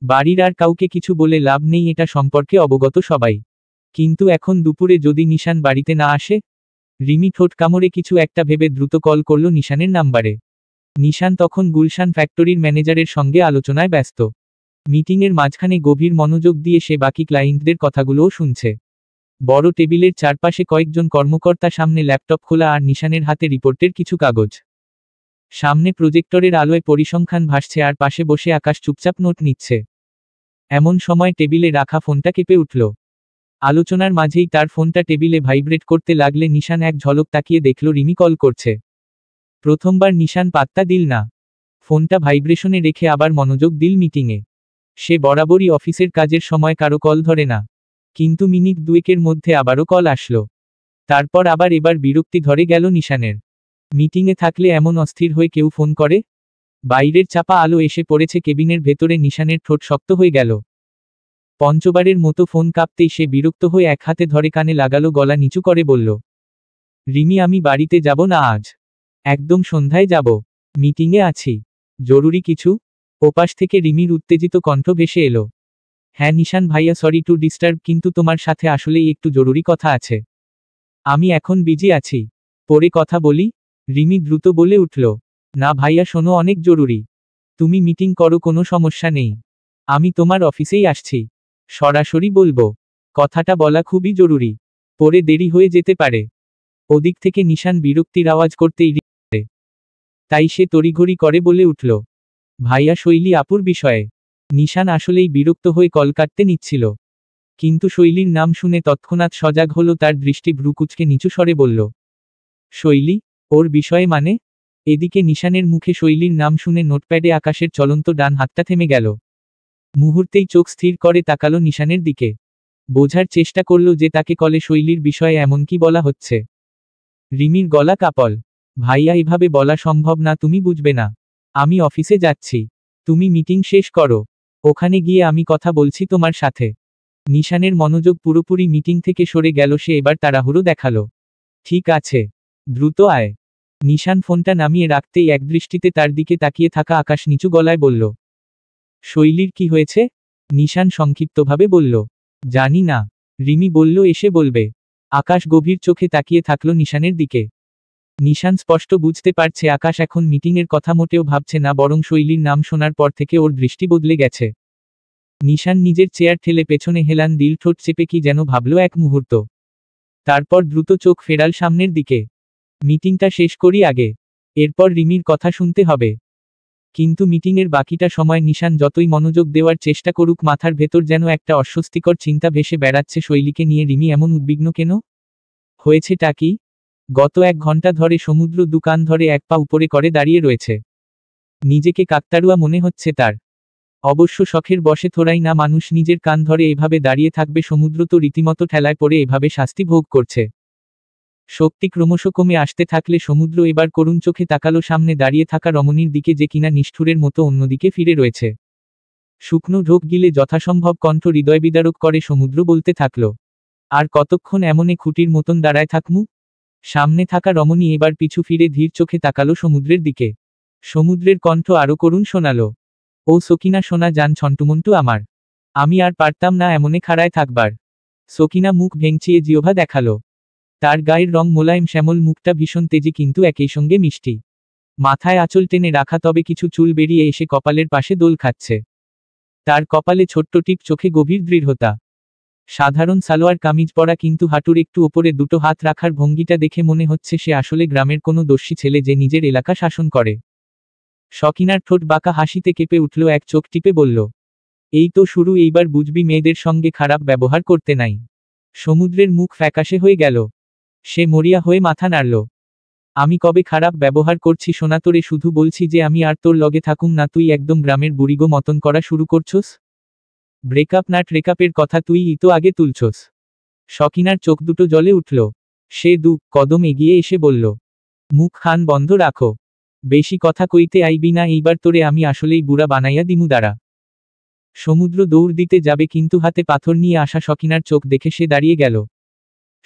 বাড়ির আর কাউকে কিছু বলে লাভ নেই, এটা সম্পর্কে অবগত সবাই। কিন্তু এখন দুপুরে যদি নিশান বাড়িতে না আসে? রিমি ঠোঁট কামড়ে কিছু একটা ভেবে দ্রুত কল করল নিশানের নাম্বারে। নিশান তখন গুলশান ফ্যাক্টরির ম্যানেজারের সঙ্গে আলোচনায় ব্যস্ত। মিটিংয়ের মাঝখানে গভীর মনোযোগ দিয়ে সে বাকি ক্লায়েন্টদের কথাগুলোও শুনছে। বড় টেবিলের চারপাশে কয়েকজন কর্মকর্তা, সামনে ল্যাপটপ খোলা আর নিশানের হাতে রিপোর্টের কিছু কাগজ। সামনে প্রজেক্টরের আলোয় পরিসংখ্যান ভাসছে, আর পাশে বসে আকাশ চুপচাপ নোট নিচ্ছে। এমন সময় টেবিলে রাখা ফোনটা কেঁপে উঠল। আলোচনার মাঝেই তার ফোনটা টেবিলে ভাইব্রেট করতে লাগলে নিশান এক ঝলক তাকিয়ে দেখল রিমি কল করছে। প্রথমবার নিশান পাত্তা দিল না। ফোনটা ভাইব্রেশনে রেখে আবার মনোযোগ দিল মিটিংয়ে। সে বরাবরই অফিসের কাজের সময় কারো কল ধরে না। কিন্তু মিনিট দুয়েকের মধ্যে আবারও কল আসলো। তারপর আবার, এবার বিরক্তি ধরে গেল নিশানের। মিটিংয়ে থাকলে এমন অস্থির হয়ে কেউ ফোন করে? বাইরের চাপা আলো এসে পড়েছে কেবিনের ভেতরে, নিশানের ঠোঁট শক্ত হয়ে গেল। পঞ্চবারের মতো ফোন কাঁপতেই সে বিরক্ত হয়ে এক হাতে ধরে কানে লাগালো, গলা নিচু করে বলল, রিমি আমি বাড়িতে যাব না আজ। একদম সন্ধ্যায় যাব। মিটিংয়ে আছি। জরুরি কিছু? ওপাশ থেকে রিমির উত্তেজিত কণ্ঠ ভেসে এলো। হ্যাঁ নিশান ভাইয়া, সরি টু ডিস্টার্ব, কিন্তু তোমার সাথে আসলেই একটু জরুরি কথা আছে। আমি এখন বিজি আছি, পরে কথা বলি। রিমি দ্রুত বলে উঠল, না ভাইয়া শোনো, অনেক জরুরি। তুমি মিটিং করো, কোনো সমস্যা নেই। আমি তোমার অফিসেই আসছি। সরাসরি বলবো। কথাটা বলা খুবই জরুরি। পরে দেরি হয়ে যেতে পারে। ওদিক থেকে নিশান বিরক্তির আওয়াজ করতেই পারে। তাই সে তড়িঘড়ি করে বলে উঠল, ভাইয়া শৈলী আপুর বিষয়ে। নিশান আসলেই বিরক্ত হয়ে কল কাটতে নিচ্ছিল। কিন্তু শৈলীর নাম শুনে তৎক্ষণাৎ সজাগ হলো, তার দৃষ্টি ভ্রুকুচকে নিচু স্বরে বলল, শৈলী? ওর বিষয়ে মানে? এদিকে নিশানের মুখে শৈলীর নাম শুনে নোটপ্যাডে আকাশের চলন্ত ডান হাতটা থেমে গেল। মুহূর্তেই চোখ স্থির করে তাকালো নিশানের দিকে। বোঝার চেষ্টা করল যে তাকে কলে শৈলীর বিষয়ে এমন কি বলা হচ্ছে। রিমির গলা কাপল। ভাইয়া এভাবে বলা সম্ভব না, তুমি বুঝবে না। আমি অফিসে যাচ্ছি। তুমি মিটিং শেষ করো। ওখানে গিয়ে আমি কথা বলছি তোমার সাথে। নিশানের মনোযোগ পুরোপুরি মিটিং থেকে সরে গেল, সে এবার তাড়াহুড়ো দেখালো। ঠিক আছে, দ্রুত আয়। নিশান ফোনটা নামিয়ে রাখতেই একদৃষ্টিতে তার দিকে তাকিয়ে থাকা আকাশ নিচু গলায় বলল, শৈলীর কি হয়েছে? নিশান সংক্ষিপ্তভাবে বলল, জানি না। রিমি বলল এসে বলবে। আকাশ গভীর চোখে তাকিয়ে থাকল নিশানের দিকে। নিশান স্পষ্ট বুঝতে পারছে আকাশ এখন মিটিংয়ের কথা মোটেও ভাবছে না, বরং শৈলীর নাম শোনার পর থেকে ওর দৃষ্টি বদলে গেছে। নিশান নিজের চেয়ার ঠেলে পেছনে হেলান দিল, ঠোঁট চেপে কি যেন ভাবল এক মুহূর্ত। তারপর দ্রুত চোখ ফেরাল সামনের দিকে। মিটিংটা শেষ করি আগে, এরপর রিমির কথা শুনতে হবে। কিন্তু মিটিংয়ের বাকিটা সময় নিশান যতই মনোযোগ দেওয়ার চেষ্টা করুক, মাথার ভেতর যেন একটা অস্বস্তিকর চিন্তা ভেসে বেড়াচ্ছে, শৈলীকে নিয়ে রিমি এমন উদ্বিগ্ন কেন? হয়েছেটা কি? গত 1 ঘন্টা ধরে সমুদ্র দোকান ধরে এক পা উপরে করে দাঁড়িয়ে রয়েছে। নিজেকে কাকতাড়ুয়া মনে হচ্ছে তার। অবশ্য শখের বশে থোড়াই না মানুষ নিজের কান ধরে এভাবে দাঁড়িয়ে থাকবে, সমুদ্র তো রীতিমতো ঠেলায় পড়ে এভাবে শাস্তি ভোগ করছে। শক্তি ক্রমশ কমে আসতে থাকলে সমুদ্র এবার করুণ চোখে তাকালো সামনে দাঁড়িয়ে থাকা রমণীর দিকে, যে কিনা নিষ্ঠুরের মতো অন্যদিকে ফিরে রয়েছে। শুকনো ঢোক গিলে যথাসম্ভব কণ্ঠ হৃদয়বিদারক করে সমুদ্র বলতে থাকল, আর কতক্ষণ এমনে খুঁটির মতন দাঁড়ায় থাকমু? সামনে থাকা রমণী এবার পিছু ফিরে ধীর চোখে তাকালো সমুদ্রের দিকে। সমুদ্রের কণ্ঠ আরো করুণ শোনালো, ও সকিনা সোনা জান ছন্টুমন্টু আমার। আমি আর পারতাম না এমনে খাড়ায় থাকবার। সকিনা মুখ ভেঙচিয়ে জিহ্বা দেখালো। তার গায়ের রং মোলায়েম শ্যামল, মুখটা ভীষণ তেজি কিন্তু একই সঙ্গে মিষ্টি। মাথায় আঁচল টেনে রাখা, তবে কিছু চুল বেরিয়ে এসে কপালের পাশে দোল খাচ্ছে। তার কপালে ছোট্ট টিপ, চোখে গভীর দৃঢ়তা। সাধারণ সালোয়ার কামিজ পরা, কিন্তু হাঁটুর একটু ওপরে দুটো হাত রাখার ভঙ্গিটা দেখে মনে হচ্ছে সে আসলে গ্রামের কোনো দস্যি ছেলে, যে নিজের এলাকা শাসন করে। সকিনার ঠোঁট বাঁকা হাসিতে কেঁপে উঠল, এক চোখ টিপে বলল, এই তো শুরু, এইবার বুঝবি মেয়েদের সঙ্গে খারাপ ব্যবহার করতে নাই। সমুদ্রের মুখ ফ্যাকাশে হয়ে গেল। সে মরিয়া হয়ে মাথা নাড়ল। আমি কবে খারাপ ব্যবহার করছি সোনা? তোরে শুধু বলছি যে আমি আর তোর লগে থাকুম না। তুই একদম গ্রামের বুড়িগো মতন করা শুরু করছস। ব্রেকআপ না ট্রেকআপের কথা তুই তো আগে তুলছস। সকিনার চোখ দুটো জ্বলে উঠল। সে 2 কদম এগিয়ে এসে বলল, মুখ খান বন্ধ রাখো। বেশি কথা কইতে আইবি না, এইবার তোরে আমি আসলেই বুড়া বানাইয়া দিমু দাঁড়া। সমুদ্র দৌড় দিতে যাবে, কিন্তু হাতে পাথর নিয়ে আসা সকিনার চোখ দেখে সে দাঁড়িয়ে গেল।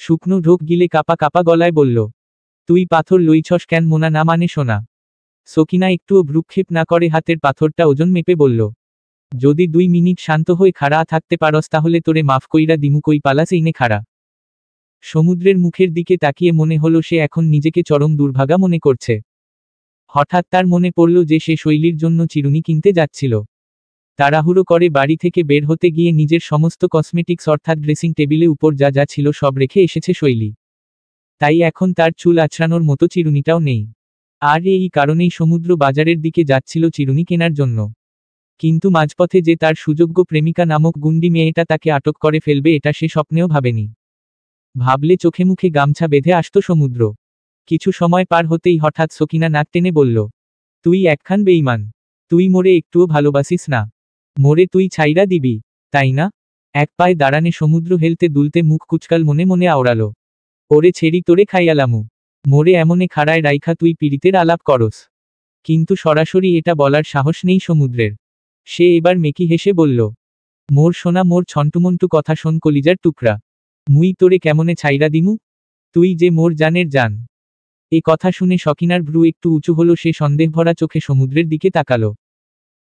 শুকনো ঢোক গিলে কাপা কাপা গলায় বলল, তুই পাথর লইছস কেন মোনা? না মানে সোনা? সকিনা একটুও ভ্রুক্ষেপ না করে হাতের পাথরটা ওজন মেপে বলল, যদি 2 মিনিট শান্ত হয়ে খাড়া থাকতে পারস তাহলে তোরে মাফ কইরা দিমু, কই পালাস এইনে খাড়া। সমুদ্রের মুখের দিকে তাকিয়ে মনে হলো সে এখন নিজেকে চরম দুর্ভাগা মনে করছে। হঠাৎ তার মনে পড়ল যে সে শৈলীর জন্য চিরুনি কিনতে যাচ্ছিল। তাড়াহুড়ো করে বাড়ি থেকে বের হতে গিয়ে নিজের সমস্ত কসমেটিক্স অর্থাৎ ড্রেসিং টেবিলে উপর যা যা ছিল সব রেখে এসেছে শৈলী। তাই এখন তার চুল আঁচড়ানোর মতো চিরুনিটাও নেই। আর এই কারণেই সমুদ্র বাজারের দিকে যাচ্ছিল চিরুনি কেনার জন্য। কিন্তু মাঝপথে যে তার সুযোগ্য প্রেমিকা নামক গুন্ডি মেয়েটা তাকে আটক করে ফেলবে, এটা সে স্বপ্নেও ভাবেনি। ভাবলে চোখে মুখে গামছা বেঁধে আসত সমুদ্র। কিছু সময় পার হতেই হঠাৎ সকিনা নাক টেনে বলল, তুই একখান বেঈমান। তুই মোরে একটুও ভালোবাসিস না। মোরে তুই ছাইরা দিবি, তাই না? এক পায়ে দাঁড়ানে সমুদ্র হেলতে দুলতে মুখ কুচকাল মনে মনে আওড়ালো, ওরে ছেড়ি তোরে খাইয়ালামু। মোরে এমনে খাড়ায় রাইখা তুই পীড়িতের আলাপ করস। কিন্তু সরাসরি এটা বলার সাহস নেই সমুদ্রের। সে এবার মেকি হেসে বলল, মোর সোনা, মোর ছন্টুমন্টু কথা শোন কলিজার টুকরা। মুই তোরে কেমনে ছাইরা দিমু? তুই যে মোর জানের জান। এ কথা শুনে সকিনার ভ্রু একটু উঁচু হলো, সে সন্দেহভরা চোখে সমুদ্রের দিকে তাকালো।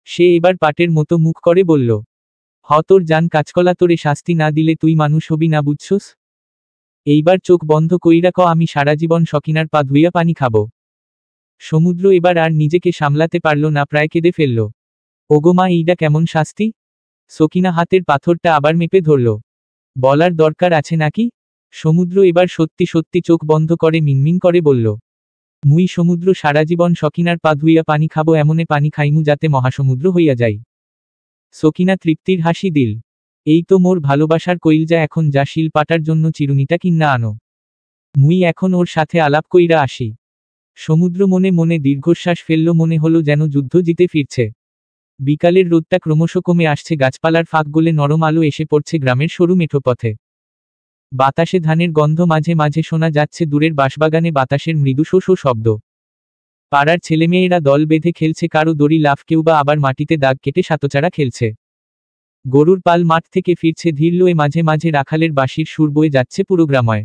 সে এবার পাটের মতো মুখ করে বলল, হ তোর জান কাজকলা, তোরে শাস্তি না দিলে তুই মানুষ হবি না, বুঝছস? এইবার চোখ বন্ধ কইরা ক, আমি সারা জীবন সকিনার পা ধুইয়া পানি খাবো। সমুদ্র এবার আর নিজেকে সামলাতে পারল না, প্রায় কেঁদে ফেলল। ওগো মা, এইডা কেমন শাস্তি? সকিনা হাতের পাথরটা আবার মেপে ধরল। বলার দরকার আছে নাকি? সমুদ্র এবার সত্যি সত্যি চোখ বন্ধ করে মিনমিন করে বলল, মুই সমুদ্র সারা জীবন সকিনার পা ধুইয়া পানি খাবো, এমনে পানি খাইমু যাতে মহাসমুদ্র হইয়া যাই। সকিনা তৃপ্তির হাসি দিল। এই তো মোর ভালোবাসার কইলজা, এখন যা শিল পাটার জন্য চিরুনিটা কিন্না আনো। মুই এখন ওর সাথে আলাপ কইরা আসি। সমুদ্র মনে মনে দীর্ঘশ্বাস ফেলল, মনে হলো যেন যুদ্ধ জিতে ফিরছে। বিকালের রোদটা ক্রমশ কমে আসছে, গাছপালার ফাঁক গলে নরম আলো এসে পড়ছে গ্রামের সরু মেঠো পথে। বাতাসে ধানের গন্ধ, মাঝে মাঝে শোনা যাচ্ছে দূরের বাঁশবাগানে বাতাসের মৃদু শো শো শব্দ। পাড়ার ছেলেমেয়েরা দল বেঁধে খেলছে, কারো দড়ি লাফ, কেউ বা আবার মাটিতে দাগ কেটে সাতচারা খেলছে। গরুর পাল মাঠ থেকে ফিরছে ধীর লয়ে, মাঝে মাঝে রাখালের বাঁশির সুর বয়ে যাচ্ছে পুরো গ্রাময়।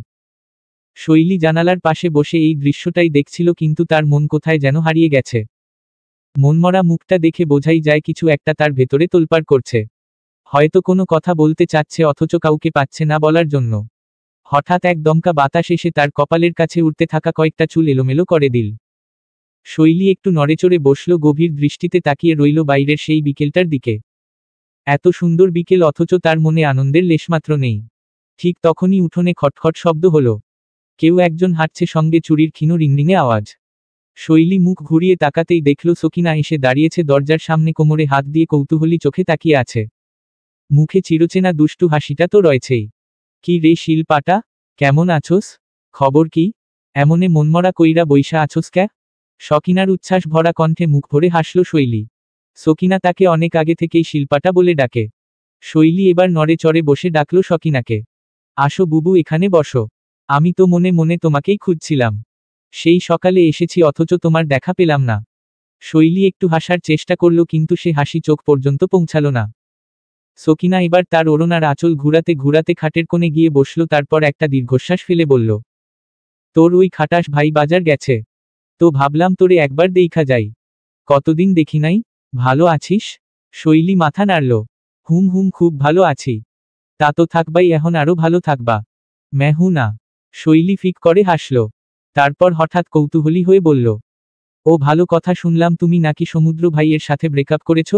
শৈলী জানালার পাশে বসে এই দৃশ্যটাই দেখছিল, কিন্তু তার মন কোথায় যেন হারিয়ে গেছে। মনমরা মুখটা দেখে বোঝাই যায় কিছু একটা তার ভেতরে তোলপাড় করছে। হয়তো কোনো কথা বলতে চাচ্ছে, অথচ কাউকে পাচ্ছে না বলার জন্য। হঠাৎ এক দমকা বাতাস এসে তার কপালের কাছে উঠতে থাকা কয়েকটা চুল এলোমেলো করে দিল। শৈলী একটু নড়েচড়ে বসল, গভীর দৃষ্টিতে তাকিয়ে রইল বাইরের সেই বিকেলটার দিকে। এত সুন্দর বিকেল, অথচ তার মনে আনন্দের লেশমাত্র নেই। ঠিক তখনই উঠোনে খটখট শব্দ হলো। কেউ একজন হাঁটছে, সঙ্গে চুরির ক্ষীণ রিংরিঙে আওয়াজ। শৈলী মুখ ঘুরিয়ে তাকাতেই দেখল সকিনা এসে দাঁড়িয়েছে দরজার সামনে, কোমরে হাত দিয়ে কৌতূহলী চোখে তাকিয়ে আছে। মুখে চিরচেনা দুষ্টু হাসিটা তো রয়েছেই। কি রে শিলপাটা, কেমন আছোস? খবর কি? এমনে মনমরা কইরা বইসা আছোস ক্যা? সকিনার উচ্ছ্বাস ভরা কণ্ঠে মুখ ভরে হাসল শৈলী। সকিনা তাকে অনেক আগে থেকেই শিলপাটা বলে ডাকে। শৈলী এবার নড়ে চড়ে বসে ডাকল সকিনাকে। আসো বুবু, এখানে বসো। আমি তো মনে মনে তোমাকেই খুঁজছিলাম। সেই সকালে এসেছি, অথচ তোমার দেখা পেলাম না। শৈলী একটু হাসার চেষ্টা করল, কিন্তু সে হাসি চোখ পর্যন্ত পৌঁছালো না। সকিনা এবার তার ওড়নার আঁচল ঘুরাতে ঘুরাতে খাটের কোণে গিয়ে বসল, তারপর একটা দীর্ঘশ্বাস ফেলে বলল, তোর ওই খাটাস ভাই বাজার গেছে? তো ভাবলাম তোরে একবার দেইখা যাই। কতদিন দেখি নাই। ভালো আছিস? শৈলী মাথা নাড়ল। হুম হুম, খুব ভালো আছি। তা তো থাকবাই, এখন আরো ভালো থাকবা। মেহু না। শৈলী ফিক করে হাসল। তারপর হঠাৎ কৌতূহলী হয়ে বলল, ও ভালো কথা, শুনলাম তুমি নাকি সমুদ্র ভাইয়ের সাথে ব্রেকআপ করেছ।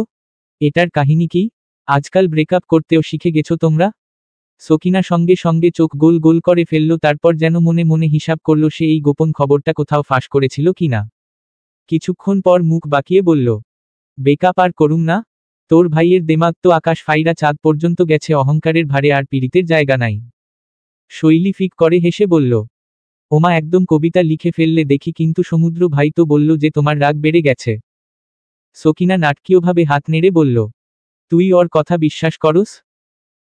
এটার কাহিনী কি? আজকাল ব্রেকআপ করতেও শিখে গেছো তোমরা? সকিনা সঙ্গে সঙ্গে চোখ গোল গোল করে ফেলল, তারপর যেন মনে মনে হিসাব করল সে এই গোপন খবরটা কোথাও ফাঁস করেছিল কিনা। কিছুক্ষণ পর মুখ বাঁকিয়ে বলল, ব্রেকআপ আর করুম না। তোর ভাইয়ের দেমাগ তো আকাশ ফাইরা চাঁদ পর্যন্ত গেছে, অহংকারের ভারে আর পীড়িতের জায়গা নাই। শৈলী ফিক করে হেসে বলল, ওমা, একদম কবিতা লিখে ফেললে দেখি, কিন্তু সমুদ্র ভাই তো বলল যে তোমার রাগ বেড়ে গেছে। সকিনা নাটকীয়ভাবে হাত নেড়ে বলল, তুই ওর কথা বিশ্বাস করস?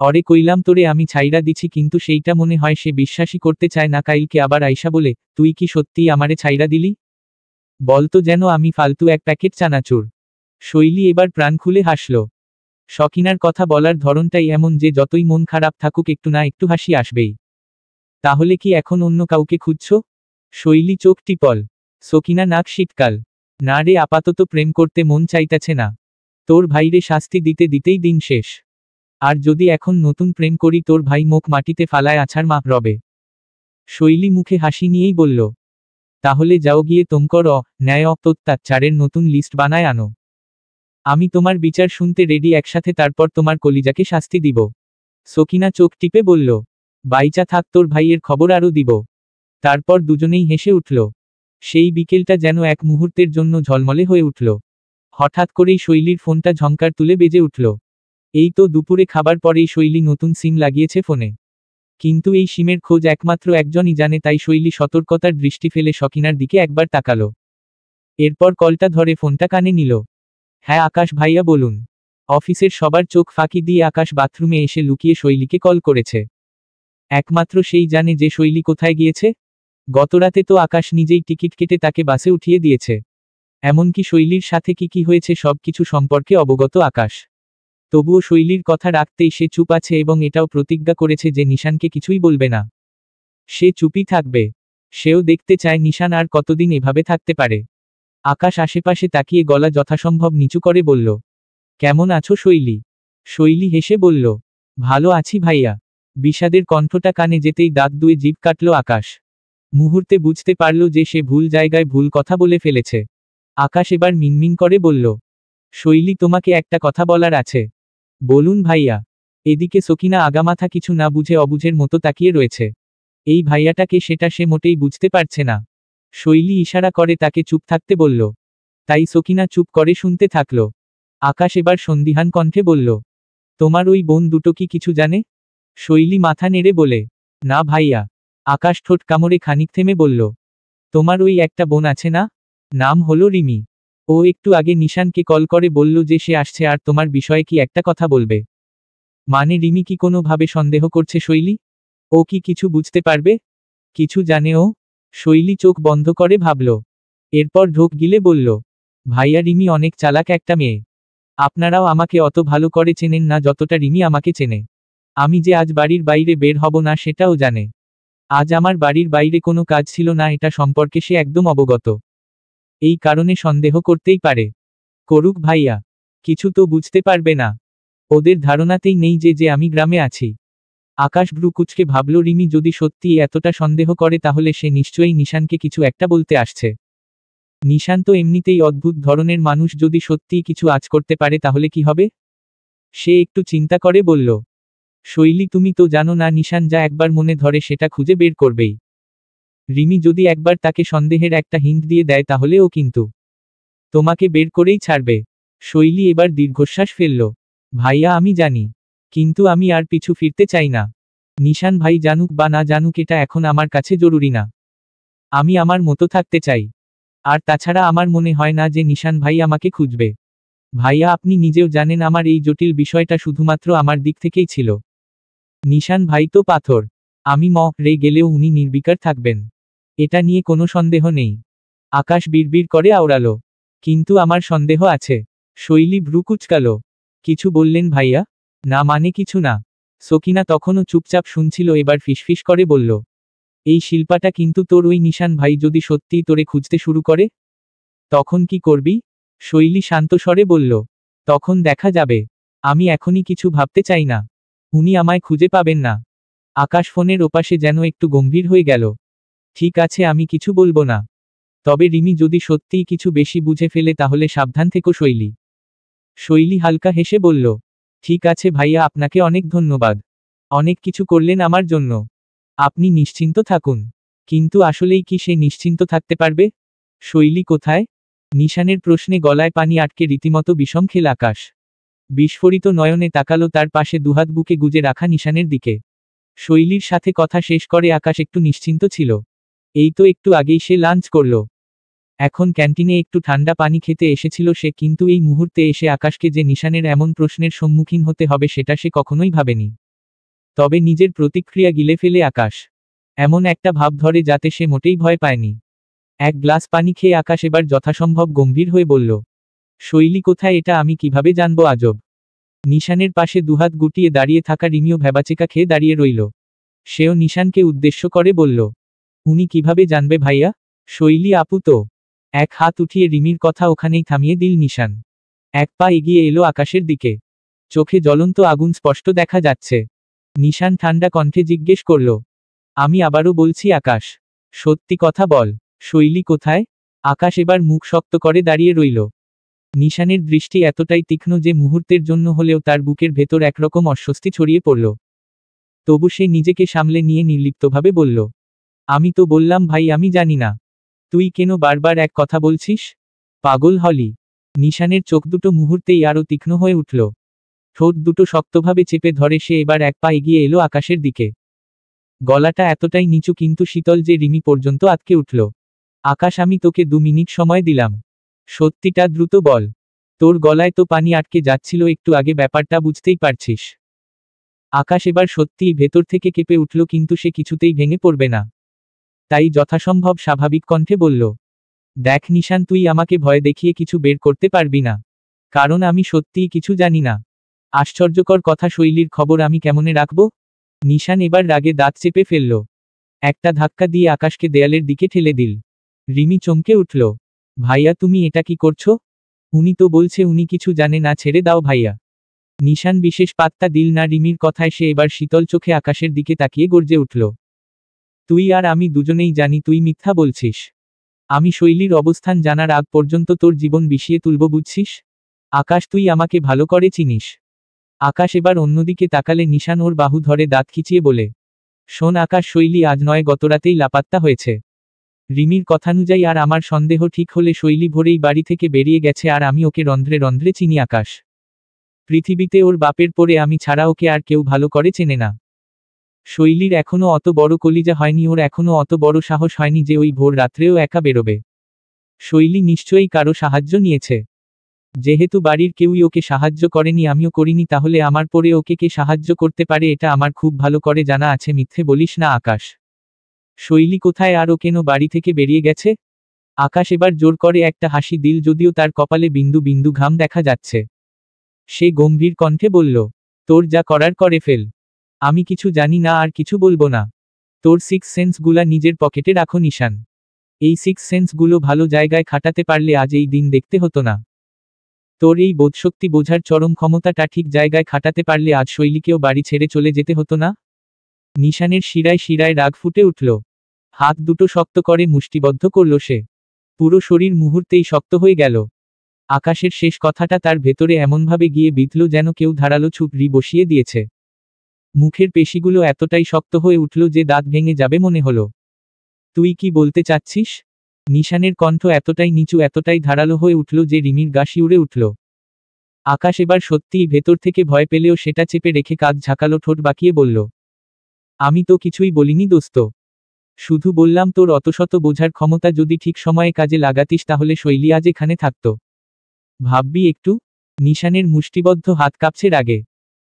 অরে কইলাম তোরে আমি ছাইরা দিছি, কিন্তু সেইটা মনে হয় সে বিশ্বাসই করতে চায় না। কাইলকে আবার আইসা বলে, তুই কি সত্যিই আমারে ছাইরা দিলি? বলতো যেন আমি ফালতু এক প্যাকেট চানাচুর। শৈলী এবার প্রাণ খুলে হাসল। সকিনার কথা বলার ধরনটাই এমন যে যতই মন খারাপ থাকুক একটু না একটু হাসি আসবেই। তাহলে কি এখন অন্য কাউকে খুঁজছ? শৈলী চোখ টিপল। সকিনা নাক শীতকাল। না রে, আপাতত প্রেম করতে মন চাইতেছে না। তোর ভাইরে শাস্তি দিতে দিতেই দিন শেষ। আর যদি এখন নতুন প্রেম করি, তোর ভাই মুখ মাটিতে ফালায় আছাড় মা রবে। শৈলী মুখে হাসি নিয়েই বলল, তাহলে যাও গিয়ে তোমকর ন্যায় অত্যাচারের নতুন লিস্ট বানায় আনো। আমি তোমার বিচার শুনতে রেডি একসাথে, তারপর তোমার কলিজাকে শাস্তি দিব। সকিনা চোখ টিপে বলল, বাইচা থাক, তোর ভাইয়ের খবর আরও দিব। তারপর দুজনেই হেসে উঠল। সেই বিকেলটা যেন এক মুহূর্তের জন্য ঝলমলে হয়ে উঠল। হঠাৎ করেই শৈলীর ফোনটা ঝংকার তুলে বেজে উঠল। এই তো দুপুরে খাবার পরেই শৈলী নতুন সিম লাগিয়েছে ফোনে। কিন্তু এই সিমের খোঁজ একমাত্র একজনই জানে, তাই শৈলী সতর্কতার দৃষ্টি ফেলে সকিনার দিকে একবার তাকালো। এরপর কলটা ধরে ফোনটা কানে নিল। হ্যাঁ আকাশ ভাইয়া, বলুন। অফিসের সবার চোখ ফাঁকি দিয়ে আকাশ বাথরুমে এসে লুকিয়ে শৈলীকে কল করেছে। একমাত্র সেই জানে যে শৈলী কোথায় গিয়েছে। গতরাতে তো আকাশ নিজেই টিকিট কেটে তাকে বাসে উঠিয়ে দিয়েছে। এমনকি শৈলীর সাথে কি কি হয়েছে সবকিছু সম্পর্কে অবগত আকাশ। তবুও শৈলীর কথা রাখতেই সে চুপ আছে, এবং এটাও প্রতিজ্ঞা করেছে যে নিশানকে কিছুই বলবে না। সে চুপই থাকবে। সেও দেখতে চায় নিশান আর কতদিন এভাবে থাকতে পারে। আকাশ আশেপাশে তাকিয়ে গলা যথাসম্ভব নিচু করে বলল, কেমন আছো শৈলী? শৈলী হেসে বলল, ভালো আছি ভাইয়া। বিষাদের কণ্ঠটা কানে যেতেই দাঁত দুয়ে জিভ কাটল আকাশ। মুহূর্তে বুঝতে পারল যে সে ভুল জায়গায় ভুল কথা বলে ফেলেছে। আকাশ এবার মিনমিন করে বলল, শৈলী, তোমাকে একটা কথা বলার আছে। বলুন ভাইয়া। এদিকে সকিনা আগামাথা কিছু না বুঝে অবুঝের মতো তাকিয়ে রয়েছে। এই ভাইয়াটাকে সেটা সে মোটেই বুঝতে পারছে না। শৈলী ইশারা করে তাকে চুপ থাকতে বলল। তাই সকিনা চুপ করে শুনতে থাকল। আকাশ এবার সন্দিহান কণ্ঠে বলল, তোমার ওই বোন দুটো কি কিছু জানে? শৈলী মাথা নেড়ে বলে, না ভাইয়া। আকাশ ঠোঁট কামড়ে খানিক থেমে বলল, তোমার ওই একটা বোন আছে না? নাম হলো রিমি। ও একটু আগে নিশানকে কল করে বলল যে সে আসছে আর তোমার বিষয়ে কি একটা কথা বলবে। মানে রিমি কি কোনোভাবে সন্দেহ করছে শৈলী? ও কি কিছু বুঝতে পারবে? কিছু জানে ও? শৈলী চোখ বন্ধ করে ভাবল। এরপর ঢোক গিলে বলল, ভাইয়া রিমি অনেক চালাক একটা মেয়ে। আপনারাও আমাকে অত ভালো করে চেনেন না যতটা রিমি আমাকে চেনে। আমি যে আজ বাড়ির বাইরে বের হব না সেটাও জানে। আজ আমার বাড়ির বাইরে কোনো কাজ ছিল না, এটা সম্পর্কে সে একদম অবগত। এই কারণে সন্দেহ করতেই পারে। করুক ভাইয়া, কিছু তো বুঝতে পারবে না। ওদের ধারণাতেই নেই যে যে আমি গ্রামে আছি। আকাশ ভ্রু কুঁচকে ভাবল রিমি যদি সত্যিই এতটা সন্দেহ করে তাহলে সে নিশ্চয়ই নিশানকে কিছু একটা বলতে আসছে। নিশান তো এমনিতেই অদ্ভুত ধরনের মানুষ, যদি সত্যিই কিছু আঁচ করতে পারে তাহলে কি হবে? সে একটু চিন্তা করে বলল, শৈলী তুমি তো জানো না নিশান যা একবার মনে ধরে সেটা খুঁজে বের করবেই। রিমি যদি একবার তাকে সন্দেহের একটা হিন্ট দিয়ে দেয় তাহলে ও কিন্তু তোমাকে বের করেই ছাড়বে। শৈলী এবার দীর্ঘশ্বাস ফেলল। ভাইয়া আমি জানি, কিন্তু আমি আর পিছু ফিরতে চাই না। নিশান ভাই জানুক বা না জানুক এটা এখন আমার কাছে জরুরি না। আমি আমার মতো থাকতে চাই। আর তাছাড়া আমার মনে হয় না যে নিশান ভাই আমাকে খুঁজবে। ভাইয়া আপনি নিজেও জানেন আমার এই জটিল বিষয়টা শুধুমাত্র আমার দিক থেকেই ছিল। নিশান ভাই তো পাথর। আমি রে গেলেও উনি নির্বিকার থাকবেন, এটা নিয়ে কোনো সন্দেহ নেই। আকাশ বিড়বিড় করে আওড়ালো, কিন্তু আমার সন্দেহ আছে। শৈলী ভ্রু কুঁচকালো। কিছু বললেন ভাইয়া? না মানে কিছু না। সকিনা তখনও চুপচাপ শুনছিল, এবার ফিসফিস করে বলল, এই শিল্পাটা কিন্তু তোর ওই নিশান ভাই যদি সত্যিই তোরে খুঁজতে শুরু করে? তখন কি করবি? শৈলী শান্ত স্বরে বলল, তখন দেখা যাবে। আমি এখনই কিছু ভাবতে চাই না। উনি আমায় খুঁজে পাবেন না। আকাশ ফোনের ওপাশে যেন একটু গম্ভীর হয়ে গেল। ঠিক আছে আমি কিছু বলবো না। তবে রিমি যদি সত্যিই কিছু বেশি বুঝে ফেলে তাহলে সাবধান থেকো শৈলী। শৈলী হালকা হেসে বলল, ঠিক আছে ভাইয়া আপনাকে অনেক ধন্যবাদ। অনেক কিছু করলেন আমার জন্য। আপনি নিশ্চিন্ত থাকুন। কিন্তু আসলেই কি সে নিশ্চিন্ত থাকতে পারবে? শৈলী কোথায়? নিশানের প্রশ্নে গলায় পানি আটকে রীতিমতো বিষম খেল আকাশ। বিস্ফোরিত নয়নে তাকালো তার পাশে দুহাত বুকে গুজে রাখা নিশানের দিকে। শৈলীর সাথে কথা শেষ করে আকাশ একটু নিশ্চিন্ত ছিল। এই তো একটু আগেই সে লাঞ্চ করল। এখন ক্যান্টিনে একটু ঠান্ডা পানি খেতে এসেছিল সে, কিন্তু এই মুহূর্তে এসে আকাশকে যে নিশানের এমন প্রশ্নের সম্মুখীন হতে হবে সেটা সে কখনোই ভাবেনি। তবে নিজের প্রতিক্রিয়া গিলে ফেলে আকাশ এমন একটা ভাব ধরে যাতে সে মোটেই ভয় পায়নি। এক গ্লাস পানি খেয়ে আকাশ এবার যথাসম্ভব গম্ভীর হয়ে বলল, শৈলী কোথায় এটা আমি কিভাবে জানবো আজব? নিশানের পাশে দুহাত গুটিয়ে দাঁড়িয়ে থাকা রিমিও ভ্যাবাচেকা খেয়ে দাঁড়িয়ে রইল। সেও নিশানকে উদ্দেশ্য করে বলল, উনি কিভাবে জানবে ভাইয়া? শৈলী আপু তো। এক হাত উঠিয়ে রিমির কথা ওখানেই থামিয়ে দিল নিশান। এক পা এগিয়ে এলো আকাশের দিকে। চোখে জ্বলন্ত আগুন স্পষ্ট দেখা যাচ্ছে। নিশান ঠান্ডা কণ্ঠে জিজ্ঞেস করল, আমি আবারও বলছি আকাশ, সত্যি কথা বল, শৈলী কোথায়? আকাশ এবার মুখ শক্ত করে দাঁড়িয়ে রইল। নিশানের দৃষ্টি এতটাই তীক্ষ্ণ যে মুহূর্তের জন্য হলেও তার বুকের ভেতর একরকম অস্বস্তি ছড়িয়ে পড়ল। তবু সে নিজেকে সামলে নিয়ে নির্লিপ্তভাবে বলল, আমি তো বললাম ভাই আমি জানি না। তুই কেন বারবার এক কথা বলছিস? পাগল হলি? নিশানের চোখ দুটো মুহূর্তেই আরও তীক্ষ্ণ হয়ে উঠল। ঠোঁট দুটো শক্তভাবে চেপে ধরে সে এবার এক পা এগিয়ে এলো আকাশের দিকে। গলাটা এতটাই নিচু কিন্তু শীতল যে রিমি পর্যন্ত আটকে উঠল। আকাশ আমি তোকে 2 মিনিট সময় দিলাম। সত্যিটা দ্রুত বল। তোর গলায় তো পানি আটকে যাচ্ছিল একটু আগে, ব্যাপারটা বুঝতেই পারছিস। আকাশ এবার সত্যিই ভেতর থেকে কেঁপে উঠল, কিন্তু সে কিছুতেই ভেঙে পড়বে না। তাই যথাসম্ভব স্বাভাবিক কণ্ঠে বলল, দেখ নিশান তুই আমাকে ভয় দেখিয়ে কিছু বের করতে পারবি না। কারণ আমি সত্যিই কিছু জানি না। আশ্চর্যকর কথা, শৈলীর খবর আমি কেমনে রাখব? নিশান এবার রাগে দাঁত চেপে ফেলল। একটা ধাক্কা দিয়ে আকাশকে দেয়ালের দিকে ঠেলে দিল। রিমি চমকে উঠল, ভাইয়া তুমি এটা কি করছো? উনি তো বলছে উনি কিছু জানে না, ছেড়ে দাও ভাইয়া। নিশান বিশেষ পাত্তা দিল না রিমির কথায়, সে এবার শীতল চোখে আকাশের দিকে তাকিয়ে গর্জে উঠল, তুই আর আমি দুজনেই জানি তুই মিথ্যা বলছিস। আমি শৈলীর অবস্থান জানার আগ পর্যন্ত তোর জীবন বিষিয়ে তুলব বুঝছিস? আকাশ তুই আমাকে ভালো করে চিনিস। আকাশ এবার অন্যদিকে তাকালে নিশান ওর বাহু ধরে দাঁত খিচিয়ে বলে, শোন আকাশ, শৈলী আজ নয় গতরাতেই লাপাত্তা হয়েছে। রিমির কথানুযায়ী আর আমার সন্দেহ ঠিক হলে শৈলী ভোরেই বাড়ি থেকে বেরিয়ে গেছে, আর আমি ওকে রন্ধ্রে রন্ধ্রে চিনি আকাশ। পৃথিবীতে ওর বাপের পরে আমি ছাড়া ওকে আর কেউ ভালো করে চেনে না। শৈলীর এখনো অত বড় কলিজা হয়নি, ওর এখনো অত বড় সাহস হয়নি যে ওই ভোর রাত্রেও একা বেরোবে। শৈলী নিশ্চয়ই কারো সাহায্য নিয়েছে। যেহেতু বাড়ির কেউই ওকে সাহায্য করেনি, আমিও করিনি, তাহলে আমার পরে ওকে কে সাহায্য করতে পারে এটা আমার খুব ভালো করে জানা আছে। মিথ্যে বলিস না আকাশ। শৈলী কোথায় আর ও কেন বাড়ি থেকে বেরিয়ে গেছে? আকাশ এবার জোর করে একটা হাসি দিল, যদিও তার কপালে বিন্দু বিন্দু ঘাম দেখা যাচ্ছে। সে গম্ভীর কণ্ঠে বলল, তোর যা করার করে ফেল। আমি কিছু জানি না আর কিছু বলবো না। তোর সিক্স সেন্স গুলা নিজের পকেটে রাখো নিশান। এই সিক্স সেন্স গুলো ভালো জায়গায় খাটাতে পারলে আজ এই দিন দেখতে হতো না। তোর এই বোধশক্তি, বোঝার চরম ক্ষমতাটা ঠিক জায়গায় খাটাতে পারলে আজ শৈলীকেও বাড়ি ছেড়ে চলে যেতে হতো না। নিশানের শিরায় শিরায় রাগ ফুটে উঠল। হাত দুটো শক্ত করে মুষ্টিবদ্ধ করল সে। পুরো শরীর মুহূর্তেই শক্ত হয়ে গেল। আকাশের শেষ কথাটা তার ভেতরে এমনভাবে গিয়ে বিঁধল যেন কেউ ধারালো ছুরি বসিয়ে দিয়েছে। মুখের পেশিগুলো এতটাই শক্ত হয়ে উঠল যে দাঁত ভেঙে যাবে মনে হলো। তুই কি বলতে চাচ্ছিস? নিশানের কণ্ঠ এতটাই নিচু, এতটাই ধারালো হয়ে উঠল যে রিমির গা শিউরে উঠল। আকাশ এবার সত্যিই ভেতর থেকে ভয় পেলেও সেটা চেপে রেখে কাঁধ ঝাঁকালো, ঠোঁট বাঁকিয়ে বলল, আমি তো কিছুই বলিনি দোস্ত। শুধু বললাম তোর অতশত বোঝার ক্ষমতা যদি ঠিক সময়ে কাজে লাগাতিস তাহলে শৈলী আজ এখানে থাকতো। ভাববি একটু। নিশানের মুষ্টিবদ্ধ হাত কাঁপছে রাগে।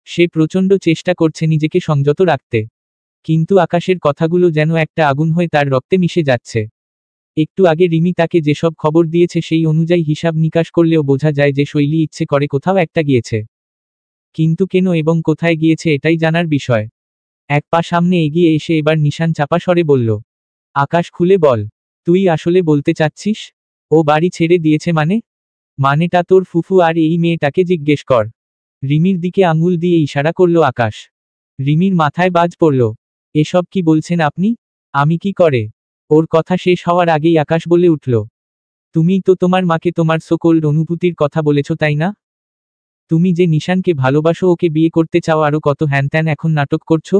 সে প্রচণ্ড চেষ্টা করছে নিজেকে সংযত রাখতে, কিন্তু আকাশের কথাগুলো যেন একটা আগুন হয়ে তার রক্তে মিশে যাচ্ছে। একটু আগে রিমি তাকে যেসব খবর দিয়েছে সেই অনুযায়ী হিসাব নিকাশ করলেও বোঝা যায় যে শৈলী ইচ্ছে করে কোথাও একটা গিয়েছে। কিন্তু কেন এবং কোথায় গিয়েছে এটাই জানার বিষয়। এক পা সামনে এগিয়ে এসে এবার নিশান চাপা স্বরে বলল, আকাশ খুলে বল, তুই আসলে বলতে চাচ্ছিস ও বাড়ি ছেড়ে দিয়েছে মানে? মানেটা তোর ফুফু আর এই মেয়েটাকে জিজ্ঞেস কর। রিমির দিকে আঙুল দিয়ে ইশারা করল আকাশ। রিমির মাথায় বাজ পড়ল। এসব কি বলছেন আপনি? আমি কি করে? ওর কথা শেষ হওয়ার আগেই আকাশ বলে উঠল, তুমিই তো তোমার মাকে তোমার সকল অনুভূতির কথা বলেছ তাই না? তুমি যে নিশানকে ভালোবাসো, ওকে বিয়ে করতে চাও, আরো কত হ্যানত্যান, এখন নাটক করছো?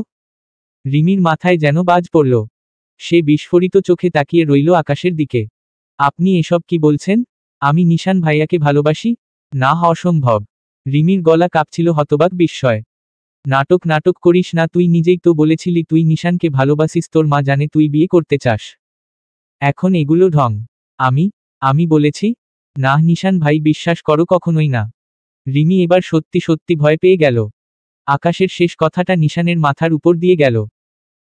রিমির মাথায় যেন বাজ পড়ল। সে বিস্ফোরিত চোখে তাকিয়ে রইল আকাশের দিকে। আপনি এসব কি বলছেন? আমি নিশান ভাইয়াকে ভালোবাসি? না, অসম্ভব। রিমির গলা কাঁপছিল হতবাক বিস্ময়। নাটক নাটক করিস না, তুই নিজেই তো বলেছিলি তুই নিশানকে ভালোবাসিস, তোর মা জানে তুই বিয়ে করতে চাস। এখন এগুলো ঢং। আমি আমি বলেছি? না নিশান ভাই, বিশ্বাস করো, কখনোই না। রিমি এবার সত্যি সত্যি ভয় পেয়ে গেল। আকাশের শেষ কথাটা নিশানের মাথার উপর দিয়ে গেল।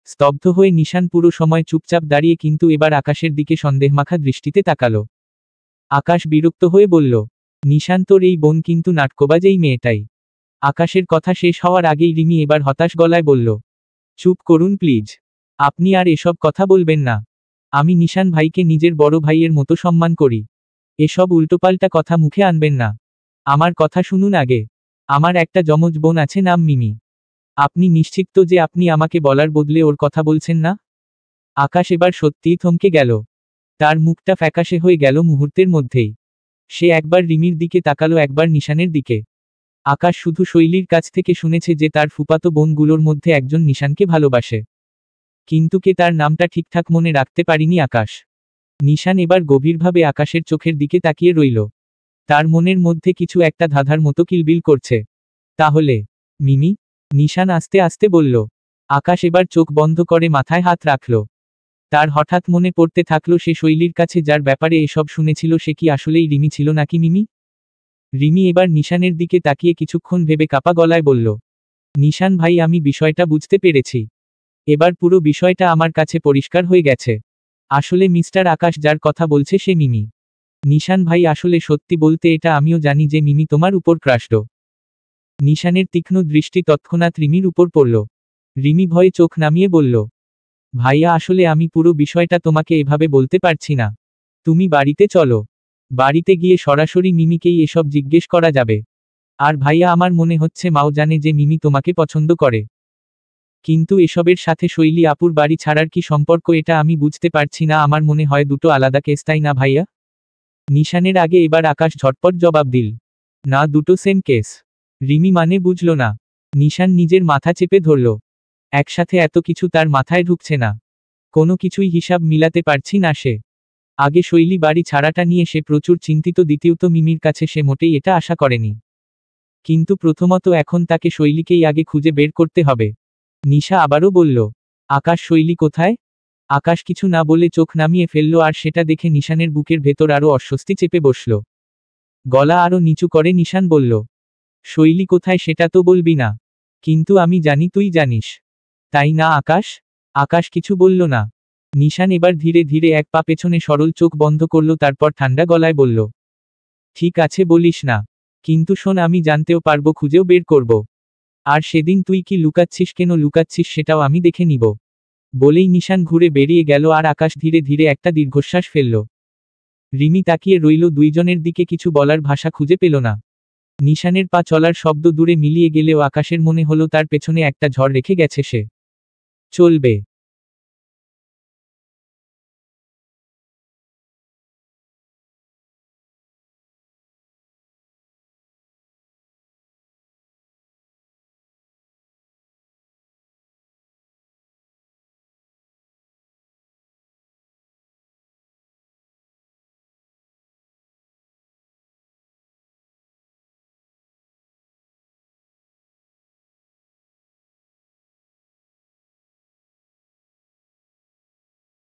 স্তব্ধ হয়ে নিশান পুরো সময় চুপচাপ দাঁড়িয়ে, কিন্তু এবার আকাশের দিকে সন্দেহমাখা দৃষ্টিতে তাকালো। আকাশ বিরক্ত হয়ে বলল, নিশান, তোর এই বোন কিন্তু নাটকবাজ, এই মেয়েটাই। আকাশের কথা শেষ হওয়ার আগেই রিমি এবার হতাশ গলায় বলল, চুপ করুন প্লিজ। আপনি আর এসব কথা বলবেন না। আমি নিশান ভাইকে নিজের বড় ভাইয়ের মতো সম্মান করি। এসব উল্টোপাল্টা কথা মুখে আনবেন না। আমার কথা শুনুন আগে। আমার একটা যমজ বোন আছে, নাম মিমি। আপনি নিশ্চিত তো যে আপনি আমাকে বলার বদলে ওর কথা বলছেন না? আকাশ এবার সত্যিই থমকে গেল। তার মুখটা ফ্যাকাশে হয়ে গেল মুহূর্তের মধ্যেই। সে একবার রিমির দিকে তাকালো, একবার নিশানের দিকে। আকাশ শুধু শৈলীর কাছ থেকে শুনেছে যে তার ফুপাতো বোনগুলোর মধ্যে একজন নিশানকে ভালোবাসে, কিন্তু কে তার নামটা ঠিকঠাক মনে রাখতে পারিনি আকাশ। নিশান এবার গভীরভাবে আকাশের চোখের দিকে তাকিয়ে রইল। তার মনের মধ্যে কিছু একটা ধাঁধার মতো কিলবিল করছে। তাহলে মিমি? নিশান আস্তে আস্তে বলল। আকাশ এবার চোখ বন্ধ করে মাথায় হাত রাখল। তার হঠাৎ মনে পড়তে থাকলো সে শৈলীর কাছে যার ব্যাপারে এসব শুনেছিল, সে কি আসলেই রিমি ছিল নাকি মিমি? রিমি এবার নিশানের দিকে তাকিয়ে কিছুক্ষণ ভেবে কাপা গলায় বলল, নিশান ভাই, আমি বিষয়টা বুঝতে পেরেছি। এবার পুরো বিষয়টা আমার কাছে পরিষ্কার হয়ে গেছে। আসলে মিস্টার আকাশ যার কথা বলছে সে মিমি। নিশান ভাই, আসলে সত্যি বলতে এটা আমিও জানি যে মিমি তোমার উপর ক্রাশড। নিশানের তীক্ষ্ণ দৃষ্টি তৎক্ষণাৎ রিমির উপর পড়ল। রিমি ভয়ে চোখ নামিয়ে বলল, ভাইয়া, আসলে আমি পুরো বিষয়টা তোমাকে এভাবে বলতে পারছি না। তুমি বাড়িতে চলো। বাড়িতে গিয়ে সরাসরি মিমিকেই এসব জিজ্ঞেস করা যাবে। আর ভাইয়া, আমার মনে হচ্ছে মাও জানে যে মিমি তোমাকে পছন্দ করে। কিন্তু এসবের সাথে শৈলী আপুর বাড়ি ছাড়ার কি সম্পর্ক এটা আমি বুঝতে পারছি না। আমার মনে হয় দুটো আলাদা কেস, তাই না ভাইয়া? নিশানের আগে এবার আকাশ ঝটপট জবাব দিল, না, দুটো সেম কেস। রিমি মানে বুঝল না। নিশান নিজের মাথা চেপে ধরল। একসাথে এত কিছু তার মাথায় ঢুকছে না। কোনো কিছুই হিসাব মিলাতে পারছি না সে। আগে শৈলী বাড়ি ছাড়াটা নিয়ে সে প্রচুর চিন্তিত, দ্বিতীয়ত মিমির কাছে সে মোটেই এটা আশা করেনি। কিন্তু প্রথমত এখন তাকে শৈলীকেই আগে খুঁজে বের করতে হবে। নিশা আবারও বলল, আকাশ, শৈলী কোথায়? আকাশ কিছু না বলে চোখ নামিয়ে ফেলল, আর সেটা দেখে নিশানের বুকের ভেতর আরও অস্বস্তি চেপে বসল। গলা আরও নিচু করে নিশান বলল, শৈলী কোথায় সেটা তো বলবি না? কিন্তু আমি জানি তুই জানিস, তাই না আকাশ? আকাশ কিছু বলল না। নিশান এবার ধীরে ধীরে এক পা পেছনে সরল, চোখ বন্ধ করল, তারপর ঠান্ডা গলায় বলল, ঠিক আছে বলিস না, কিন্তু শোন, আমি জানতেও পারবো, খুঁজেও বের করব। আর সেদিন তুই কি লুকাচ্ছিস, কেন লুকাচ্ছিস সেটাও আমি দেখে নিব। বলেই নিশান ঘুরে বেরিয়ে গেল, আর আকাশ ধীরে ধীরে একটা দীর্ঘশ্বাস ফেলল। রিমি তাকিয়ে রইল দুইজনের দিকে, কিছু বলার ভাষা খুঁজে পেল না। নিশানের পা চলার শব্দ দূরে মিলিয়ে গেলেও আকাশের মনে হলো তার পেছনে একটা ঝড় রেখে গেছে সে। চলবে।